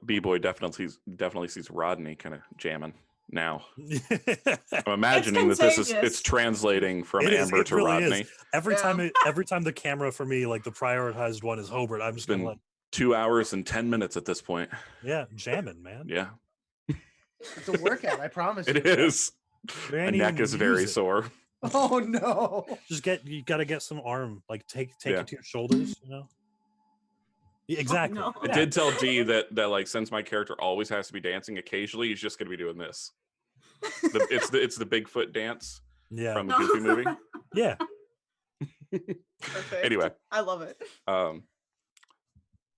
B-boy definitely sees Rodney kind of jamming now. I'm imagining that it's contagious. translating from It Amber to really Rodney. is. Every Yeah. time the camera for me, like the prioritized one is Hobert, I'm just gonna Been let 2 hours and 10 minutes at this point. jamming, man. Yeah, It's a workout, I promise. it you. is. You My ain't neck even is very use it. sore. Oh no. You gotta get some arm, like take Yeah. it to your shoulders, you know. Yeah, exactly. no. I Yeah. did tell G that like since my character always has to be dancing, occasionally he's just going to be doing this. It's the Bigfoot dance Yeah. from the Goofy movie. Yeah. Perfect. Anyway, I love it.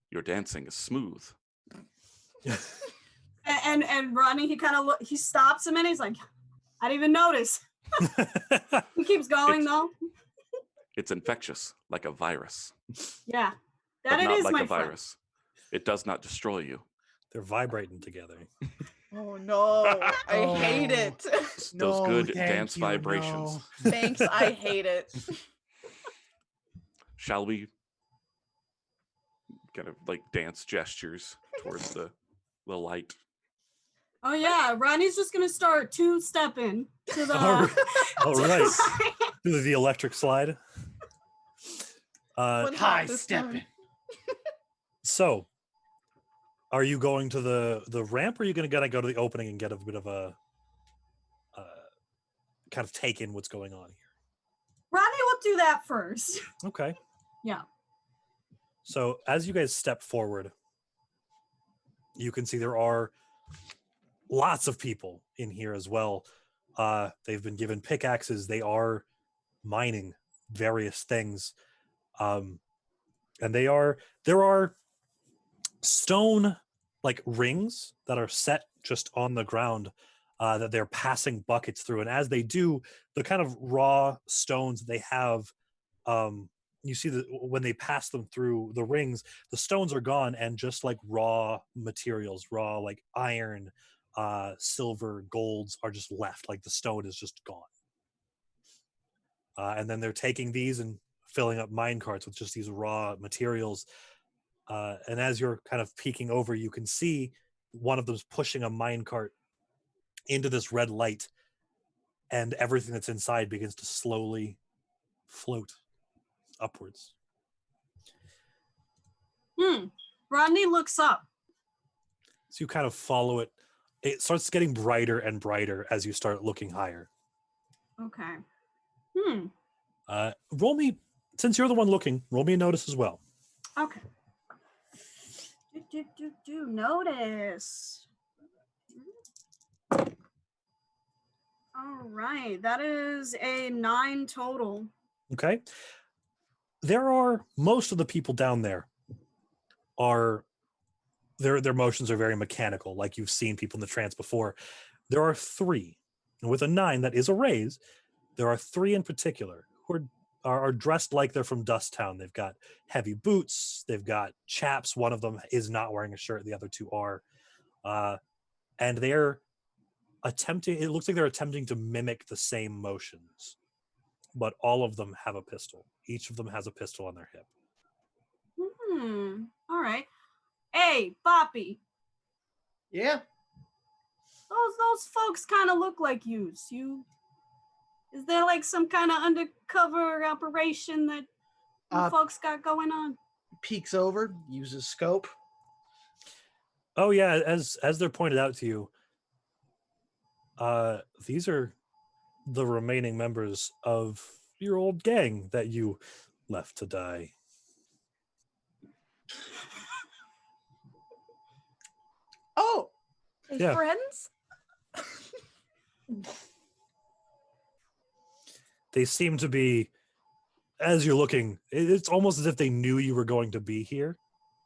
your dancing is smooth. And Rodney, he stops him and he's like, I didn't even notice. He keeps going though. It's infectious, like a virus, Yeah. but That it not is, like my a friend. virus. It does not destroy you. They're vibrating together. Oh no, I hate Oh. it. Those No, good thank dance you, vibrations. no. Thanks, I hate it. Shall we kind of like dance gestures towards the light? Oh yeah, Rodney's just gonna start two-stepping to the. All right. All to the right. side. Do the electric slide. One High hop this stepping. time. So, are you going to the ramp, or are you going to go to the opening and get a bit of a kind of take in what's going on Rodney will do that first. here? Okay. Yeah. So, as you guys step forward, you can see there are lots of people in here as well. They've been given pickaxes. They are mining various things. And there are stone like rings that are set just on the ground that they're passing buckets through, and as they do, the kind of raw stones they have, you see that when they pass them through the rings, the stones are gone, and just like raw materials, raw like iron, silver, golds are just left. Like the stone is just gone. And then they're taking these and filling up mine carts with just these raw materials. And as you're kind of peeking over, you can see one of them's pushing a mine cart into this red light, and everything that's inside begins to slowly float upwards. Rodney looks up. So you kind of follow it. It starts getting brighter and brighter as you start looking higher. Okay. Roll me, since you're the one looking, roll me a notice as well. Okay. Notice. All right, that is a 9 total. Okay. There are, most of the people down there are, their motions are very mechanical, like you've seen people in the trance before. There are 3, and with a 9 that is a raise, there are 3 in particular who are dressed like they're from Dust Town. They've got heavy boots, they've got chaps. One of them is not wearing a shirt, the other 2 are. And they're attempting, it looks like they're attempting to mimic the same motions, but all of them have a pistol. Each of them has a pistol on their hip. All right. Hey, Boppy. Yeah. Those folks kind of look like yous. Is there like some kind of undercover operation that you folks got going on? Peeks over, uses scope. Oh yeah, as they're pointed out to you, these are the remaining members of your old gang that you left to die. Oh, Hey, Yeah. friends? They seem to be, as you're looking, it's almost as if they knew you were going to be here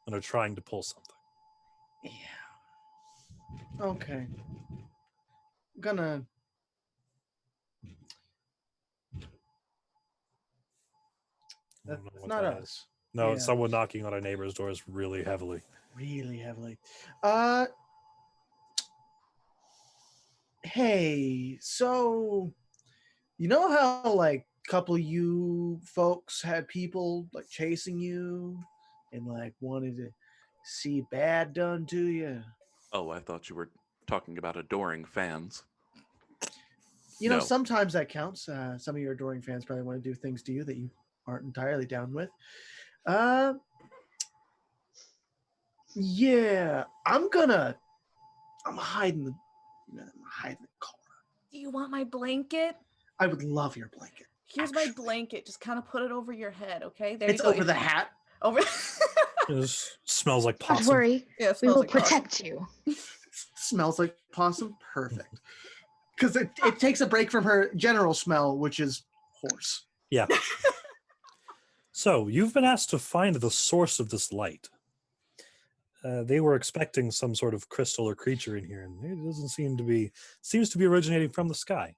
and are trying to pull something. yeah. Okay. Gonna. I don't know That's what not that is. us. No, Yeah. it's someone knocking on our neighbor's doors really heavily. Really heavily. Hey, so you know how like a couple of you folks had people like chasing you and like wanted to see bad done to you? Oh, I thought you were talking about adoring fans. You know, No. sometimes that counts. Some of your adoring fans probably want to do things to you that you aren't entirely down with. Yeah, I'm hiding the car. Do you want my blanket? I would love your blanket. Here's my blanket. Just kind of put it over your head, okay? There It's you go. over the hat. Over. It smells like Don't possum. worry, Yeah, it we smells will like possum. protect you. Smells like possum. Perfect. Because it takes a break from her general smell, which is horse. Yeah. So you've been asked to find the source of this light. They were expecting some sort of crystal or creature in here, and it doesn't seem to be. Seems to be originating from the sky.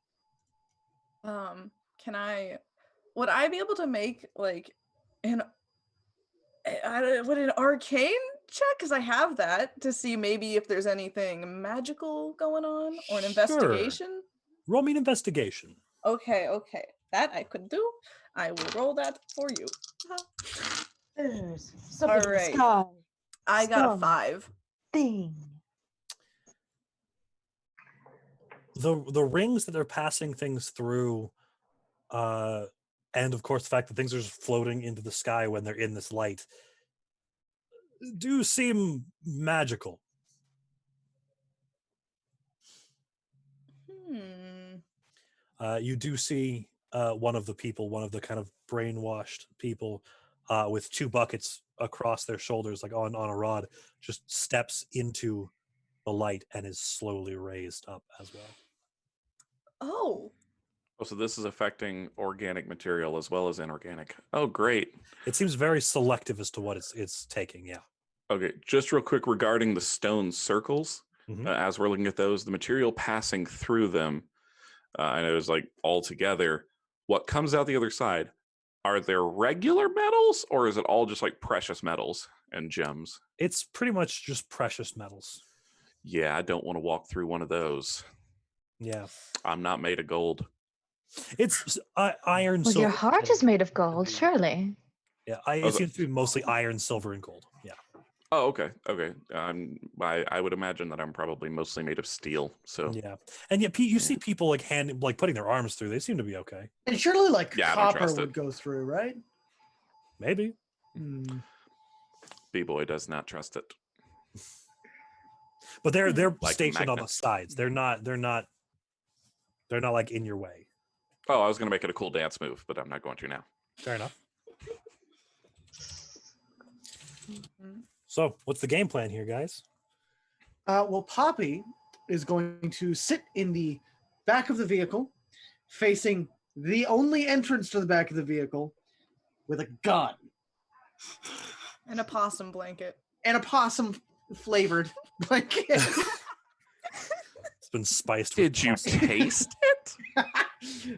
Would I be able to make like an arcane check? Because I have that to see maybe if there's anything magical going on, or an investigation. Roll me an investigation. Okay, that I could do. I will roll that for you. There's something in the Alright. sky. I got a Some 5. Thing. The rings that they're passing things through, and of course the fact that things are just floating into the sky when they're in this light, do seem magical. You do see one of the kind of brainwashed people with 2 buckets across their shoulders, like on a rod, just steps into the light and is slowly raised up as well. Oh, Oh, so this is affecting organic material as well as inorganic. Oh, great. It seems very selective as to what it's taking. Yeah. Okay, just real quick regarding the stone circles, Mhm. as we're looking at those, the material passing through them, I know it's like all together. What comes out the other side? Are there regular metals, or is it all just like precious metals and gems? It's pretty much just precious metals. Yeah, I don't want to walk through one of those. Yeah. I'm not made of gold. It's iron, Well, silver. your and heart gold. is made of gold, surely. Yeah, Oh, it so- seems to be mostly iron, silver, and gold. Yeah. Oh, okay, okay. I would imagine that I'm probably mostly made of steel. So Yeah. And yet, you see people like putting their arms through. They seem to be okay. And surely, like Yeah, I don't copper trust would it. go through, right? Maybe. Hmm. B-boy does not trust it. But they're Like stationed on the magnets. sides. They're not like in your way. Oh, I was gonna make it a cool dance move, but I'm not going to now. Fair enough. Mhm. So, what's the game plan here, guys? Well, Poppy is going to sit in the back of the vehicle, facing the only entrance to the back of the vehicle, with a gun And a possum blanket. and a possum flavored blanket. It's been spiced. With Did you possum. taste it?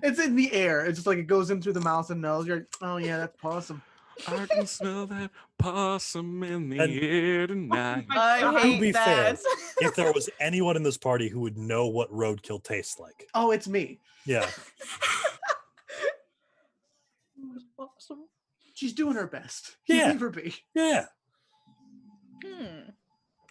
It's in the air. It's just like it goes in through the mouth and nose. You're like, oh yeah, that's possum. I can smell that possum in the And- air tonight. I To hate be fair, that. if there was anyone in this party who would know what roadkill tastes like, Oh, it's me. yeah, Awesome. She's doing her best. Yeah. Leave her be. yeah.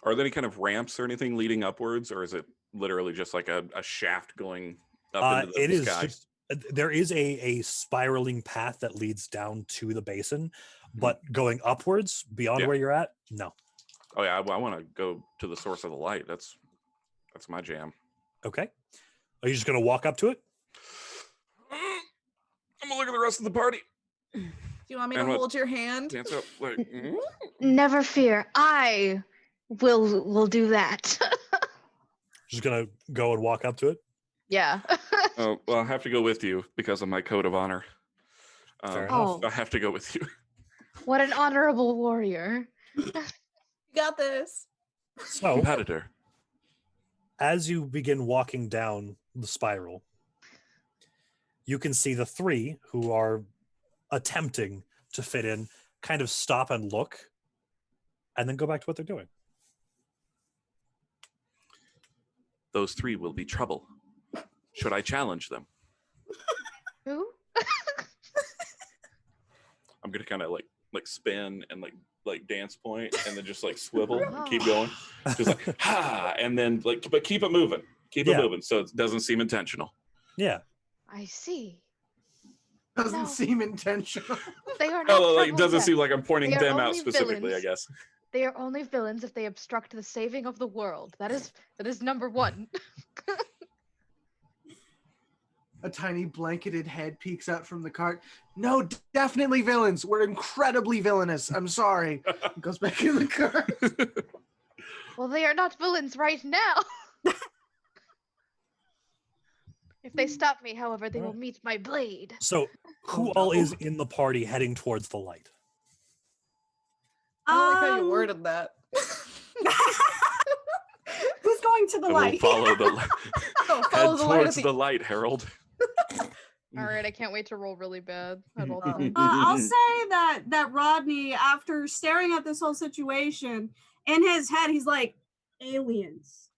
Are there any kind of ramps or anything leading upwards, or is it literally just like a shaft going up into the It is sky? just there is a spiraling path that leads down to the basin, but going upwards beyond Yeah. where you're at, no. Oh yeah, I want to go to the source of the light. That's my jam. Okay, are you just gonna walk up to it? I'm gonna look at the rest of the party. Do you want me And to what- hold your hand? Dance up, like. Never fear, I will do that. Just gonna go and walk up to it? Yeah. Oh, well, I have to go with you because of my code of honor. Fair enough. I have to go with you. What an honorable warrior. You got this. So, Competitor. as you begin walking down the spiral, you can see the three who are attempting to fit in kind of stop and look and then go back to what they're doing. Those three will be trouble. Should I challenge them? Who? I'm gonna kind of like spin and like dance point and then just like swivel and keep going. Just like ha, and then but keep it moving. Keep Yeah. it moving so it doesn't seem intentional. Yeah. I see. Doesn't No. seem intentional. They are not Oh, like trouble doesn't yet. seem like I'm pointing They are them out only specifically. I villains. guess. They are only villains if they obstruct the saving of the world. That is number one. A tiny blanketed head peeks out from the cart. No, definitely villains. We're incredibly villainous. I'm sorry. Goes back in the cart. Well, they are not villains right now. If they stop me, however, they will Alright. meet my blade. So, who Oh, all no. is in the party heading towards the light? I don't like how you Um, worded that. Who's going to the I will light? follow the light. Oh, Head follow the light at towards the the light, Harold. All right, I can't wait to roll really bad at all Oh. times. I'll say that Rodney, after staring at this whole situation, in his head, he's like, aliens.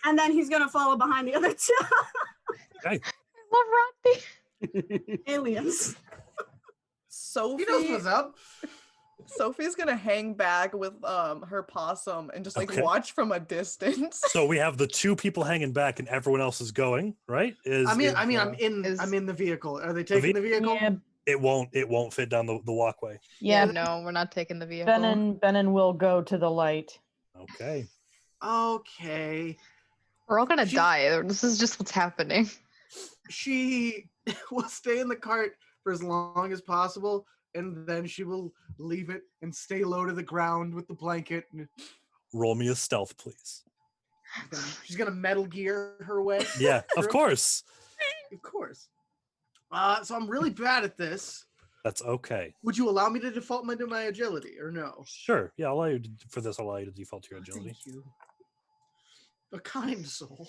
And then he's gonna follow behind the other two. I love Rodney. Aliens. He knows Sophie. what's up. Sophie's gonna hang back with her possum and just like Okay. watch from a distance. So we have the two people hanging back and everyone else is going, right? I'm Is- in the vehicle. Are they taking the vehicle? Yeah, It won't fit down the walkway. yeah. No, we're not taking the vehicle. Ben and will go to the light. Okay. Okay. We're all gonna She- die. This is just what's happening. She will stay in the cart for as long as possible, and then she will leave it and stay low to the ground with the blanket. And Roll me a stealth, please. she's gonna Metal Gear her way. Yeah, of True. course. Of course. So I'm really bad at this. That's okay. Would you allow me to default to my agility or no? Sure. Yeah, I'll allow you for this. I'll allow you to default to your agility. Thank you. A kind soul.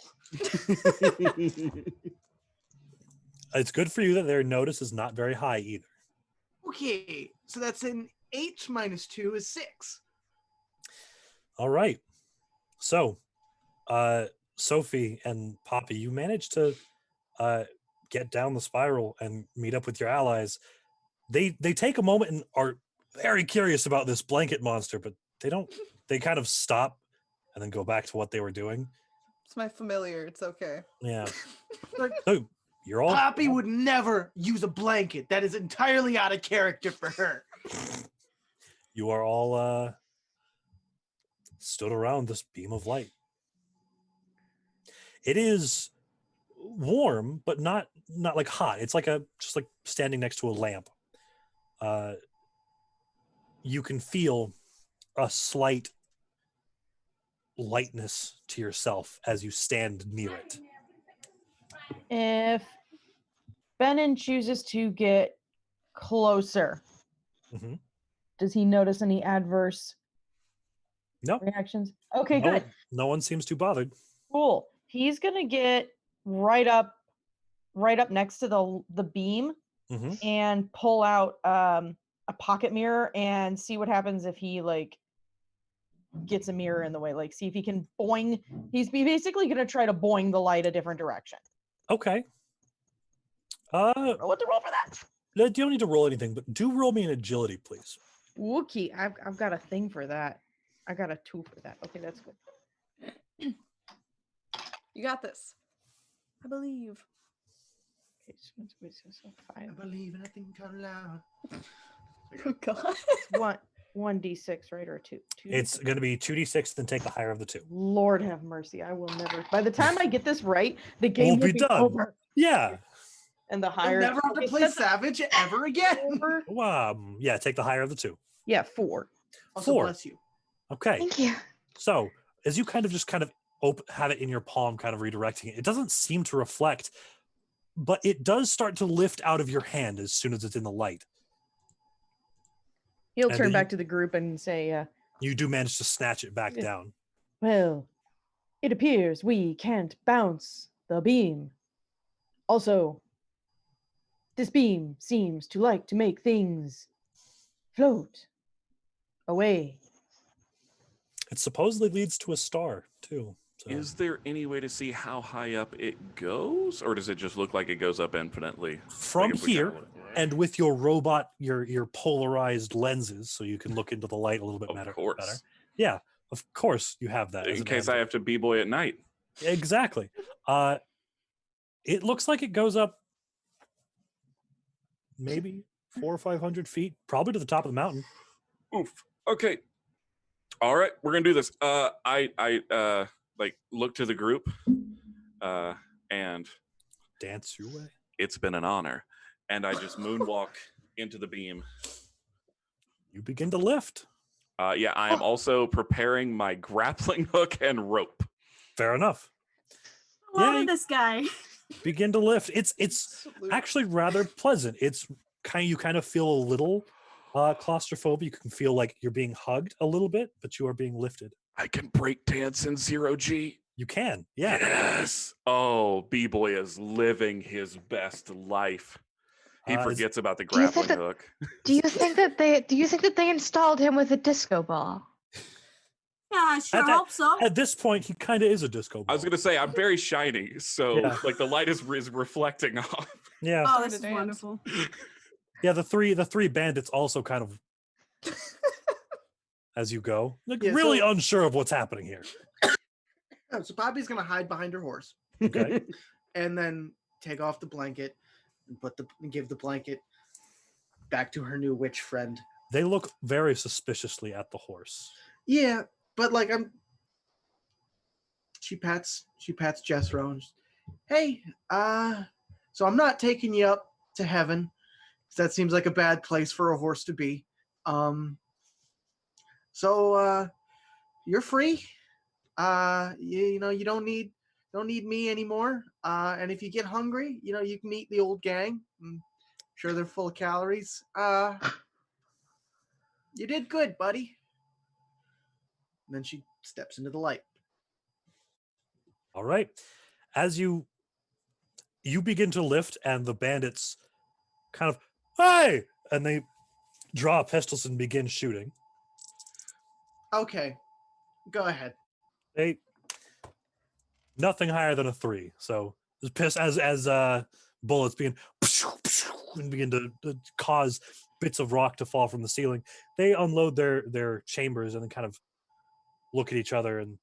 It's good for you that their notice is not very high either. Okay, so that's an 8 minus 2 is 6. All right. So, Sophie and Poppy, you managed to get down the spiral and meet up with your allies. They take a moment and are very curious about this blanket monster, but they kind of stop and then go back to what they were doing. It's my familiar. It's okay. Yeah. So you're all Poppy would never use a blanket. That is entirely out of character for her. You are all stood around this beam of light. It is warm, but not like hot. It's like just like standing next to a lamp. You can feel a slight lightness to yourself as you stand near it. If Benin chooses to get closer, Mhm. does he notice any adverse No. reactions? Okay, No, good. no one seems too bothered. Cool. He's gonna get right up next to the beam Mhm. and pull out a pocket mirror and see what happens if he like gets a mirror in the way. Like, see if he can boing. He's basically gonna try to boing the light a different direction. Okay. I don't know what to roll for that. You don't need to roll anything, but do roll me an agility, please. Wookie, I've got a thing for that. I got a 2 for that. Okay, that's good. You got this. I believe. Okay, so I 5. believe in a thing called loud. Oh God. 1d6, right? Or 2? It's going to be 2d6, then take the higher of the two. Lord have mercy. I will never. By the time I get this right, the game Won't will be be done. over. Yeah. And the I'll higher. never have to okay, play that's Savage ever again. 4. Yeah, take the higher of the two. Yeah, 4. Also, 4. bless you. Okay. Thank you. So, as you kind of have it in your palm, kind of redirecting it, it doesn't seem to reflect, but it does start to lift out of your hand as soon as it's in the light. He'll And turn then back to the group and say, You do manage to snatch it back Yeah. down. well, it appears we can't bounce the beam. Also, this beam seems to like to make things float away. It supposedly leads to a star, too. So. Is there any way to see how high up it goes, or does it just look like it goes up infinitely? From Like if we kinda here, look- and with your robot, your polarized lenses, so you can look into the light a little bit Of better. course. Yeah, of course you have that. as in an case I android. have to b-boy at night. Exactly. It looks like it goes up maybe 400 or 500 feet, probably to the top of the mountain. Oof. Okay. All right, we're gonna do this. I like look to the group, and Dance your way. it's been an honor, and I just moonwalk into the beam. You begin to lift. Yeah, I am also preparing my grappling hook and rope. Fair enough. I love Yeah, this guy. Begin to lift. It's Absolutely. actually rather pleasant. You kind of feel a little claustrophobic. You can feel like you're being hugged a little bit, but you are being lifted. I can break dance in 0G. You can, yeah. Yes. Oh, B-boy is living his best life. He Is- forgets about the Do you think grappling that- hook. Do you think that they installed him with a disco ball? Yeah, I sure that- hope so. At this point, he kind of is a disco ball. I was gonna say I'm very shiny, so Yeah. like the light is reflecting off. Yeah, Oh, this to is dance. wonderful. yeah. The three bandits also kind of, as you go, like Yeah, really so- unsure of what's happening here. So Poppy's gonna hide behind her horse Okay. and then take off the blanket and give the blanket back to her new witch friend. They look very suspiciously at the horse. Yeah, but like she pats Jess Rowan. Hey, so I'm not taking you up to heaven, 'cause that seems like a bad place for a horse to be. So you're free. You don't need don't need me anymore. And if you get hungry, you can eat the old gang. I'm sure they're full of calories. You did good, buddy. And then she steps into the light. All right. As you begin to lift, and the bandits kind of, hey, and they draw pistols and begin shooting. Okay, go ahead. They nothing higher than a 3. So as bullets begin and begin to cause bits of rock to fall from the ceiling, they unload their chambers and then kind of look at each other. And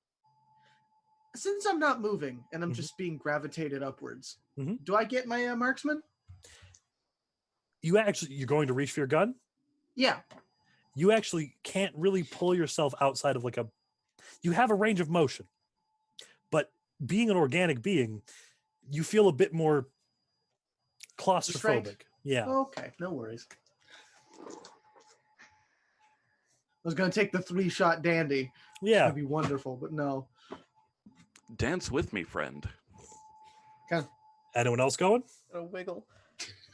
Since I'm not moving and I'm Mhm. just being gravitated upwards, Mhm. do I get my marksman? you're going to reach for your gun. Yeah. You actually can't really pull yourself outside of you have a range of motion, but being an organic being, you feel a bit more claustrophobic. Restrained? Yeah. Okay, no worries. I was going to take the 3-shot dandy. Yeah. That'd be wonderful, but no. Dance with me, friend. Anyone else going? A wiggle.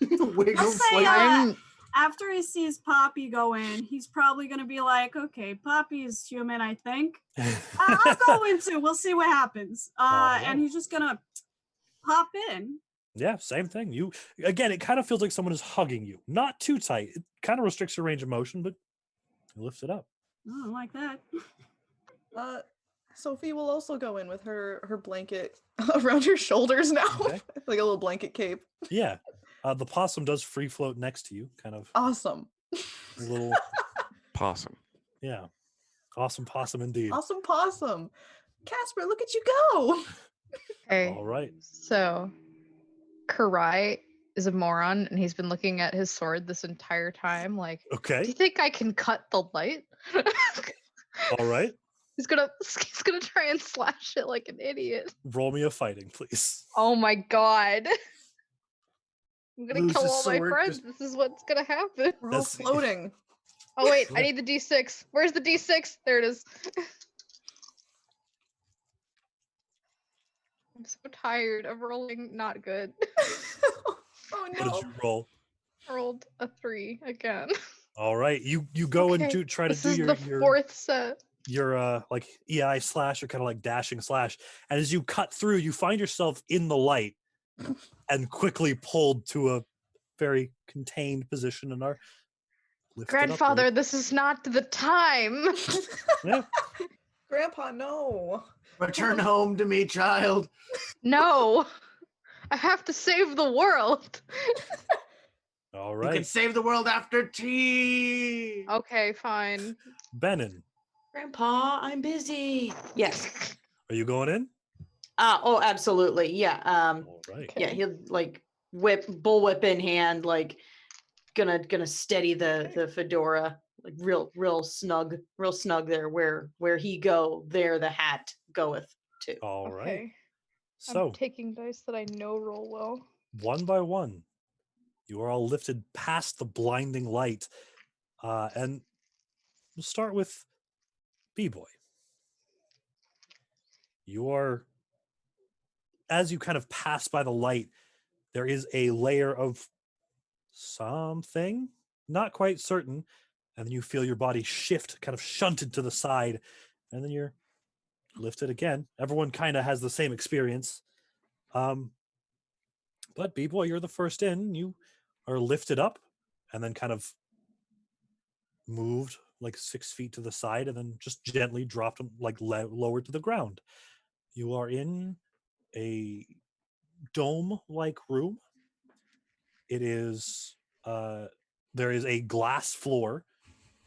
Wiggle I'll say, like after he sees Poppy go in, he's probably going to be like, okay, Poppy is human, I think. I'll go in too. We'll see what happens. Alright. And he's just going to pop in. Yeah, same thing. Again, it kind of feels like someone is hugging you. Not too tight. It kind of restricts your range of motion, but you lift it up. Oh, I like that. Sophie will also go in with her blanket around her shoulders now. Okay. Like a little blanket cape. Yeah. The possum does free float next to you, kind of Awesome. a little, Possum. yeah. Awesome possum indeed. Awesome possum. Casper, look at you go. Okay. All right. So, Karai is a moron, and he's been looking at his sword this entire time. Like, do Okay. you think I can cut the light? All right. He's gonna try and slash it like an idiot. Roll me a fighting, please. Oh my god. I'm gonna Lose kill his all my sword, friends. just- This is what's gonna happen. We're all That's- floating. Oh wait, I Yeah. need the D6. Where's the D6? There it is. I'm so tired of rolling not good. Oh What no. did you roll? I rolled a 3 again. All right. You go Okay, and try to this do is your the fourth set. your like EI slash or kind of like dashing slash. And as you cut through, you find yourself in the light and quickly pulled to a very contained position and are lifted Grandfather, upward. this is not the time. Yeah. Grandpa, no. return home to me, child. No. I have to save the world. All You can right. save the world after tea. Okay, fine. Benin, Grandpa, I'm busy. Yes. are you going in? Oh, absolutely. Yeah. All right. Yeah, he'll like bullwhip in hand, like gonna steady the fedora, like real snug there. Where he go, there the hat goeth too. All right. Okay. So I'm taking dice that I know roll well. one by one, you are all lifted past the blinding light. And we'll start with B-Boy. You are, as you kind of pass by the light, there is a layer of something, not quite certain, and then you feel your body shift, kind of shunted to the side, and then you're lifted again. Everyone kind of has the same experience. But B-Boy, you're the first in. You are lifted up and then kind of moved like 6 feet to the side and then just gently dropped like lowered to the ground. You are in a dome-like room. It is there is a glass floor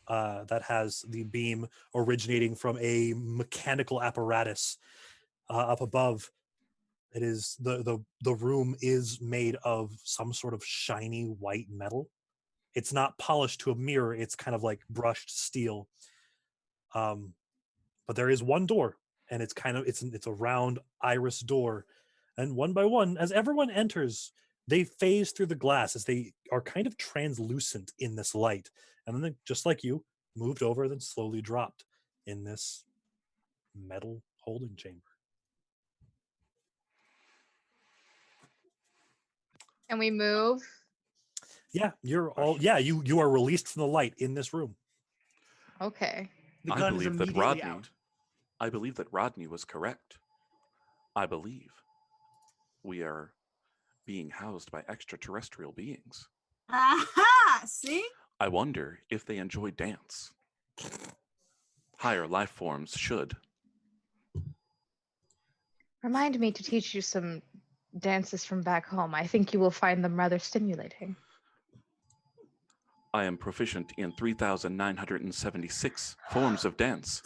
that has the beam originating from a mechanical apparatus up above. It is the room is made of some sort of shiny white metal. It's not polished to a mirror. It's kind of like brushed steel. But there is one door, and it's a round iris door. And one by one, as everyone enters, they phase through the glass as they are kind of translucent in this light. And then they, just like you, moved over, then slowly dropped in this metal holding chamber. And we move. Yeah, you're all. Yeah, you are released from the light in this room. Okay. The I gun is believe that immediately Rodney. out. I believe that Rodney was correct. I believe we are being housed by extraterrestrial beings. Aha! See? I wonder if they enjoy dance. Higher life forms should. Remind me to teach you some dances from back home. I think you will find them rather stimulating. I am proficient in 3,976 forms of dance,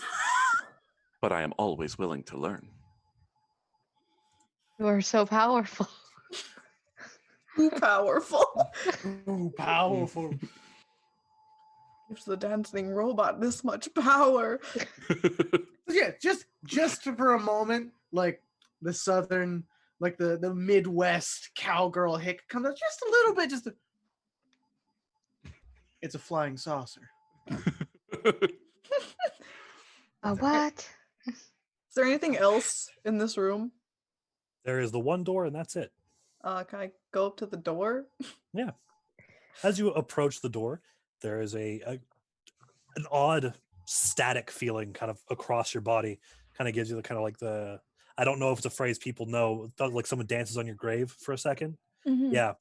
but I am always willing to learn. You are so powerful. Too powerful. Ooh, powerful. Gives the dancing robot this much power. Yeah, just for a moment, like the southern, like the Midwest cowgirl hick comes out just a little bit, it's a flying saucer. A what? Is there anything else in this room? There is the one door, and that's it. Can I go up to the door? Yeah. As you approach the door, there is an odd static feeling kind of across your body. Kind of gives you the kind of like the, I don't know if it's a phrase people know, like someone dances on your grave for a second. Mhm. Yeah.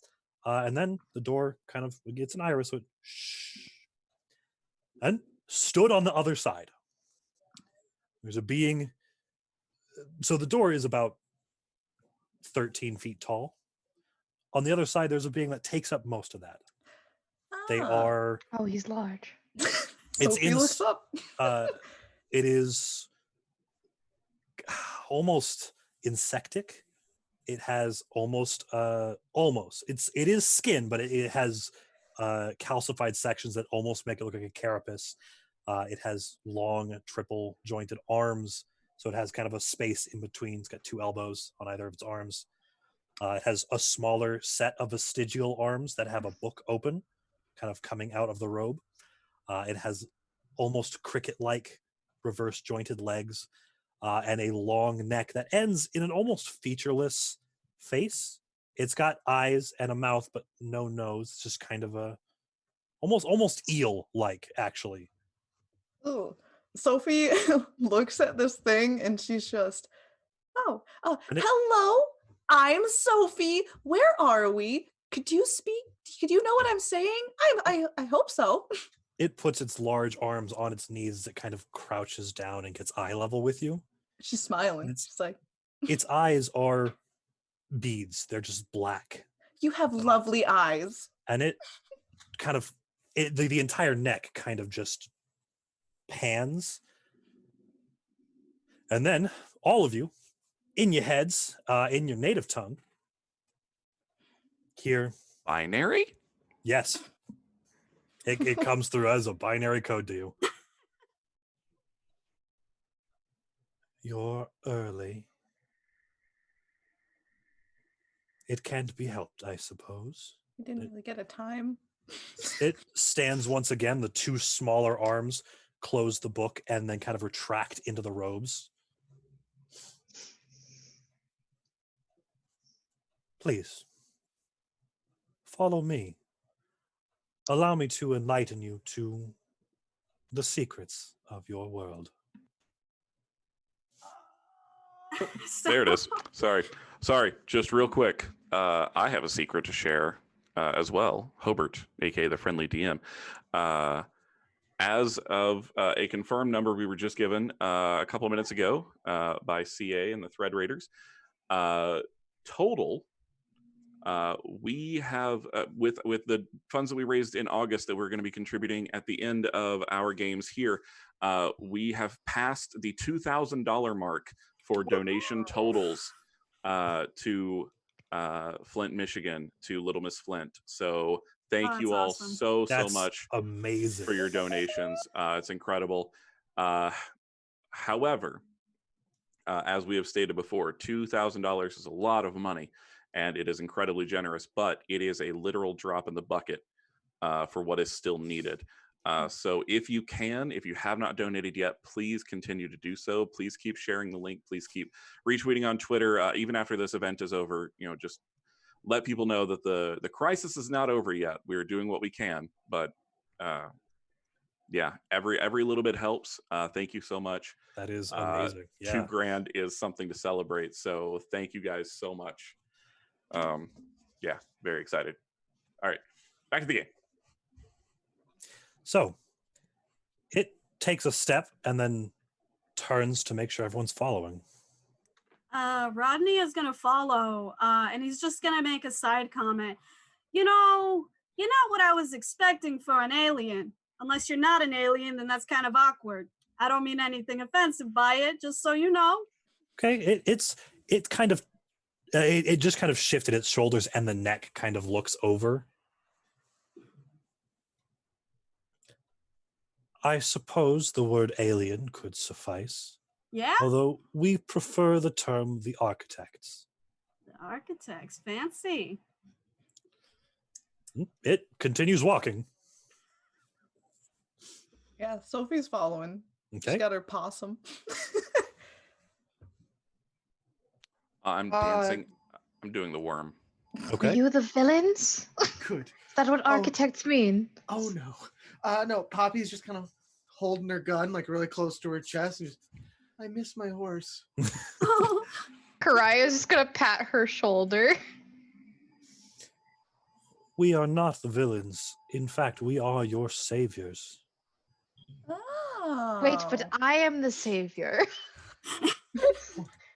And then the door kind of gets an iris, so it shh, and stood on the other side. There's a being. So the door is about 13 feet tall. On the other side, there's a being that takes up most of that. They Ah. are. Oh, he's large. Sophie looks up. It is almost insectic. It has almost. It is skin, but it has calcified sections that almost make it look like a carapace. It has long, triple jointed arms, so it has kind of a space in between. It's got 2 elbows on either of its arms. It has a smaller set of vestigial arms that have a book open, kind of coming out of the robe. It has almost cricket-like reverse jointed legs and a long neck that ends in an almost featureless face. It's got eyes and a mouth, but no nose. It's just kind of a almost eel-like, actually. Ooh. Sophie looks at this thing and she's just, hello, I'm Sophie. Where are we? Could you speak? Could you know what I'm saying? I hope so. It puts its large arms on its knees as it kind of crouches down and gets eye level with you. She's smiling. It's- She's like, Its eyes are beads. They're just black. you have lovely eyes. And it kind of, the entire neck kind of just pans. And then all of you, in your heads, in your native tongue, hear, Binary? yes. It comes through as a binary code to you. You're early. It can't be helped, I suppose. You didn't really get a time. It stands once again. The 2 smaller arms close the book and then kind of retract into the robes. Please, follow me. Allow me to enlighten you to the secrets of your world. There it is. Sorry. Just real quick. I have a secret to share as well. Hobert, aka the friendly DM. As of a confirmed number we were just given a couple of minutes ago by CA and the Thread Raiders, total, we have with the funds that we raised in August that we're going to be contributing at the end of our games here, we have passed the $2,000 mark for donation totals to Flint, Michigan, to Little Miss Flint. So thank you all awesome. so That's much amazing for your donations. It's incredible. However, as we have stated before, $2,000 is a lot of money, and it is incredibly generous, but it is a literal drop in the bucket for what is still needed. So if you have not donated yet, please continue to do so. Please keep sharing the link. Please keep retweeting on Twitter. Even after this event is over, just let people know that the crisis is not over yet. We're doing what we can, but yeah, every little bit helps. Thank you so much. That is amazing. Yeah. 2 grand is something to celebrate. So thank you guys so much. Yeah, very excited. All right, back to the game. So it takes a step and then turns to make sure everyone's following. Rodney is gonna follow, and he's just gonna make a side comment. You're not what I was expecting for an alien. Unless you're not an alien, then that's kind of awkward. I don't mean anything offensive by it, just so you know. Okay, it just kind of shifted its shoulders and the neck kind of looks over. I suppose the word alien could suffice. Yeah? Although we prefer the term the architects. The architects, fancy. It continues walking. Yeah, Sophie's following. Okay. She's got her possum. I'm dancing. I'm doing the worm. Okay. Are you the villains? Good. Is that what architects mean? Oh no. No, Poppy's just kind of holding her gun like really close to her chest. And just, I miss my horse. Karai is just gonna pat her shoulder. We are not the villains. In fact, we are your saviors. Oh. Wait, but I am the savior.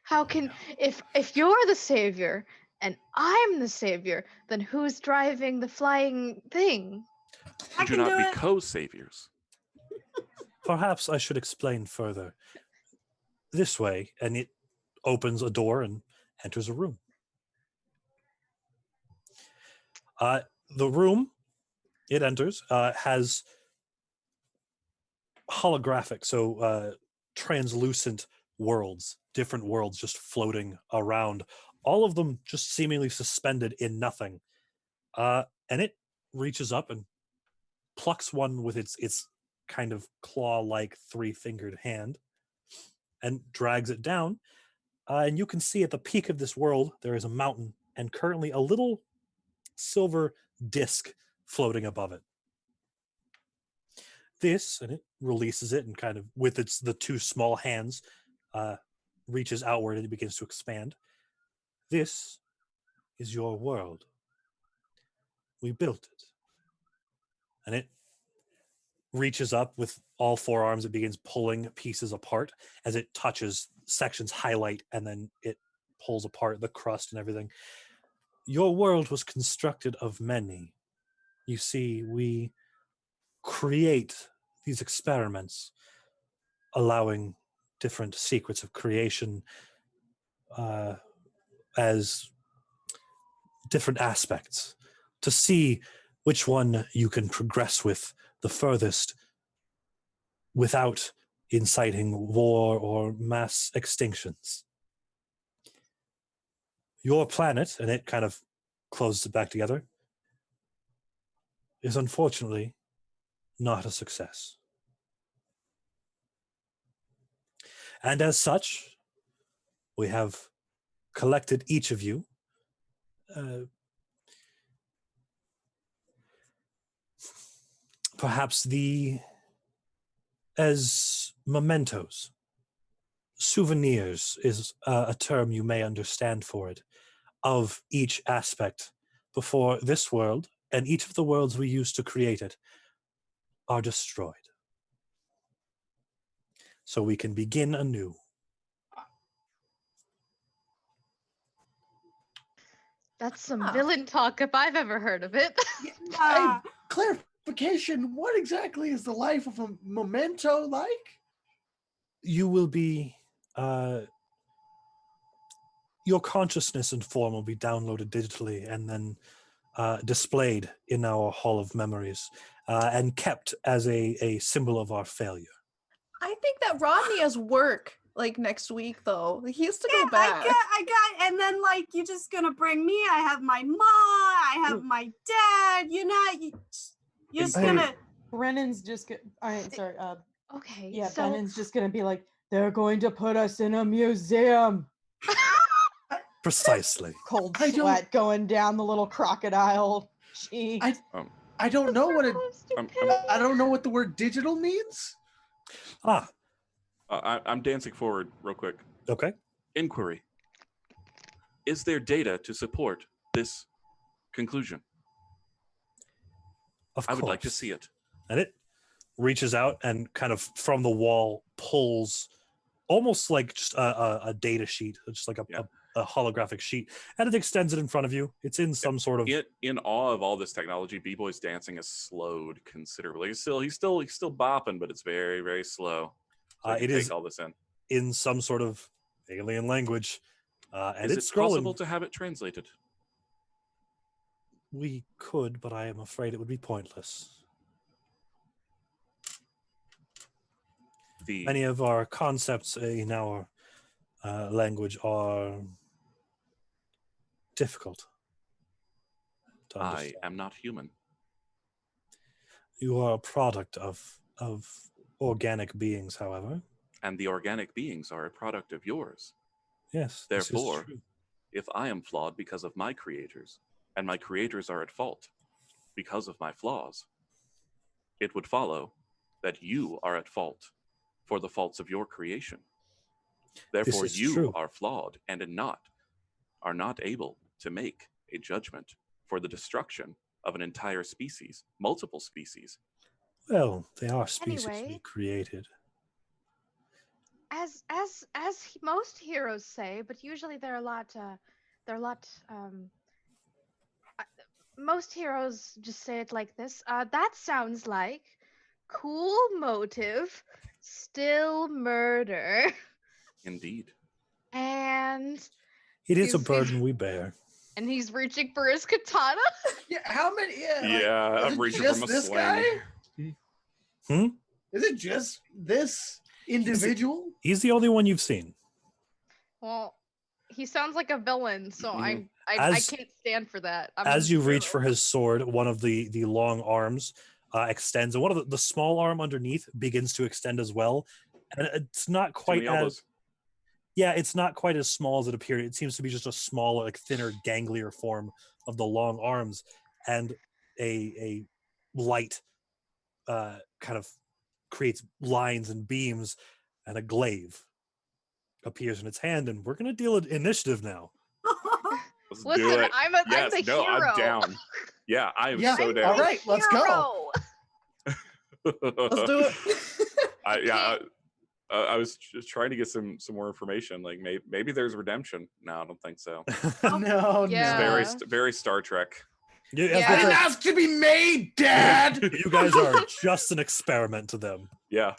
How can if you're the savior and I'm the savior, then who's driving the flying thing? Could you not be co-saviors? Perhaps I should explain further. This way, and it opens a door and enters a room. The room it enters has holographic, so translucent worlds, different worlds just floating around, all of them just seemingly suspended in nothing. And it reaches up and plucks one with its kind of claw-like 3-fingered hand and drags it down. And you can see at the peak of this world, there is a mountain and currently a little silver disc floating above it. This, and it releases it and kind of, with the 2 small hands, reaches outward and it begins to expand. This is your world. We built it. And it reaches up with all 4 arms. It begins pulling pieces apart as it touches sections, highlight, and then it pulls apart the crust and everything. Your world was constructed of many. You see, we create these experiments, allowing different secrets of creation as different aspects to see which one you can progress with the furthest without inciting war or mass extinctions. Your planet, and it kind of closes it back together, is unfortunately not a success. And as such, we have collected each of you perhaps as mementos. Souvenirs is a term you may understand for it, of each aspect before this world and each of the worlds we use to create it are destroyed. So we can begin anew. That's some villain talk if I've ever heard of it. Clarification, what exactly is the life of a memento like? You will be your consciousness and form will be downloaded digitally and then displayed in our Hall of Memories and kept as a symbol of our failure. I think that Rodney has work like next week though. He has to go back. I got, and then like you're just gonna bring me. I have my mom. I have my dad. You're just gonna. Brennan's just get. Sorry. Okay. Yeah, so Brennan's just gonna be like, they're going to put us in a museum. Precisely. Cold I don't- sweat going down the little crocodile cheek. I don't know what I don't know what the word digital means. I'm dancing forward real quick. Okay. Inquiry. Is there data to support this conclusion? Of I course. would like to see it. And it reaches out and kind of from the wall pulls almost like just a data sheet, just like a holographic sheet, and it extends it in front of you. It's in some sort of In awe of all this technology, B-Boy's dancing has slowed considerably. He's still bopping, but it's very, very slow. So it is take all this in some sort of alien language, and Is it's it scrolling. possible to have it translated? We could, but I am afraid it would be pointless. Many of our concepts in our language are difficult to I understand. am not human. You are a product of organic beings, however. And the organic beings are a product of yours. Yes. Therefore, this is true. if I am flawed because of my creators, and my creators are at fault because of my flaws, it would follow that you are at fault for the faults of your creation. Therefore, is you true. are flawed and are not able to make a judgment for the destruction of an entire species, multiple species. Well, they are species we Anyway. created. As most heroes say, but usually they're a lot most heroes just say it like this. That sounds like cool motive, still murder. Indeed. And It is a he's- burden we bear. and he's reaching for his katana. Yeah, how many? Yeah, Yeah, is I'm it reaching just from a this sling. guy? Is it just this individual? He's the only one you've seen. Well, he sounds like a villain, so I As- can't stand for that. As you reach for his sword, one of the long arms extends, and one of the small arm underneath begins to extend as well. And it's not quite as it's not quite as small as it appeared. It seems to be just a smaller, like thinner, ganglier form of the long arms, and a light kind of creates lines and beams, and a glaive appears in its hand. And we're gonna deal with initiative now. Let's Listen, do it. I'm Yes, the no, hero. I'm down. Yeah, I am Yeah, so all down. right, let's go. Hero. Let's do it. I was just trying to get some more information. Like maybe there's redemption. No, I don't think so. No, Yeah. It's very Star Trek. You, Yeah. I didn't ask to be made, Dad. you guys are just an experiment to them. Yeah.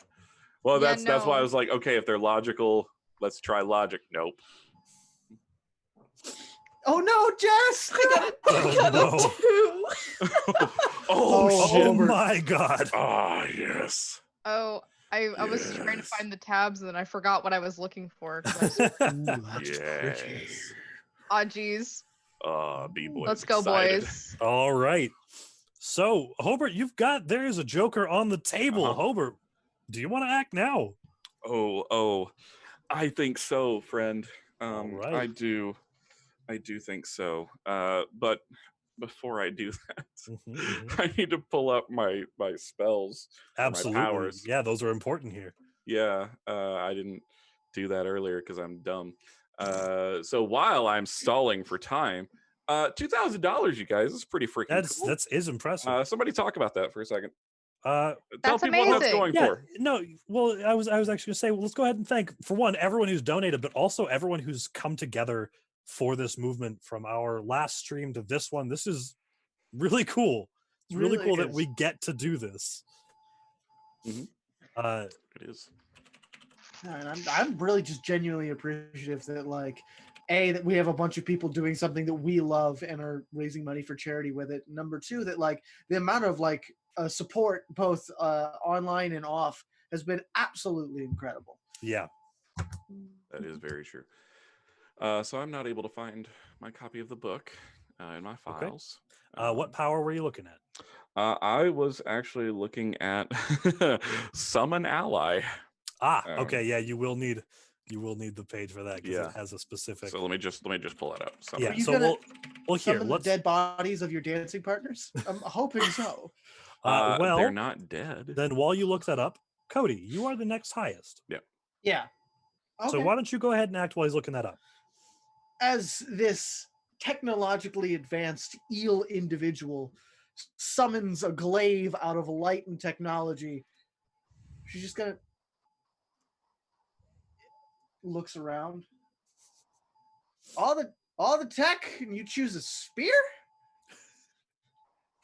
Well, Yeah, that's why I no. was like, okay, if they're logical, let's try logic. Nope. Oh no, Jess! Oh, Got no. up too. Oh, shit. Oh my god. Ah, yes. Oh, I was trying to Yes. find the tabs and then I forgot what I was looking for. 'cause I was- Ooh, that's Yes. pretty. Aw, geez. B-boy. Let's go, boys. All right. So, Hobert, there is a Joker on the table. Uh-huh. Hobert, do you want to act now? Oh, I think so, friend. right. I do think so. But before I do that, I need to pull up my spells. or my Absolutely. powers. Yeah, those are important here. Yeah, I didn't do that earlier because I'm dumb. So while I'm stalling for time, $2,000, you guys, is pretty freaking cool. That is impressive. Somebody talk about that for a second. Uh, Tell That's people what that's amazing. going yeah, for. no, well, I was actually gonna say, well, let's go ahead and thank, for one, everyone who's donated, but also everyone who's come together for this movement from our last stream to this one. This is really cool. It's really Really cool that is. we get to do this. Mhm. Uh, It is. And I'm really just genuinely appreciative that that we have a bunch of people doing something that we love and are raising money for charity with it. Number two, that the amount of support both online and off has been absolutely incredible. yeah. That is very true. So I'm not able to find my copy of the book in my Okay. files. What power were you looking at? I was actually looking at Summon Ally. Okay, yeah, you will need You will need the page for that because Yeah. it has a specific. So let me just pull it up. Yeah. Are you So gonna well here summon the let's. dead bodies of your dancing partners? I'm hoping so. Well, they're not dead. then while you look that up, Cody, you are the next highest. Yeah. So Okay. why don't you go ahead and act while he's looking that up? As this technologically advanced eel individual summons a glaive out of light and technology, she's just gonna looks around. All the tech, and you choose a spear?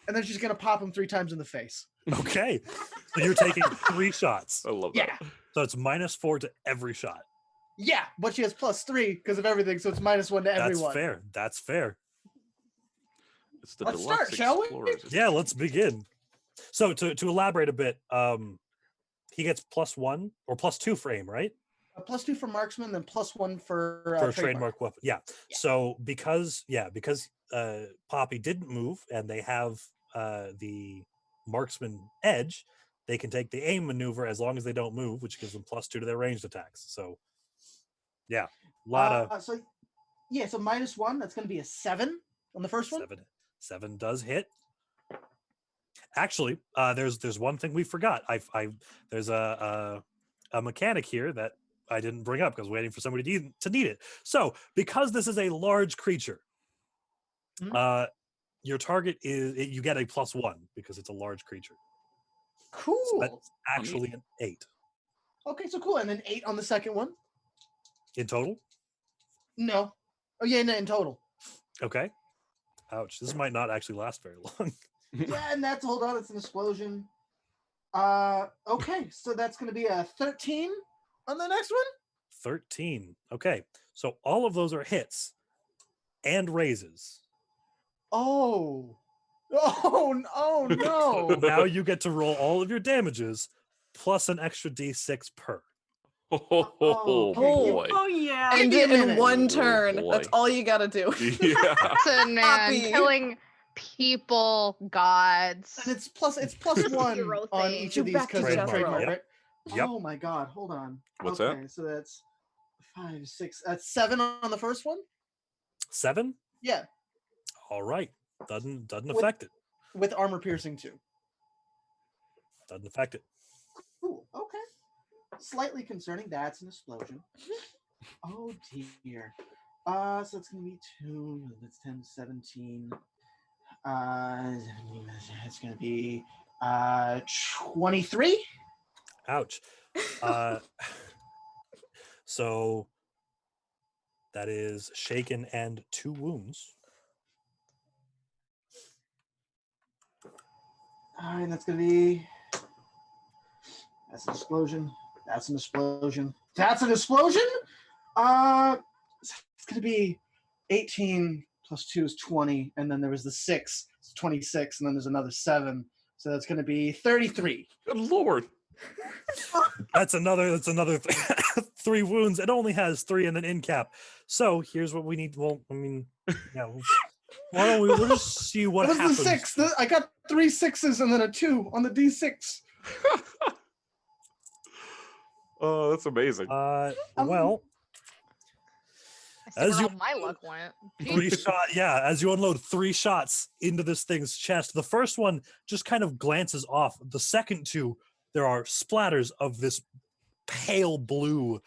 And then she's gonna pop him 3 times in the face. Okay. So you're taking 3 shots. I love Yeah. that. So it's -4 to every shot. Yeah, but she has +3 because of everything, so it's -1 to everyone. That's fair. That's fair. It's the Let's deluxe start, shall we? Explorers Yeah, edition. let's begin. So to elaborate a bit, he gets +1 or +2 for aim, right? A +2 for marksman, then +1 for For a trademark. trademark weapon. Yeah. Yeah. So because Poppy didn't move and they have the marksman edge, they can take the aim maneuver as long as they don't move, which gives them +2 to their ranged attacks. So yeah, a lot of So -1. That's going to be a 7 on the first one. 7 does hit. Actually, there's one thing we forgot. There's a mechanic here that I didn't bring up because I was waiting for somebody to need it. So because this is a large creature, your target you get a +1 because it's a large creature. Cool. So that's actually an 8 Okay, so cool. And then 8 on the second one. in total. No. Oh yeah, no, in total. Okay. Ouch. This might not actually last very long. Yeah, and that's hold on, it's an explosion. Okay, so that's going to be a 13 on the next one. 13. Okay. So all of those are hits and raises. Oh. Oh no. Now you get to roll all of your damages plus an extra d6 per. Oh, okay. boy. Oh yeah. Hey, End Give it me a in minute. one Oh, turn. boy. That's all you gotta do. Yeah. Listen, man, Poppy. killing people, gods. And it's +1 Hero on thing. each of these because of Trademark, trademark, yep. right? Yep. Oh my god, hold on. What's okay, that? so that's 5, 6. That's 7 on the first one. 7? Yeah, All right. Doesn't With- affect it. with armor piercing too. Doesn't affect it. Cool. Okay. Slightly concerning. That's an explosion. Oh dear. So it's gonna be 2. That's 10, 17. It's gonna be 23. Ouch. So that is shaken and 2 wounds. And that's gonna be. That's an explosion. That's an explosion. That's an explosion. It's gonna be 18 plus 2 is 20, and then there was the 6, it's 26, and then there's another 7, so that's gonna be 33. Good Lord. That's another 3 wounds. It only has 3 and an end cap. So here's what we need. Well, I mean, yeah. Why don't we'll just see what It was happens. the 6. I got 3 6s and then a 2 on the D6. Oh, that's amazing. Well, I see as where you- all my luck went. 3 shot, yeah, as you unload 3 shots into this thing's chest, the first one just kind of glances off. The second 2, there are splatters of this pale blue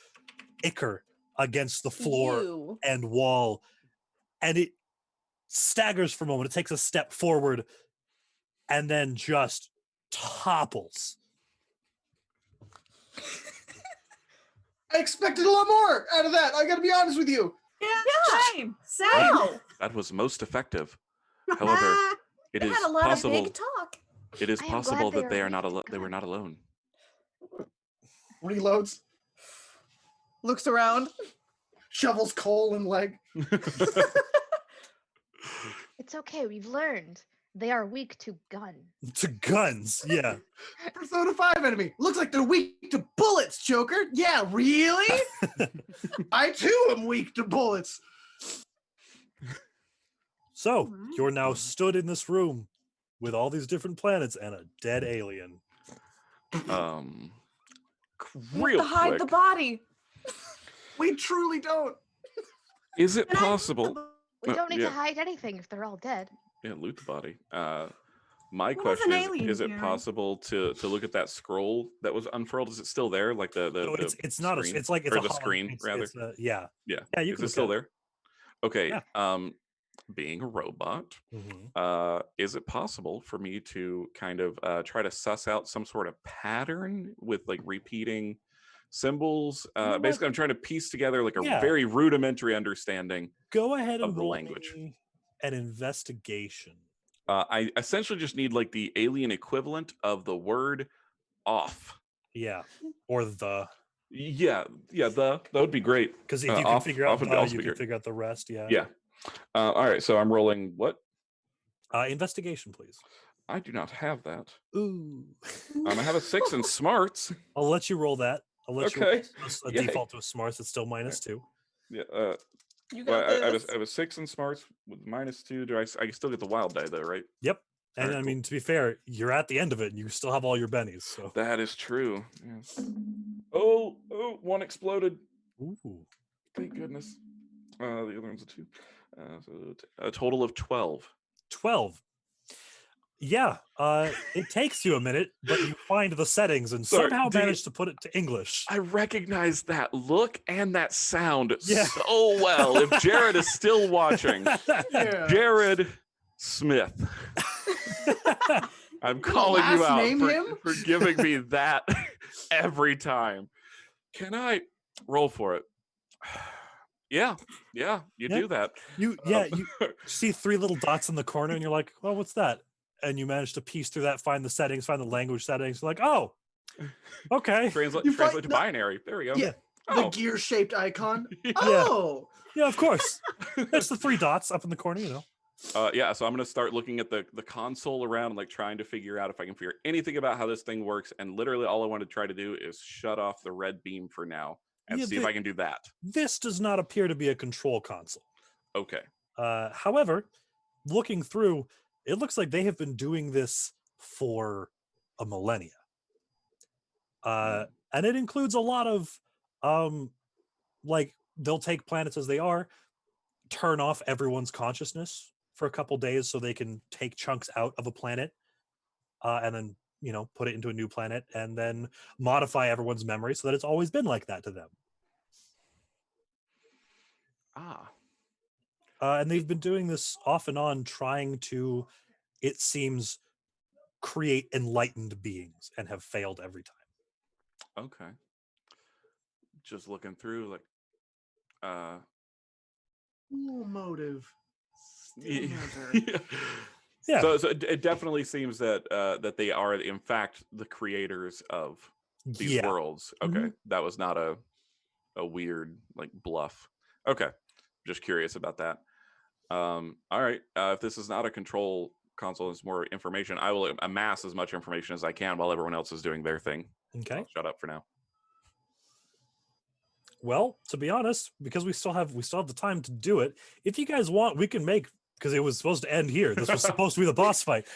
ichor against the floor Ew. and wall, and it staggers for a moment. It takes a step forward and then just topples. I expected a lot more out of that. I gotta be honest with you. Yeah, same. Same. Wow. That was most effective. However, it They is had a lot possible. of big talk. It is I am glad possible they that they are are not weak to alone. They were not alone. Reloads, Looks around. shovels coal and leg. It's okay. We've learned they are weak to gun. To guns, yeah. Persona 5 enemy. Looks like they're weak to bullets, Joker. Yeah, really? I too am weak to bullets. So you're now stood in this room with all these different planets and a dead alien. You have Real to hide quick. the body. We truly don't. Is it And I- possible? We don't need yeah. to hide anything if they're all dead. Yeah, loot the body. My What was question an is: alien is it theory? possible to look at that scroll that was unfurled? Is it still there? Like the No, the it's not screen? a. It's like it's or a the hologram. screen rather. It's yeah. Yeah. Yeah, you Is can it look still at it. there? Okay. Yeah. Being a robot, Mhm. is it possible for me to kind of try to suss out some sort of pattern with like repeating symbols? know what? Basically, I'm trying to piece together like a Yeah. very rudimentary understanding. Go ahead Of and the roll language. me an investigation. I essentially just need like the alien equivalent of the word off. Yeah, or the Yeah, that would be great. because if you can figure out would the, also you be can great. figure out the rest. Yeah. Yeah. All right, so I'm rolling what? Investigation, please. I do not have that. Ooh. I have a 6 in smarts. I'll let you roll that. I'll let you roll Okay. a Yay. default to a smarts. It's still -2. Yeah. You Well, got I this. have a 6 in smarts with -2. Do I can still get the wild die though, right? Yep. And Alright, I cool. mean, to be fair, you're at the end of it, and you still have all your bennies. So. That is true. Yes. Oh, one exploded. Ooh. Thank goodness. The other one's a 2. So a total of 12. 12. Yeah. It takes you a minute, but you find the settings and Sorry, somehow do you- manage to put it to English. I recognize that look and that sound Yeah. so well. If Jared is still watching, Yeah. Jared Smith, I'm calling you last out name him? for giving me that every time. Can I roll for it? Yeah, you Yeah. do that. You see 3 little dots in the corner, and you're like, "Well, what's that?" And you manage to piece through that, find the settings, find the language settings. You're like, "Oh, okay, Translate You find- to no- binary. There we go. Yeah. Oh. The gear-shaped icon. Yeah. Oh. yeah, of course." It's the 3 dots up in the corner, Yeah, so I'm gonna start looking at the console around and like trying to figure out if I can figure anything about how this thing works. And literally all I want to try to do is shut off the red beam for now and Yeah, see if I can do that. This does not appear to be a control console. Okay. However, looking through, it looks like they have been doing this for a millennia. And it includes a lot of like they'll take planets as they are, turn off everyone's consciousness for a couple days so they can take chunks out of a planet, and then put it into a new planet, and then modify everyone's memory so that it's always been like that to them. And they've been doing this off and on, trying to, it seems, create enlightened beings, and have failed every time. Okay. Just looking through like Cool motive. yeah. Matter. Yeah. So it definitely seems that that they are in fact the creators of these Yeah. worlds. Okay. That was not a weird like bluff. Okay. Just curious about that. All right. If this is not a control console, it's more information, I will amass as much information as I can while everyone else is doing their thing. Okay. I'll shut up for now. Well, to be honest, because we still have the time to do it. If you guys want, we can make, because it was supposed to end here. This was supposed to be the boss fight.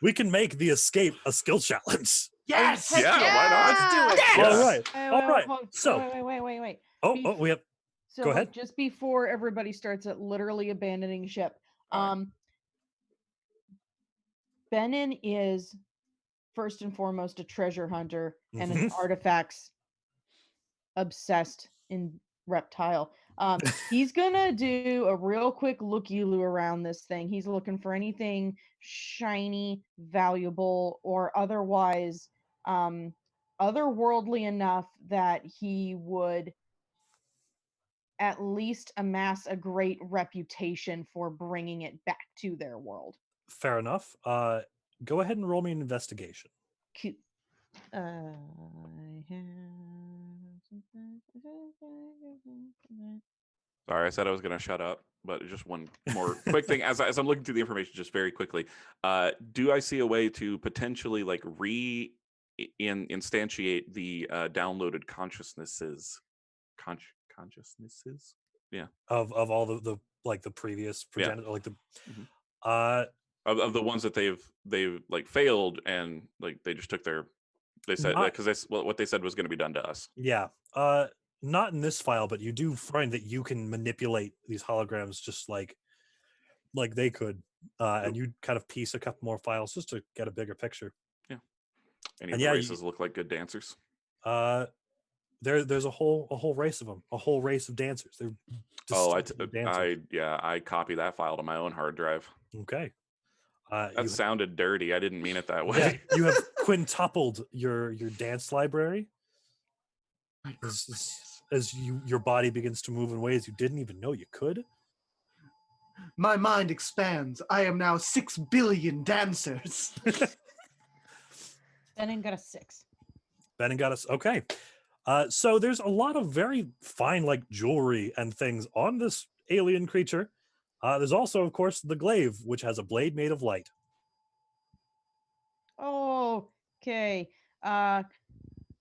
We can make the escape a skill challenge. Yes. Heck Yeah, why not? Let's do it. Yes. All right. All right. Hold- So, wait. oh, we have. So Go like, ahead. just before everybody starts at literally abandoning ship, All right. Benin is first and foremost a treasure hunter and an Mhm. artifacts obsessed in reptile. He's gonna do a real quick looky-loo around this thing. He's looking for anything shiny, valuable, or otherwise otherworldly enough that he would at least amass a great reputation for bringing it back to their world. Fair enough. Go ahead and roll me an investigation. Cute. Sorry, I said I was going to shut up, but just one more quick thing. As I'm looking through the information, just very quickly, do I see a way to potentially like instantiate the downloaded consciousnesses? Consciousnesses? Yeah. Of all the like the previous Yeah. progenitor, like the Mhm. Of the ones that they've like failed and like they just took their, they said Not- because what they said was going to be done to us. yeah. not in this file, but you do find that you can manipulate these holograms just like they could, and you kind of piece a couple more files just to get a bigger picture. Yeah. Any And of the yeah, races look like good dancers? There's a whole race of them, a whole race of dancers. They're distinctive dancers. I copy that file to my own hard drive. Okay. That sounded dirty. I didn't mean it that way. Yeah, you have quintupled your dance library as your body begins to move in ways you didn't even know you could. My mind expands. I am now 6 billion dancers. Benin got a 6. Benin got us. Okay. So there's a lot of very fine, like jewelry and things on this alien creature. There's also, of course, the glaive, which has a blade made of light. Oh, okay.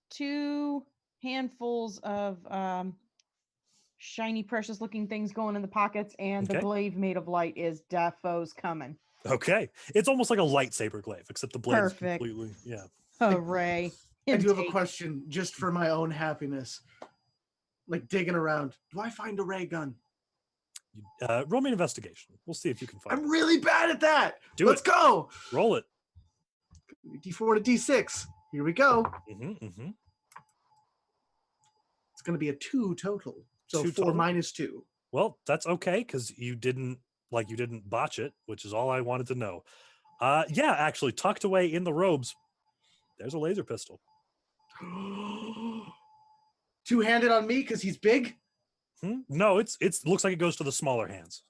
2 handfuls of shiny, precious-looking things going in the pockets, and the Okay. glaive made of light is defo's coming. Okay. It's almost like a lightsaber glaive, except the blade's Perfect. completely, yeah. Hooray. I do have a Intake. question just for my own happiness. Like digging around. Do I find a ray gun? Roll me an investigation. We'll see if you can find I'm it. really bad at that. Do Let's it. go. Roll it. D4 to D6. Here we go. Mm-hmm. It's going to be a 2 total. So 2 4 total? minus 2. Well, that's okay because you didn't botch it, which is all I wanted to know. Yeah, actually, tucked away in the robes, there's a laser pistol. Two-handed on me because he's big? No, it's looks like it goes to the smaller hands.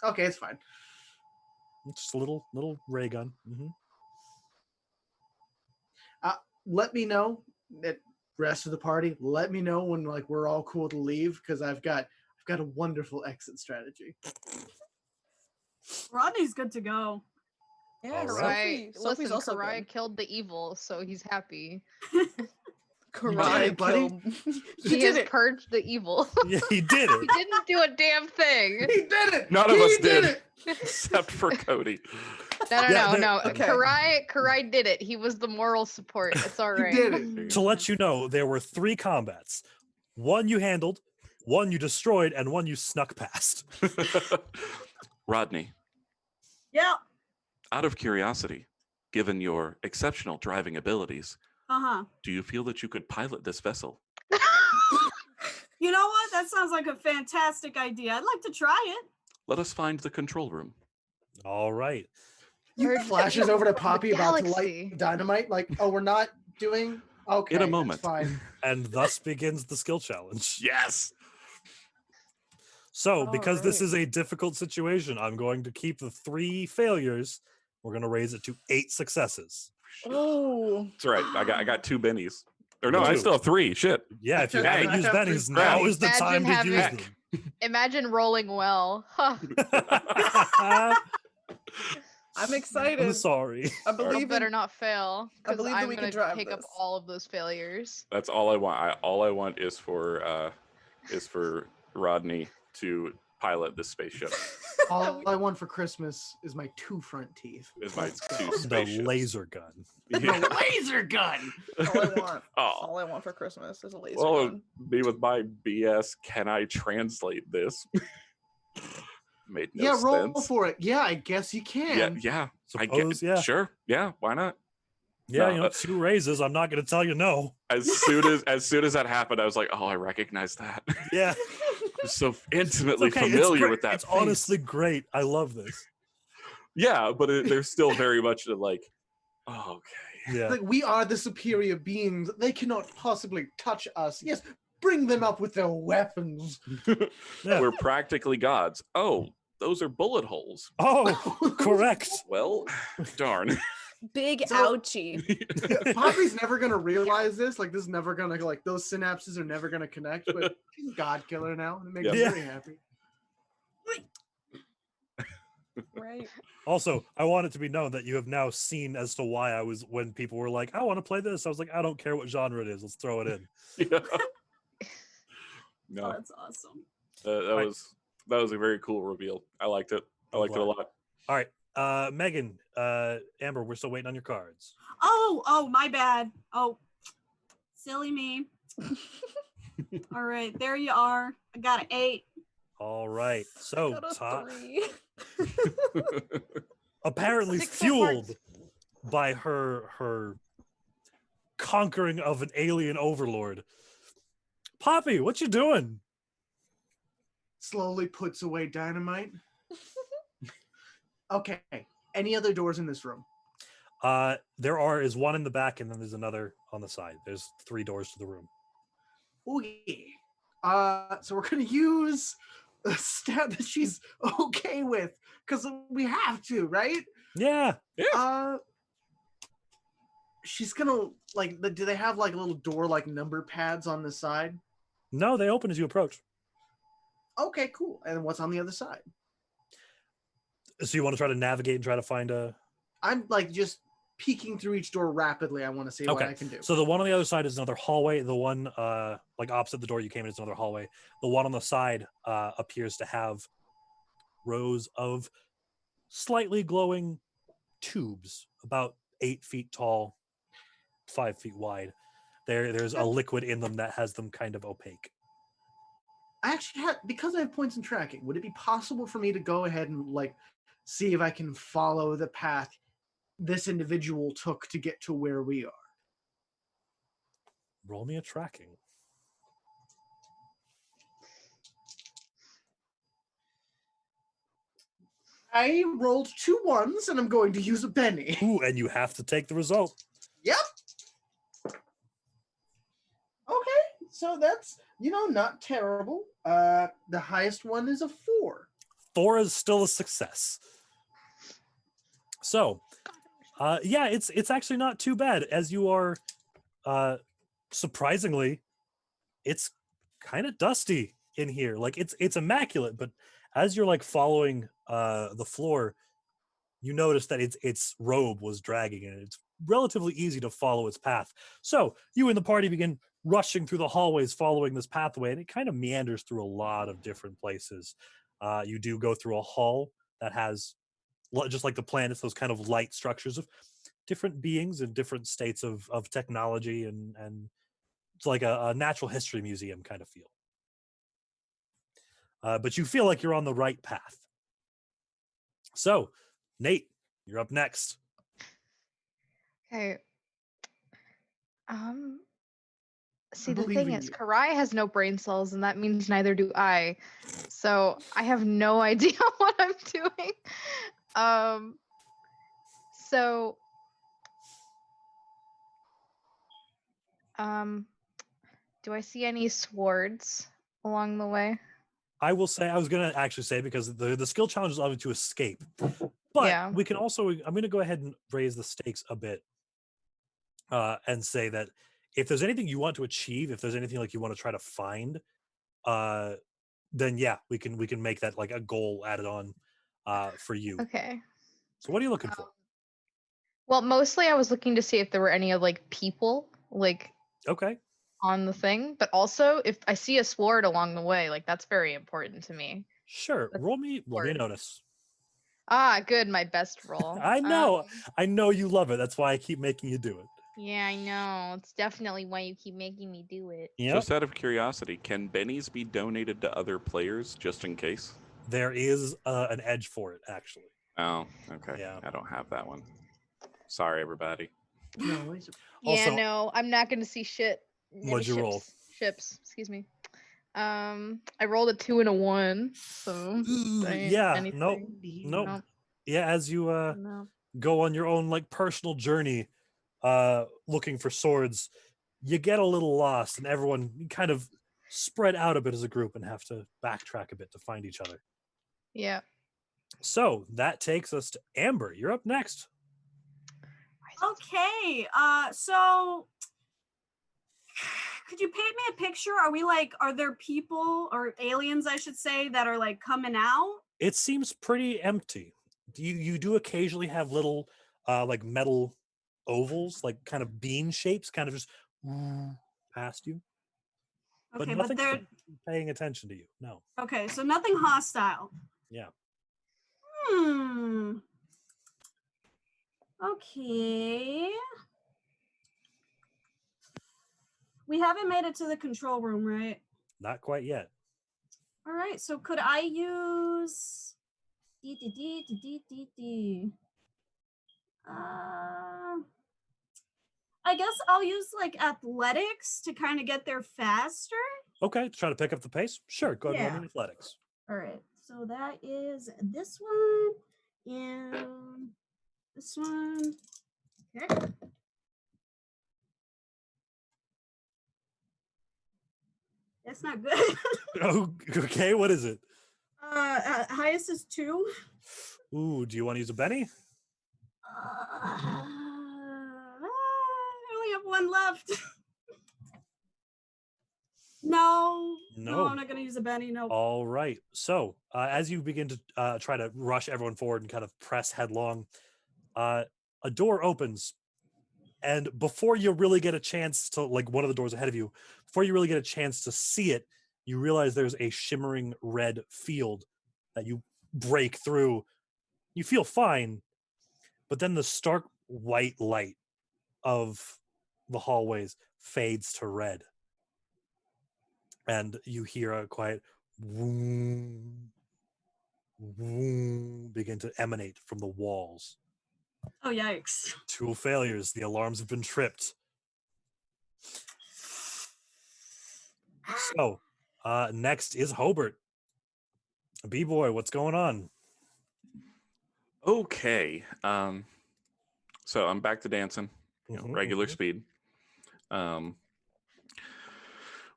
Okay, it's fine. It's just a little ray gun. Mm-hmm. Let me know that rest of the party. Let me know when like we're all cool to leave because I've got a wonderful exit strategy. Rodney's good to go. Yeah, All Karai, Sophie's listen, also Karai good. killed the evil, so he's happy. Karai it, buddy. killed. He has purged the evil. Yeah, he did it. He didn't do a damn thing. He did it. None of He us did. it. Except for Cody. No. okay. Karai did it. He was the moral support. It's all He right. did it. To let you know, there were 3 combats. 1 you handled, 1 you destroyed, and 1 you snuck past. Rodney, Yeah. out of curiosity, given your exceptional driving abilities, Uh-huh. do you feel that you could pilot this vessel? You know what? That sounds like a fantastic idea. I'd like to try it. Let us find the control room. All right. You flashes over to Poppy about to galaxy. light dynamite. Like, oh, we're not doing. Okay, In a that's moment. fine. And thus begins the skill challenge. Yes. So, because this Alright. is a difficult situation, I'm going to keep the 3 failures. We're going to raise it to 8 successes. Oh. That's right. I got 2 bennies. Or no, Me I too. still have 3. Shit. Yeah, if you Hey, haven't I used have bennies, three now crowns. is the time to Imagine use having- them. Imagine rolling well. Huh. I'm excited. I'm sorry. I You believe better in, not fail. I Because believe that I'm we can going to drive take up this. all of those failures. That's all I want. All I want is for Rodney to pilot this spaceship. All I want for Christmas is my 2 front teeth. Is my 2 The spaceships. laser gun. Yeah. The laser gun. all I want. Oh. All I want for Christmas is a laser Well, gun. me with my BS. Can I translate this? Made no Yeah, roll sense. for it. Yeah, I guess you can. Yeah. I Suppose, get, yeah. Sure. Yeah. Why not? Yeah, No, 2 raises. I'm not going to tell you no. As soon as that happened, I was like, oh, I recognize that. Yeah. I'm so It's intimately okay. familiar great. with that. It's face. honestly great. I love this. Yeah, but there's still very much like, oh, okay. Yeah. Like we are the superior beings. They cannot possibly touch us. Yes, bring them up with their weapons. Yeah. We're practically gods. Oh, those are bullet holes. Oh, correct. Well, darn. Big So- ouchie. Poppy's never gonna realize this. Like this is never gonna like those synapses are never gonna connect. But she's a god killer now, and it makes me Yeah. very happy. Right. Also, I want it to be known that you have now seen as to why I was when people were like, I want to play this. I was like, I don't care what genre it is. Let's throw it in. Yeah. Oh, No, that's awesome. that was a very cool reveal. I liked it. I liked it a lot. All right. Megan, Amber, we're still waiting on your cards. Oh, my bad. Oh, silly me. All right, there you are. I got an 8. All right. So Got a Tot, 3. apparently 6 at fueled hearts. by her conquering of an alien overlord. Poppy, what you doing? Slowly puts away dynamite. Okay. Any other doors in this room? There is one in the back, and then there's another on the side. There's 3 doors to the room. Oh yeah. So we're gonna use a stat that she's okay with, because we have to, right? Yeah. She's gonna do they have like little door number pads on the side? No, they open as you approach. Okay, cool. And what's on the other side? So you want to try to navigate and try to find a... I'm just peeking through each door rapidly. I want to see what I can do. So the one on the other side is another hallway. The one opposite the door you came in is another hallway. The one on the side appears to have rows of slightly glowing tubes, about 8 feet tall, 5 feet wide. There's a liquid in them that has them kind of opaque. I actually because I have points in tracking, would it be possible for me to go ahead and see if I can follow the path this individual took to get to where we are? Roll me a tracking. I rolled 2 1s and I'm going to use a penny. Ooh, and you have to take the result. Yep. Okay, so that's not terrible. The highest one is a 4. 4 is still a success. So, yeah, it's actually not too bad. As you are, surprisingly, it's kind of dusty in here. It's immaculate, but as you're following the floor, you notice that its robe was dragging, and it's relatively easy to follow its path. So you and the party begin rushing through the hallways following this pathway, and it kind of meanders through a lot of different places. You do go through a hall that has, just like the planets, those kind of light structures of different beings in different states of technology, and it's like a natural history museum kind of feel. But you feel like you're on the right path. So, Nate, you're up next. Okay. See, I the believe thing in is, you. Karai has no brain cells, and that means neither do I. So I have no idea what I'm doing. So, do I see any swords along the way? I will say, I was going to actually say, because the skill challenge is obviously to escape. But Yeah. we can also, I'm going to go ahead and raise the stakes a bit and say that if there's anything you want to achieve, if there's anything you want to try to find, then yeah, we can make that a goal added on for you. Okay. So what are you looking for? Well, mostly I was looking to see if there were any people Okay. on the thing, but also if I see a sword along the way, that's very important to me. Sure. That's Roll me a sword. notice. Ah, good, my best roll. I know you love it. That's why I keep making you do it. Yeah, I know. It's definitely why you keep making me do it. Yep. Just out of curiosity, can bennies be donated to other players just in case? There is an edge for it, actually. Oh, okay. Yeah. I don't have that one. Sorry, everybody. No, Yeah, Also- no, I'm not gonna see shit. What'd you roll? Ships, excuse me. I rolled a 2 and a 1, so Yeah, anything. nope. Nope. Yeah, as you No. go on your own personal journey looking for swords, you get a little lost, and everyone kind of spread out a bit as a group and have to backtrack a bit to find each other. Yeah. So that takes us to Amber. You're up next. Okay, so could you paint me a picture? Are there people or aliens, I should say, that are coming out? It seems pretty empty. You do occasionally have little metal ovals, kind of bean shapes, kind of just past you. Okay, but but nothing's they're paying attention to you. No. okay, so nothing hostile. Yeah. Okay. We haven't made it to the control room, right? Not quite yet. All right. So could I use? I guess I'll use like athletics to kind of get there faster. Okay, try to pick up the pace. Sure, go ahead and roll Yeah. me athletics. All right. So that is this one and this one. Okay. That's not good. Oh, okay. What is it? Highest is 2. Ooh, do you want to use a Benny? I only have 1 left. No, No. I'm not gonna use a Benny. No. All right. So as you begin to try to rush everyone forward and kind of press headlong, a door opens, and before you really get a chance to, like, one of the doors ahead of you, before you really get a chance to see it, you realize there's a shimmering red field that you break through. You feel fine, but then the stark white light of the hallways fades to red. And you hear a quiet vroom, vroom begin to emanate from the walls. Oh, yikes. 2 failures. The alarms have been tripped. So, next is Hobert. B-boy, what's going on? Okay. So I'm back to dancing, regular speed.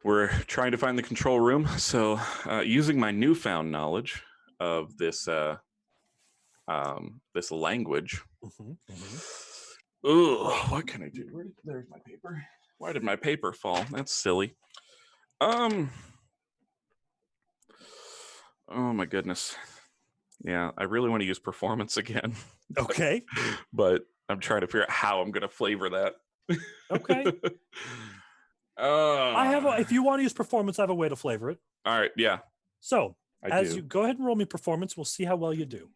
We're trying to find the control room. So using my newfound knowledge of this this language. Ooh, what can I do? There's my paper. Why did my paper fall? That's silly. Oh my goodness. Yeah, I really want to use performance again. Okay. But I'm trying to figure out how I'm going to flavor that. Okay. If you want to use performance, I have a way to flavor it. All right, yeah. So, you go ahead and roll me performance, we'll see how well you do.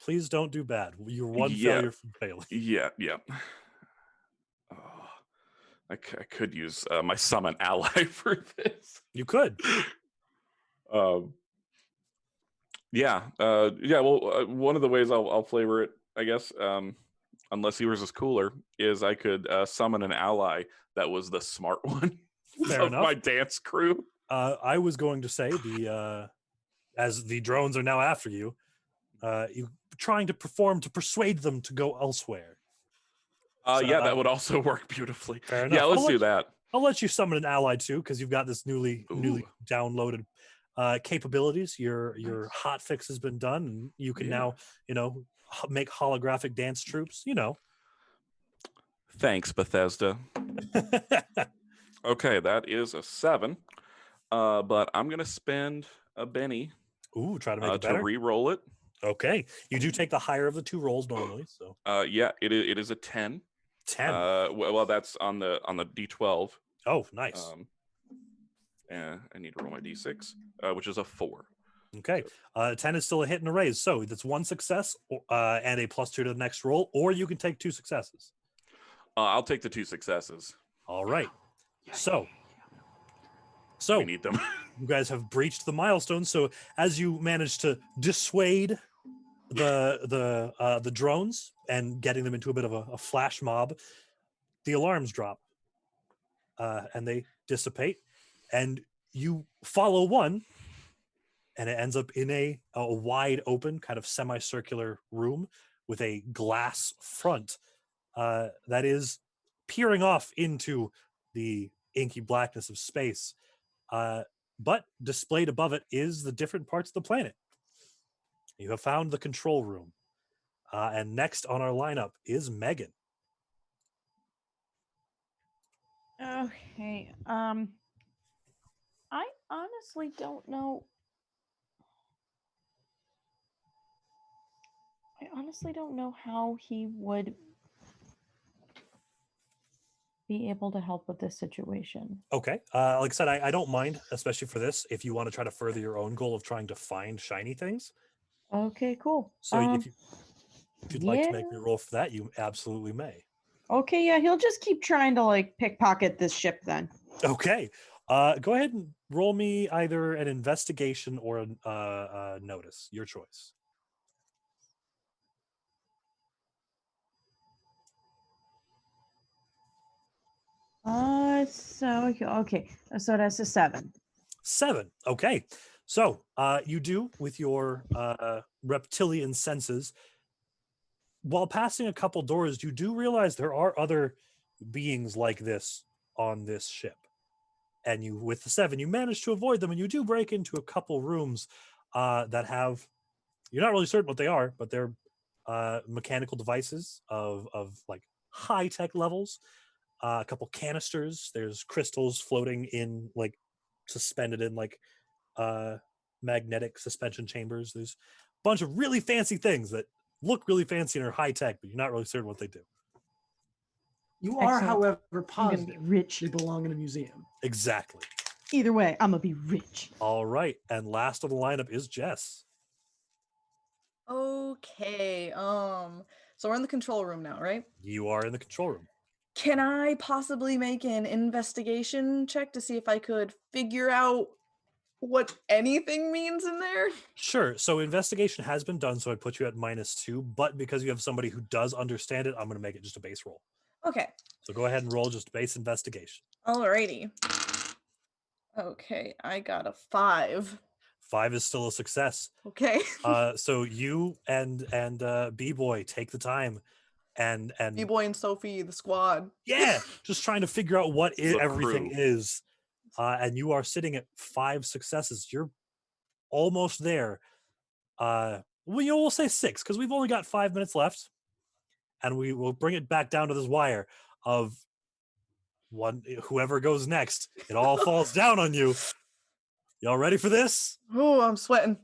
Please don't do bad. You're 1 failure from failing. Yeah. Oh, I could use my summon ally for this. You could. Well, one of the ways I'll flavor it, I guess, unless yours is cooler, is I could summon an ally that was the smart one. Fair of enough. My dance crew. I was going to say as the drones are now after you, you trying to perform to persuade them to go elsewhere. That would also work beautifully. Fair enough. Yeah, let's do that. I'll let you summon an ally too, because you've got this newly downloaded capabilities. Your hot fix has been done, and you can now make holographic dance troops. Thanks, Bethesda. Okay, that is a 7. But I'm gonna spend a Benny. Ooh, try to make it better. To re-roll it. Okay, you do take the higher of the 2 rolls normally. So it is a 10. 10. Well, that's on the D12. Oh, nice. And I need to roll my D6, which is a 4. Okay, 10 is still a hit and a raise. So that's 1 success and a +2 to the next roll, or you can take 2 successes. I'll take the 2 successes. All right. So we need them. You guys have breached the milestone. So as you manage to dissuade the drones and getting them into a bit of a flash mob, the alarms drop and they dissipate, and you follow one, and it ends up in a wide open kind of semicircular room with a glass front that is peering off into the inky blackness of space. But displayed above it is the different parts of the planet. You have found the control room. And next on our lineup is Megan. Okay. I honestly don't know. I honestly don't know how he would be able to help with this situation. Okay. Like I said, I don't mind, especially for this, if you want to try to further your own goal of trying to find shiny things. Okay, cool. So if you'd like to make me roll for that, you absolutely may. Okay, yeah, he'll just keep trying to like pickpocket this ship then. Okay. Go ahead and roll me either an investigation or a notice. Your choice. So that's a 7. 7. Okay. So you do with your reptilian senses. While passing a couple doors, you do realize there are other beings like this on this ship. And you, with the 7, you manage to avoid them, and you do break into a couple rooms that have, you're not really certain what they are, but they're mechanical devices of like high-tech levels. A couple canisters. There's crystals floating in, like, suspended in like magnetic suspension chambers. There's a bunch of really fancy things that look really fancy and are high tech, but you're not really certain what they do. You are, Excellent. however, I'm gonna positive be rich. they belong in a museum. Exactly. Either way, I'm gonna be rich. All right, and last of the lineup is Jess. Okay. So we're in the control room now, right? You are in the control room. Can I possibly make an investigation check to see if I could figure out what anything means in there? Sure. So investigation has been done, so I'd put you at -2. But because you have somebody who does understand it, I'm going to make it just a base roll. Okay. So go ahead and roll just base investigation. Alrighty. Okay, I got a 5. 5 is still a success. Okay. So you and B-Boy take the time and B-Boy and Sophie, the squad. yeah, just trying to figure out what The everything crew. is. And you are sitting at 5 successes. You're almost there. Well, we'll say 6 because we've only got 5 minutes left, and we will bring it back down to this wire of whoever goes next. It all falls down on you. Y'all ready for this? Oh, I'm sweating.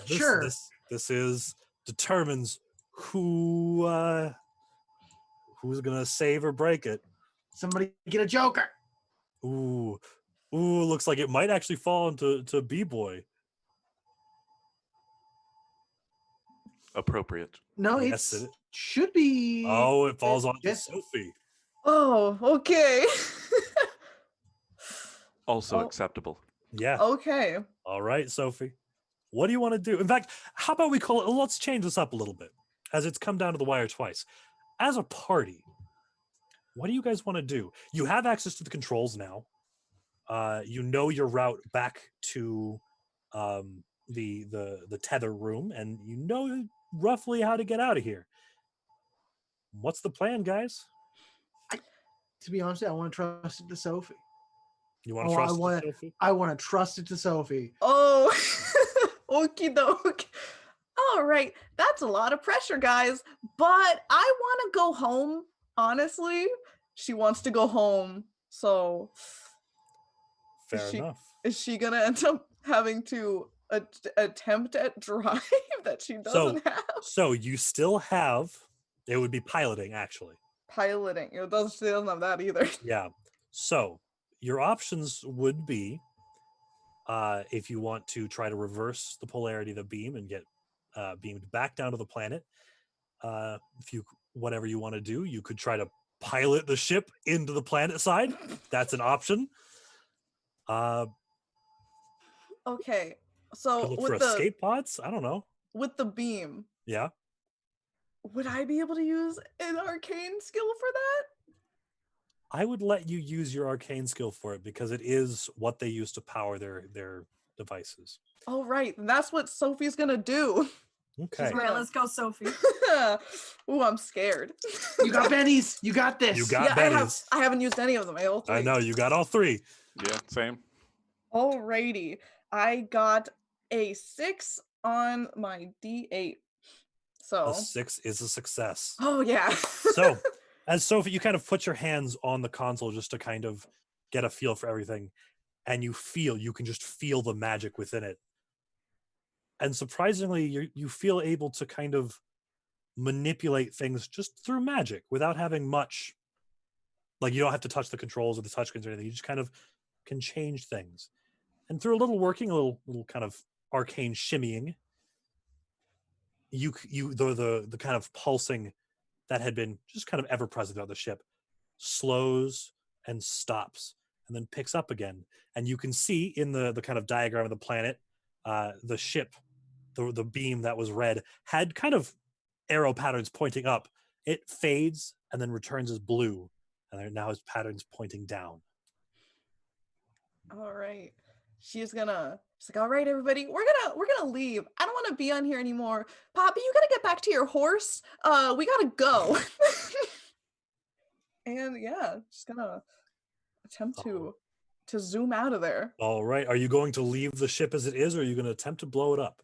Sure. This is determines who's gonna save or break it. Somebody get a joker. Ooh, looks like it might actually fall into B-Boy. Appropriate. No, Yes, it it- should be. Oh, it falls on Jess. Sophie. Oh, okay. Also Oh. acceptable. Yeah. Okay. All right, Sophie. What do you want to do? In fact, how about we call it? Let's change this up a little bit, as it's come down to the wire twice. As a party, what do you guys want to do? You have access to the controls now. You know your route back to the tether room, and you know roughly how to get out of here. What's the plan, guys? To be honest, I want to trust it to Sophie. You want to trust Sophie? I want to trust it to Sophie. Oh, okie doke. All right, that's a lot of pressure, guys. But I want to go home. Honestly, she wants to go home. So, Fair enough. is she gonna end up having to attempt at drive that she doesn't have? So you still have. It would be piloting, actually. Piloting. She doesn't have that either. Yeah. So your options would be, if you want to try to reverse the polarity of the beam and get beamed back down to the planet, whatever you want to do, you could try to pilot the ship into the planet side. That's an option. Okay. Could So look for escape pods. I don't know. with the beam, Yeah. would I be able to use an arcane skill for that? I would let you use your arcane skill for it because it is what they use to power their devices. Oh, right. That's what Sophie's gonna do. Okay. All right, let's go, Sophie. Ooh, I'm scared. You got bennies. You got this. You got bennies. I haven't used any of them. I know you got all 3. Yeah, same. Alrighty. I got a 6 on my D8. So A 6 is a success. Oh yeah. So, as Sophie, you kind of put your hands on the console just to kind of get a feel for everything, and you can just feel the magic within it. And surprisingly, you feel able to kind of manipulate things just through magic without having much. Like, you don't have to touch the controls or the touchscreens or anything. You just kind of can change things. And through a little working, a little kind of arcane shimmying, the kind of pulsing that had been just kind of ever present on the ship slows and stops and then picks up again. And you can see in the kind of diagram of the planet, the ship, the beam that was red had kind of arrow patterns pointing up. It fades and then returns as blue, and there now has patterns pointing down. All right. She's like, all right, everybody, we're gonna leave. I don't want to be on here anymore. Poppy, you gotta get back to your horse. We gotta go. And yeah, she's gonna attempt to zoom out of there. All right. Are you going to leave the ship as it is, or are you going to attempt to blow it up?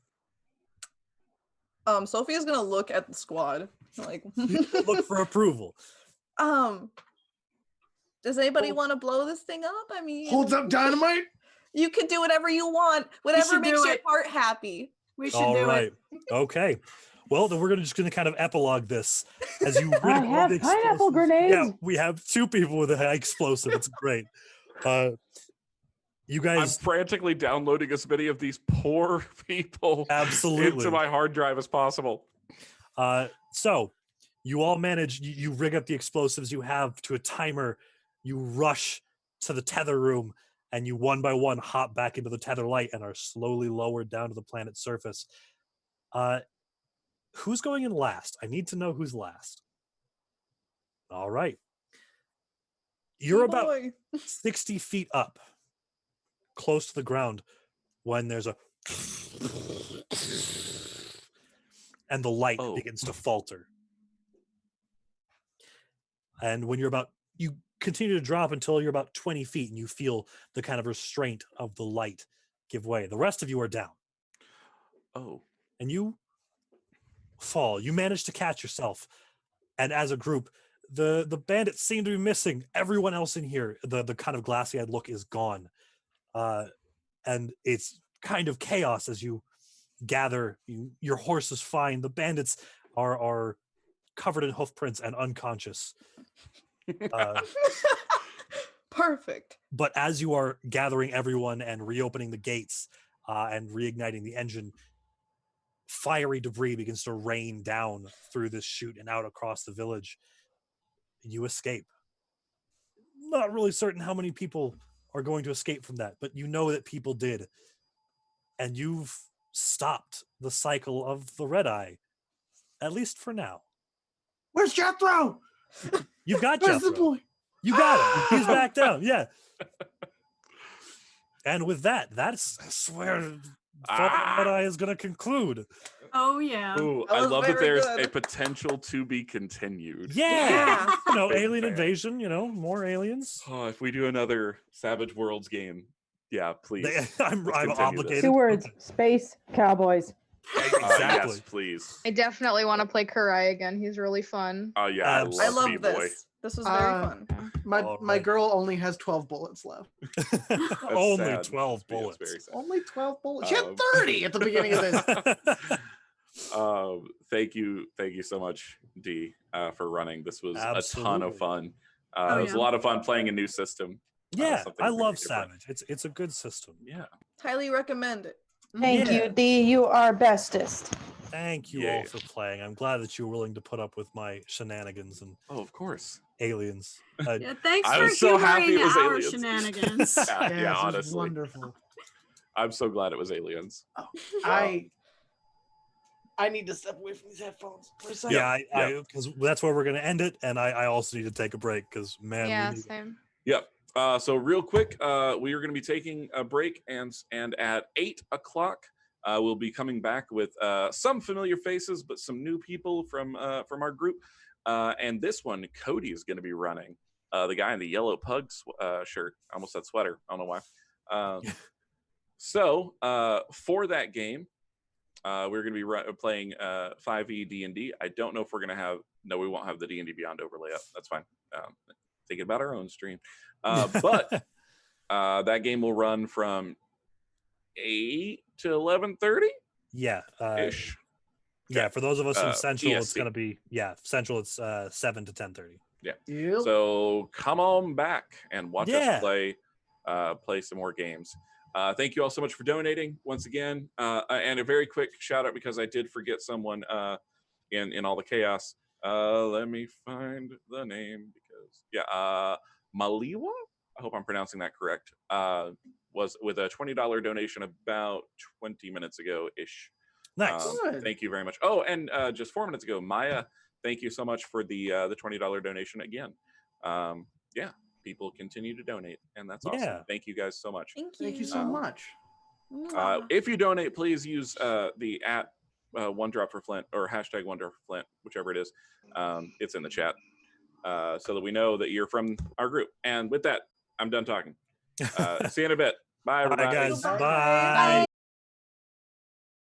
Sophia's gonna look at the squad, like Look for approval. Does anybody want to blow this thing up? I mean, Holds up dynamite. you can do whatever you want, whatever should makes do your it. heart happy. We should All do right. it. Okay. Well, then we're just going to kind of epilogue this as you. I have pineapple explosives. grenades. Yeah, we have 2 people with a high explosive. It's great. You I'm guys frantically downloading as many of these poor people absolutely into my hard drive as possible. So you all manage. You rig up the explosives you have to a timer. You rush to the tether room, and you one by one hop back into the tether light and are slowly lowered down to the planet's surface. Who's going in last? I need to know who's last. All right. You're about 60 feet up, close to the ground, when there's a and the light begins to falter. And when you continue to drop until you're about 20 feet and you feel the kind of restraint of the light give way. The rest of you are down. Oh. And you fall. You manage to catch yourself. And as a group, the bandits seem to be missing. Everyone else in here, the kind of glassy-eyed look is gone. And it's kind of chaos as you gather. Your horse is fine. The bandits are covered in hoof prints and unconscious. Perfect. But as you are gathering everyone and reopening the gates and reigniting the engine, fiery debris begins to rain down through this chute and out across the village. You escape. Not really certain how many people are going to escape from that, but you know that people did. And you've stopped the cycle of the red eye, at least for now. Where's Jethro? You've got Where's Jethro. the boy? You got it. He's back down. Yeah. And with that's, I swear, Red Eye is going to conclude. Oh, yeah. Ooh, That I was love that very there's good. a potential to be continued. Yeah. Big Alien fan. invasion, more aliens. Oh, if we do another Savage Worlds game, yeah, please. I'm continue obligated. this. 2 words: space cowboys. Exactly. Yes, please. I definitely want to play Kurai again. He's really fun. Oh yeah, I I I love love B-Boy. this. This was very Uh, fun. My All my right. girl only has 12 bullets left. Only sad. 12 It's bullets. very sad. Only 12 bullets. She had Um, 30 at the beginning of this. Thank you so much, D, for running. This was a ton Absolutely. of fun. Oh, It was a yeah. lot of fun playing a new system. Yeah, Something I very love different. Savage. It's a good system. Yeah. Highly recommend it. Thank Yeah. you, D. You are bestest. Thank you Yeah. all for playing. I'm glad that you were willing to put up with my shenanigans and Oh, of course. aliens. Yeah, thanks I for was so happy humoring it was our aliens. shenanigans. Yeah, Yes, yeah, it was honestly. wonderful. I'm so glad it was aliens. I need to step away from these headphones for a second. Yeah, because that's where we're going to end it. And I also need to take a break because, man, yeah, we need same. Yep. So real quick, we are going to be taking a break, and at 8 o'clock, we'll be coming back with some familiar faces, but some new people from our group. And this one, Cody is going to be running. The guy in the yellow pug shirt, I almost said sweater. I don't know why. So for that game, we're going to be playing 5e D&D. I don't know if we're going to have. No, we won't have the D&D Beyond overlay up. That's fine. Thinking about our own stream. But that game will run from 8 to 11:30 Yeah. ish. Yeah, for those of us in Central, it's EST. going to be, Central, it's 7 to 10:30. Yeah. Yep. So come on back and watch Yeah. us play some more games. Thank you all so much for donating once again. And a very quick shout out, because I did forget someone in all the chaos. Let me find the name because Maliwa, I hope I'm pronouncing that correct, was with a $20 donation about 20 minutes ago ish. Nice. Good. Thank you very much. Oh, and just 4 minutes ago, Maya, thank you so much for the $20 donation again. Yeah, people continue to donate, and that's awesome. Yeah. Thank you guys so much. Thank you so much. If you donate, please use the One Drop for Flint or hashtag One Drop for Flint, whichever it is. It's in the chat, so that we know that you're from our group. And with that, I'm done talking. See you in a bit. Bye, everybody. Bye, guys. Bye. Bye.